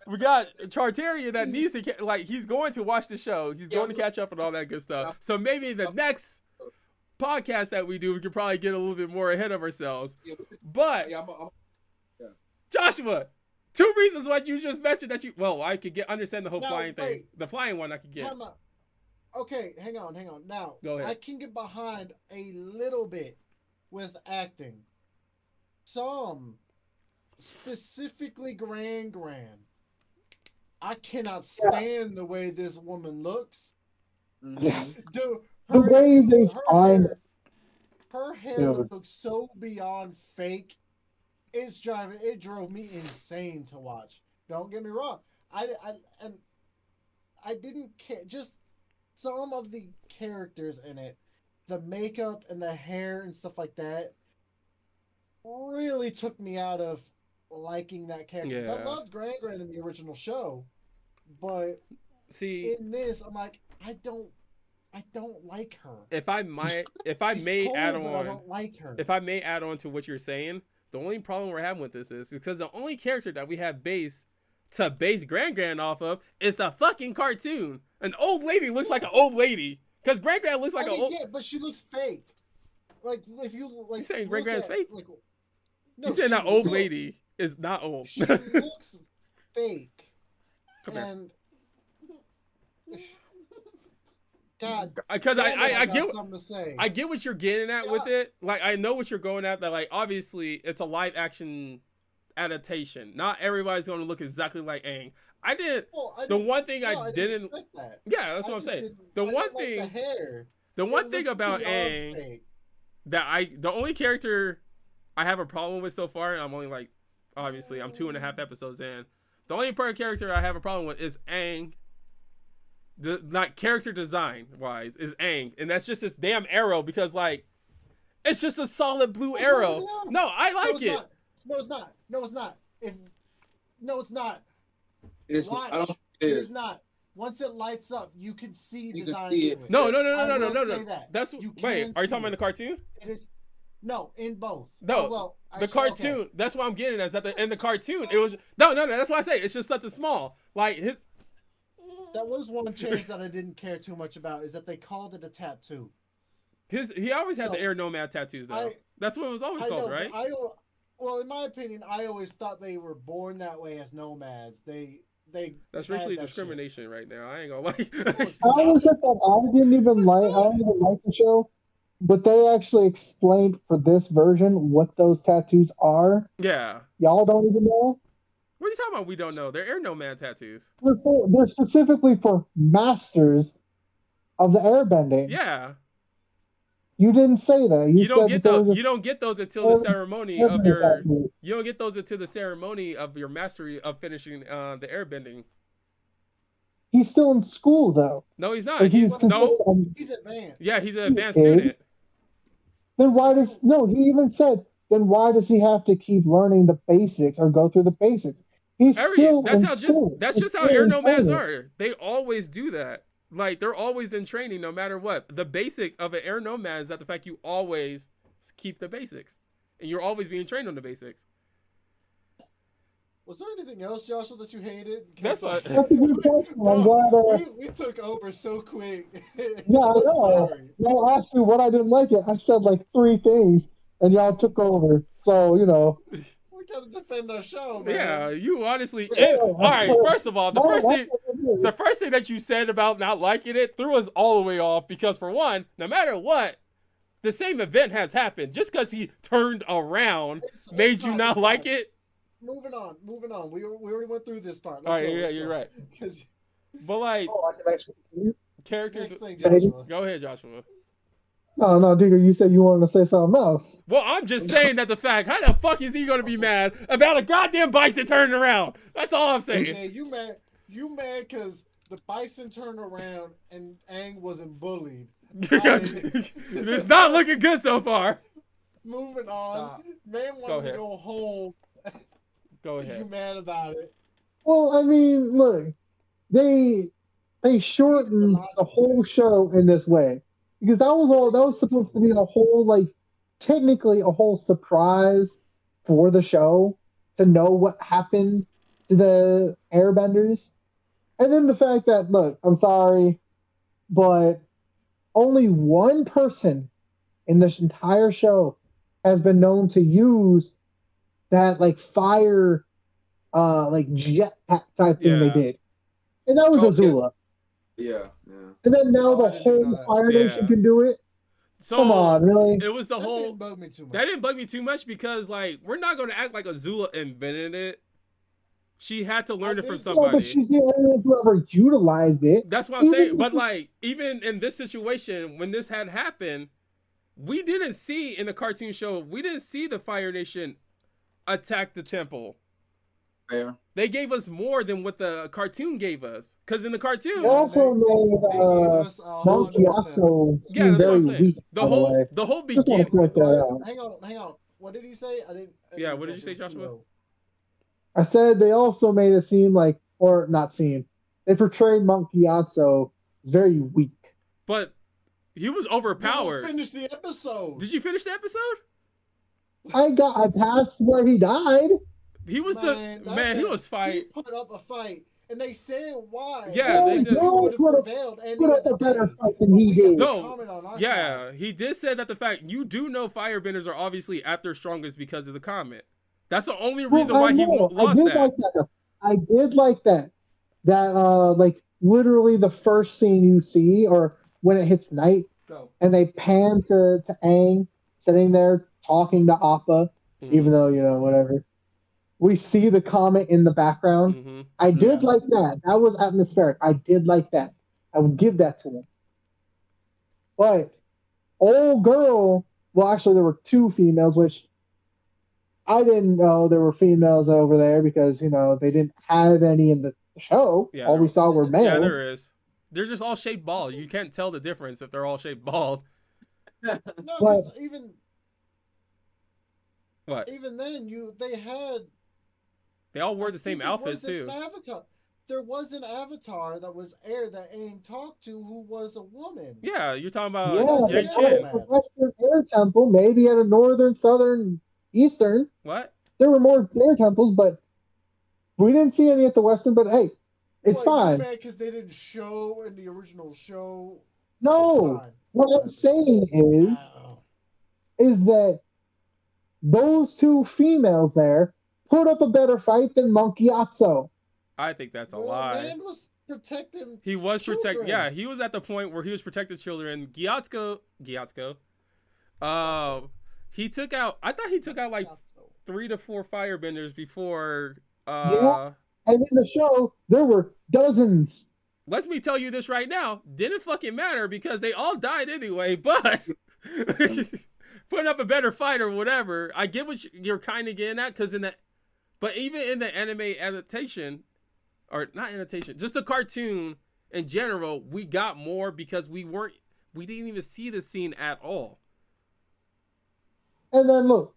we got Chartarian that needs to, like, he's going to watch the show. He's going to catch up and all that good stuff. So maybe the next podcast that we do, we could probably get a little bit more ahead of ourselves. But, Joshua, 2 reasons why you just mentioned that you, well, I could understand the whole Now, flying thing. wait. The flying one I could get. Time out. Okay, hang on. Now, Go ahead. I can get behind a little bit with acting. Some, specifically Grand, I cannot stand the way this woman looks. Mhm. Dude, The way they find her hair Dude. looks so beyond fake. It drove me insane to watch. Don't get me wrong. I didn't care. Just some of the characters in it, the makeup and the hair and stuff like that, really took me out of liking that character. 'Cause I Yeah. loved Gran in the original show, but See, in this, I'm like, I don't like her. if I She's may cool, add but I on, don't like her. if I may add on to what you're saying, the only problem we're having with this is because the only character that we have base Gran off of is the fucking cartoon. An old lady looks like an old lady. Because Gran looks like I an mean, old. yeah, but she looks fake. Like if you like, You saying look Gran's at, fake? Like, You saying that old looks- lady is not old. She looks fake. Come here. And God, Because damn it, I got get something to say. I get what you're getting at with it. Like, I know what you're going at. That, like, obviously it's a live action adaptation. Not everybody's going to look exactly like Aang. Well, I The didn't- one thing no, I didn't. expect that. Yeah, that's I what I'm just saying. didn't- The I one didn't like thing. the hair. The one It thing looks about beyond Aang fake. the only character I have a problem with so far, and I'm only like Obviously, I'm 2.5 episodes in. The only part of character I have a problem with is Aang. Not character design wise is Aang, and that's just this damn arrow because like it's just a solid blue arrow. No, I like it. No, it's not. No, it's not. No, it's not. I don't think it is not. Once it lights up, you can see design to it. No. That's wait. Are you talking about the cartoon? It is. No, in both. No, well, actually, the cartoon. Okay. That's what I'm getting at. Is that in the cartoon it was no. That's why I say it's just something small. Like his. That was one change that I didn't care too much about. Is that they called it a tattoo. He always had the air nomad tattoos though. That's what it was always called, right? Well, in my opinion, I always thought they were born that way as nomads. That's racially discrimination shit. Right now. I ain't gonna lie. I was at that. I didn't even like the show, but they actually explained for this version what those tattoos are. Yeah. Y'all don't even know. What are you talking about? We don't know. They're air nomad tattoos. They're specifically for masters of the airbending. Yeah. You didn't say that. You don't get those. You don't get those until the ceremony of your. You don't get those until the ceremony of your mastery of finishing the airbending. He's still in school though. No, he's not. Like, he's advanced. Yeah, he's an advanced student. Then he even said, then why does he have to keep learning the basics or go through the basics? That's just how air nomads are. They always do that. Like they're always in training no matter what. The basic of an air nomad is that the fact you always keep the basics. And you're always being trained on the basics. Was there anything else, Joshua, that you hated? That's what. That's a good question. I'm glad. We took over so quick. Yeah, I know. Y'all asked me what I didn't like it. I said like 3 things, and y'all took over. So we gotta defend our show, man. Yeah, you honestly. All right. First of all, the first thing that you said about not liking it threw us all the way off because for one, no matter what, the same event has happened. Just because he turned around made you not like it. Moving on. We already went through this part. All right, you're right. But like, character. Go ahead, Joshua. No, Digger, you said you wanted to say something else. Well, I'm just saying that the fact, how the fuck is he going to be mad about a goddamn bison turning around? That's all I'm saying. Yeah, you mad because the bison turned around and Aang wasn't bullied. It's not looking good so far. Moving on. Stop. Man wanted to go home. Go ahead. You mad about it? Well, I mean, look, they shortened the whole show in this way because that was supposed to be a whole technically a whole surprise for the show to know what happened to the airbenders. And then the fact that, look, I'm sorry, but only one person in this entire show has been known to use that fire jetpack type thing they did. And that was Azula. Yeah. And then now the whole Fire Nation can do it. So come on, really? It was the whole. Didn't bug me too much. That didn't bug me too much because we're not going to act like Azula invented it. She had to learn it from somebody. Yeah, but she's the only one who ever utilized it. That's what I'm saying. But even in this situation, when this had happened, we didn't see in the cartoon show. We didn't see the Fire Nation attack the temple. Fair. They gave us more than what the cartoon gave us. Because in the cartoon, they also made Monkey also seem very weak. The whole beginning. Hang on. What did he say? I didn't what did you say, Joshua? I said they also made it seem they portrayed Monkey Yatso as very weak. But he was overpowered. Finish the episode. Did you finish the episode? I passed where he died. He was he was fighting. He put up a fight, and they said why. Yeah, they did. Would have prevailed. Put up a better fight than he did. No, he did say that the fact you do know firebenders are obviously at their strongest because of the comet. That's the only reason why he lost that. I did like that. That literally the first scene you see, or when it hits night, and they pan to Aang sitting there talking to Appa, even though whatever. We see the comet in the background. Mm-hmm. I did like that. That was atmospheric. I did like that. I would give that to him. But old girl, well, actually there were 2 females, which I didn't know there were females over there because they didn't have any in the show. Yeah, All we saw were yeah, males. there is. They're just all shaped bald. You can't tell the difference if they're all shaped bald. No, But- because even What? then, They all wore I the same think it outfits was an too. Avatar. There was an Avatar that was aired that Aang talked to who was a woman. Yeah, you're talking about Yeah, Yang yeah, Chen. man. the Western Air Temple, maybe at a northern, southern, eastern. What? There were more air temples, but we didn't see any at the Western. But hey, it's fine. because they didn't show in the original show. No, Fine. what I'm saying Oh. is that those two females there put up a better fight than Monkey Atso. I think that's a Well, lie. man was protecting. He was protecting. children. Yeah, he was at the point where he was protecting children. Gyatso. He took out. I thought he took out like 3 to 4 firebenders before. Yeah. And in the show, there were dozens. Let me tell you this right now. Didn't fucking matter because they all died anyway. But putting up a better fight or whatever, I get what you're kind of getting at because but even in the anime adaptation, or not adaptation, just the cartoon in general, we got more because we didn't even see the scene at all. And then look.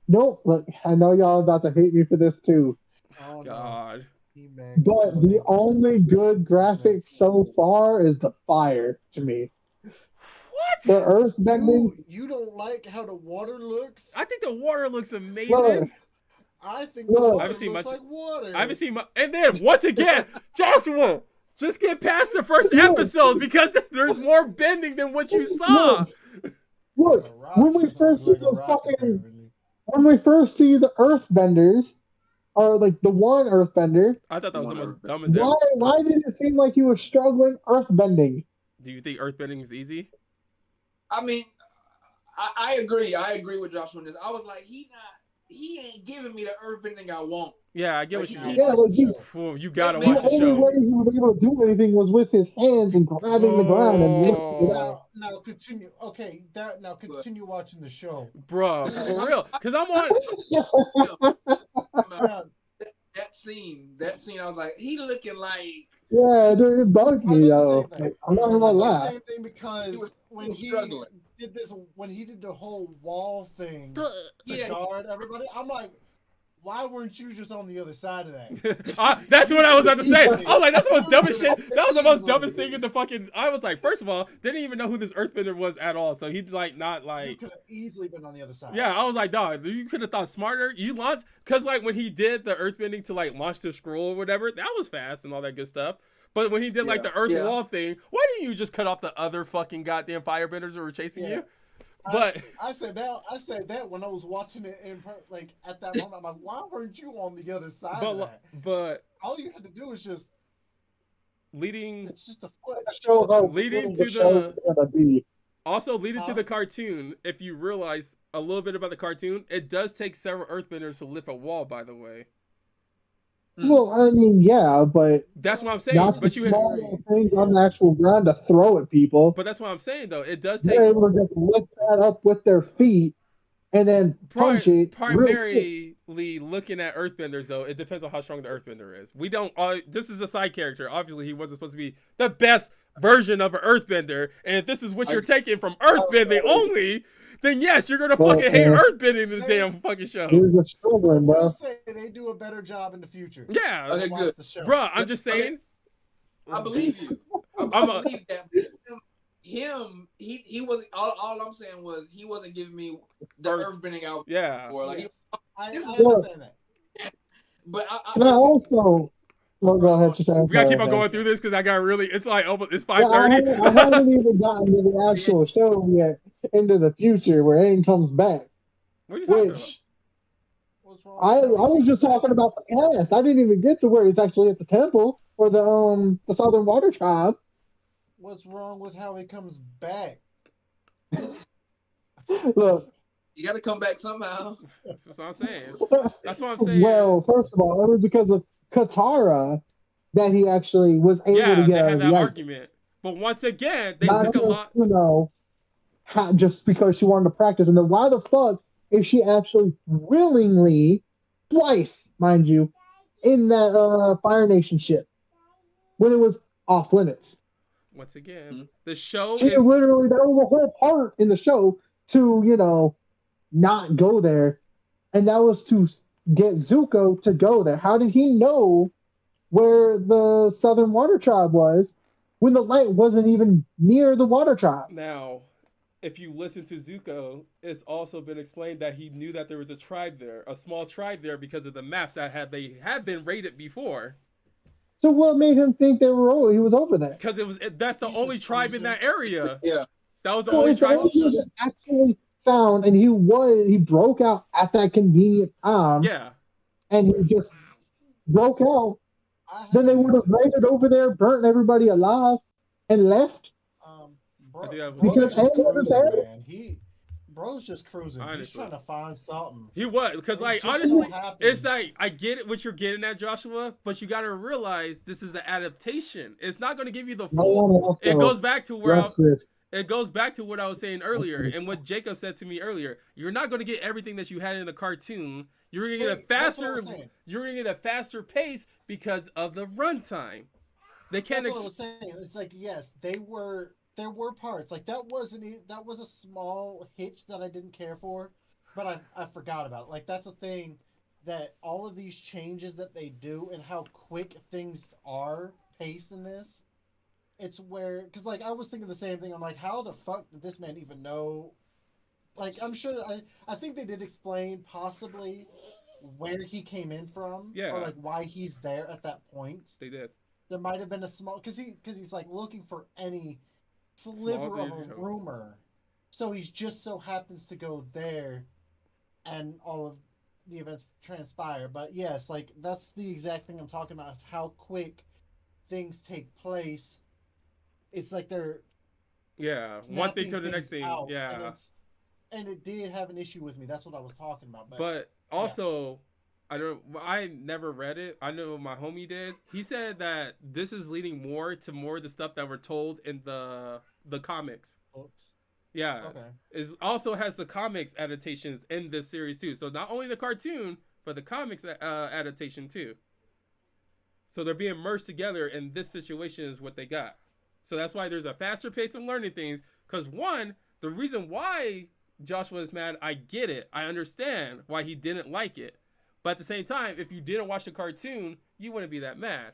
Nope, look, I know y'all about to hate me for this too. Oh, God. But the only good graphics so far is the fire to me. What? The earth bending. You don't like how the water looks? I think the water looks amazing. Look, I think Look. the water I haven't seen looks much- like water. I haven't seen much. And then once again, Joshua, just get past the first episodes because there's more bending than what you saw. Look, when we first see when we first see the earthbenders, or like the one earthbender, I thought that was the One most earthbender. dumbest ever. why did it seem like he was struggling earthbending? Do you think earthbending is easy? I mean, I agree. I agree with Joshua on this. I was like, he ain't giving me the earthbending I want. Yeah, I get what Like, you. Yeah, like he's Well, you gotta The watch the the only show. way he was able to do anything was with his hands and grabbing the ground and lifting it up. Now continue. Okay, now continue watching the show. Bruh, for real. Because I'm on. Now, That scene, I was like, he looking like Yeah, dude, it bugged I me thought the though. same thing. Like, I'm not I gonna thought the lie. same thing because when was he struggling. did the whole wall thing to Yeah. guard everybody, I'm like, why weren't you just on the other side of that? That's what I was about to say. I was like, that's the most dumbest shit. That was the most dumbest thing in the fucking. I was like, first of all, didn't even know who this earthbender was at all. So he's like, not You like. could have easily been on the other side. Yeah, I was like, dog, you could have thought smarter. You launched, because like when he did the earthbending to like launch the scroll or whatever, that was fast and all that good stuff. But when he did like Yeah, the earth yeah. wall thing, why didn't you just cut off the other fucking goddamn firebenders that were chasing Yeah. you? But I said that when I was watching it like at that moment. I'm like, why weren't you on the other side of that? but All you had to do is just leading it's just a foot. Show how Leading good to show the- is gonna be. also leading to Huh? the cartoon, if you realize a little bit about the cartoon, it does take several earthbenders to lift a wall, by the way. Well, I mean, yeah, but That's what I'm saying. not the But you small little things on the actual ground to throw at people. but that's what I'm saying though. It does take They're able to just lift that up with their feet and then punch it. real quick. primarily looking at earthbenders though, it depends on how strong the earthbender is. We don't this is a side character. Obviously he wasn't supposed to be the best version of an earthbender, and if this is what you're taking from earthbending only, then yes, you're gonna fucking hate earthbending in the damn fucking show. He was just struggling, I bro. will say they do a better job in the future. Yeah. Okay, Watch good. the show. Bruh, I'm just saying. I believe you. I believe that. He wasn't. All I'm saying was he wasn't giving me the earthbending out. Yeah. Or like, Yes. I This is- understand that. but Can I also? Well, go ahead, Chashana. We gotta keep on going through this because I got really. It's like it's Yeah, I 5:30. haven't even gotten to the actual show yet. Into the future, where Aang comes back. What are you talking about? Which What's wrong? I with that? was just talking about the past. I didn't even get to where he's actually at the temple or the Southern Water Tribe. What's wrong with how he comes back? Look, you got to come back somehow. That's what I'm saying. That's what I'm saying. well, first of all, it was because of Katara that he actually was able Yeah, to they get out had of that the ice. argument. But once again, they Not took a just, lot. just because she wanted to practice. And then why the fuck if she actually willingly, twice, mind you, in that Fire Nation ship when it was off limits. Once again, the show She is literally, there was a whole part in the show to, not go there. And that was to get Zuko to go there. How did he know where the Southern Water Tribe was when the light wasn't even near the Water Tribe? now. If you listen to Zuko, it's also been explained that he knew that there was a tribe there, a small tribe there, because of the maps that they had been raided before. So what made him think he was over there? Because that's the only tribe in that area. Yeah. That was the So only if the tribe. only thing that actually found, and he broke out at that convenient time, Yeah. and he just broke out, then they would have raided over there, burnt everybody alive, and left. I think that was Because Bro's just Aang wasn't cruising, there? man. Bro's just cruising. He's Honestly. trying to find something. He was, because It just honestly, so happened. it's like I get it what you're getting at, Joshua, but you got to realize this is an adaptation. It's not going to give you the No full. one else It goes back to where this. it goes back to what I was saying earlier, and what Jacob said to me earlier. You're not going to get everything that you had in the cartoon. You're going to get a That's what I faster. was saying. You're going to get a faster pace because of the runtime. They can't. That's what I was saying. It's like, yes, there were parts like that was a small hitch that I didn't care for, but I forgot about it. Like that's a thing that all of these changes that they do and how quick things are paced in this. It's where, because like I was thinking the same thing. I'm like, how the fuck did this man even know? Like I'm sure I think they did explain possibly where he came in from, Yeah. or like why he's there at that point. They did. There might have been a small because he's like looking for any sliver of a rumor, so he just so happens to go there, and all of the events transpire. But yes, like that's the exact thing I'm talking about. Is how quick things take place. It's like they're one thing to the snapping next things thing. out, Yeah. and it did have an issue with me. That's what I was talking about. But also, I never read it. I know my homie did. He said that this is leading more of the stuff that were told in the comics. Books. Yeah. Okay. It also has the comics adaptations in this series too. So not only the cartoon, but the comics adaptation too. So they're being merged together, and this situation is what they got. So that's why there's a faster pace of learning things. Because one, the reason why Joshua is mad, I get it. I understand why he didn't like it. But at the same time, if you didn't watch the cartoon, you wouldn't be that mad.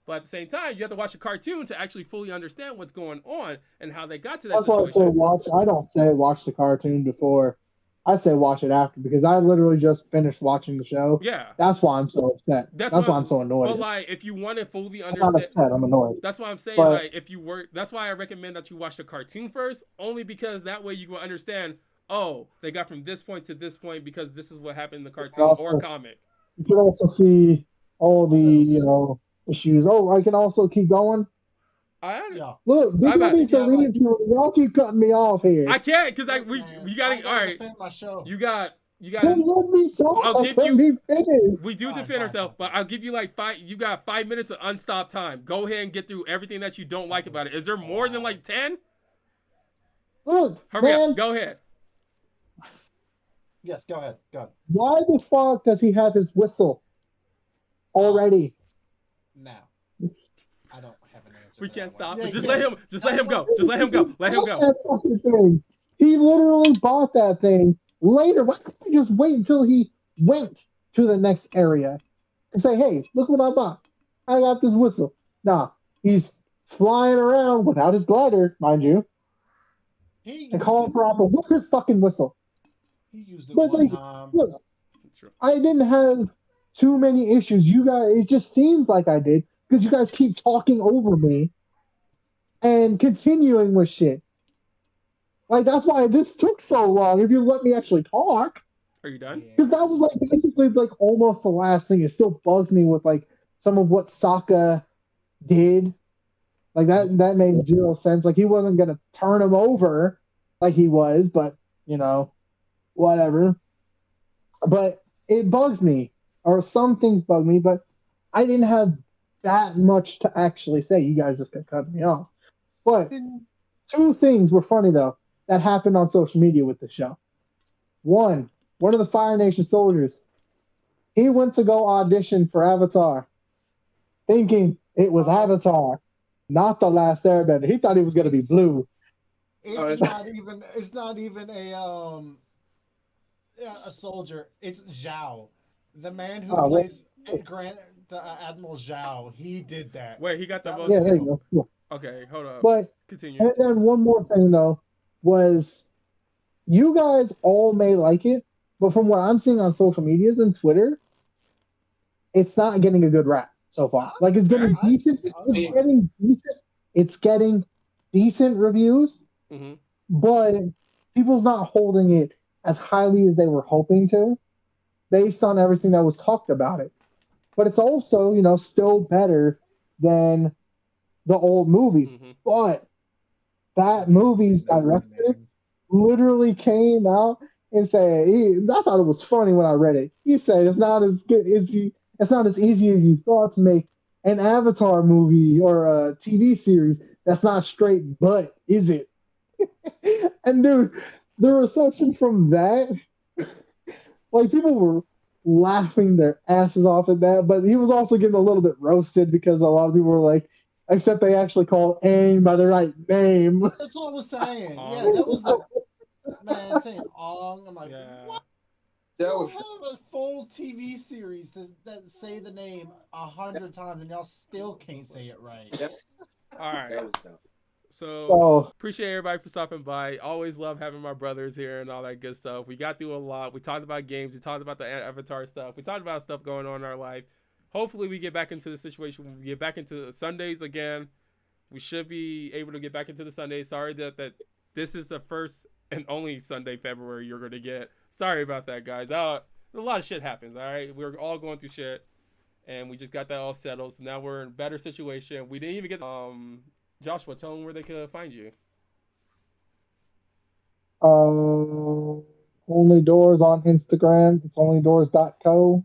But at the same time, you have to watch the cartoon to actually fully understand what's going on and how they got to that situation. That's why I say watch. I don't say watch the cartoon before. I say watch it after, because I literally just finished watching the show. Yeah. That's why I'm so upset. That's why I'm so annoyed. But like, if you want to fully understand, I'm not upset. I'm annoyed. That's why I'm saying, but, like, if you were, that's why I recommend that you watch the cartoon first, only because that way you will understand. Oh, they got from this point to this point because this is what happened in the cartoon or comic. You can also see all the issues. Oh, I can also keep going. Look, y'all keep cutting me off here. I can't because we gotta. All right, my show. you got. Don't let me talk. I'll give you. Finish. We do defend ourselves, but I'll give you like 5. You got 5 minutes of unstopped time. Go ahead and get through everything that you don't like about it. Is there more than like 10? Look, hurry up. Go ahead. Yes, go ahead. Why the fuck does he have his whistle already? Now, I don't have an answer. We can't stop. Yeah, just let him. Just let him go. Just let him go. Let him go. That fucking thing. He literally bought that thing later. Why couldn't he just wait until he went to the next area and say, "Hey, look what I bought. I got this whistle." Nah, he's flying around without his glider, mind you, and calling for Apple. What's his fucking whistle? He used it one time. Look, I didn't have too many issues. You guys, it just seems like I did because you guys keep talking over me and continuing with shit. Like, that's why this took so long. If you let me actually talk. Are you done? Because that was like basically like almost the last thing. It still bugs me with like some of what Sokka did. Like that made zero sense. Like he wasn't gonna turn him over like he was, but whatever. But it bugs me, or some things bug me, but I didn't have that much to actually say. You guys just kept cutting me off. But 2 things were funny though that happened on social media with the show. One, one of the Fire Nation soldiers. He went to go audition for Avatar, thinking it was Avatar, not the Last Airbender. He thought he was going to be Blue. It's not even. It's not even a soldier. It's Zhao, the man who plays Admiral Zhao. He did that. Wait, he got the most. Yeah, there you go. Okay, hold up. But continue. And then one more thing though was, you guys all may like it, but from what I'm seeing on social medias and Twitter, it's not getting a good rap so far. Like it's getting decent. It's getting decent. It's getting decent reviews, but people's not holding it as highly as they were hoping to, based on everything that was talked about it. But it's also, still better than the old movie. But that movie's director literally came out and said, I thought it was funny when I read it. He said it's not as good as it's not as easy as you thought to make an Avatar movie or a TV series that's not straight butt, is it? And dude, the reception from that, like people were laughing their asses off at that, but he was also getting a little bit roasted because a lot of people were like, except they actually called Aang by the right name. That's what I was saying. Yeah, that was the man saying Ong. I'm like, what? That was have a full TV series that say the name 100 times and y'all still can't say it right. All right. That was dumb. So appreciate everybody for stopping by. Always love having my brothers here and all that good stuff. We got through a lot. We talked about games. We talked about the Avatar stuff. We talked about stuff going on in our life. Hopefully we get back into the situation when we get back into Sundays again. We should be able to get back into the Sundays. Sorry that this is the first and only Sunday February you're going to get. Sorry about that, guys. A lot of shit happens, all right? We're all going through shit, and we just got that all settled. So now we're in a better situation. We didn't even get... Joshua, tell them where they could find you. Only Doors on Instagram. It's onlydoors.co.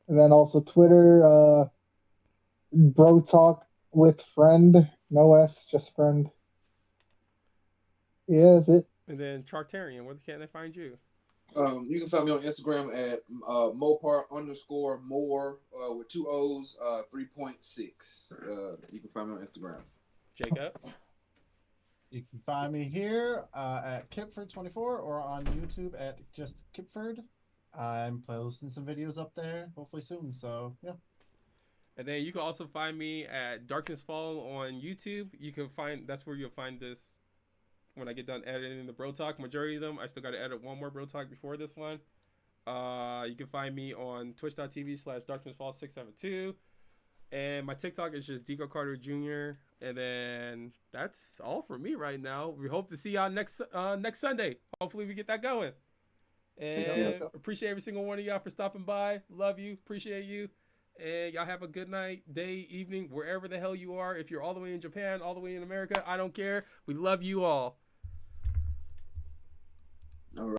And then also Twitter, Bro Talk with Friend. No S, just Friend. Yeah, that's it. And then Chartarian, where can they find you? You can find me on Instagram at Mopar_more with 2 O's, 3.6. You can find me on Instagram. Jacob? You can find me here at Kipford24 or on YouTube at just Kipford. I'm posting some videos up there, hopefully soon. So, yeah. And then you can also find me at Darkness Fall on YouTube. That's where you'll find this when I get done editing the Bro Talk. Majority of them, I still got to edit one more Bro Talk before this one. You can find me on twitch.tv/darknessfall672. And my TikTok is just Deco Carter Jr. And then that's all for me right now. We hope to see y'all next Sunday. Hopefully we get that going. And appreciate every single one of y'all for stopping by. Love you. Appreciate you. And y'all have a good night, day, evening, wherever the hell you are. If you're all the way in Japan, all the way in America, I don't care. We love you all.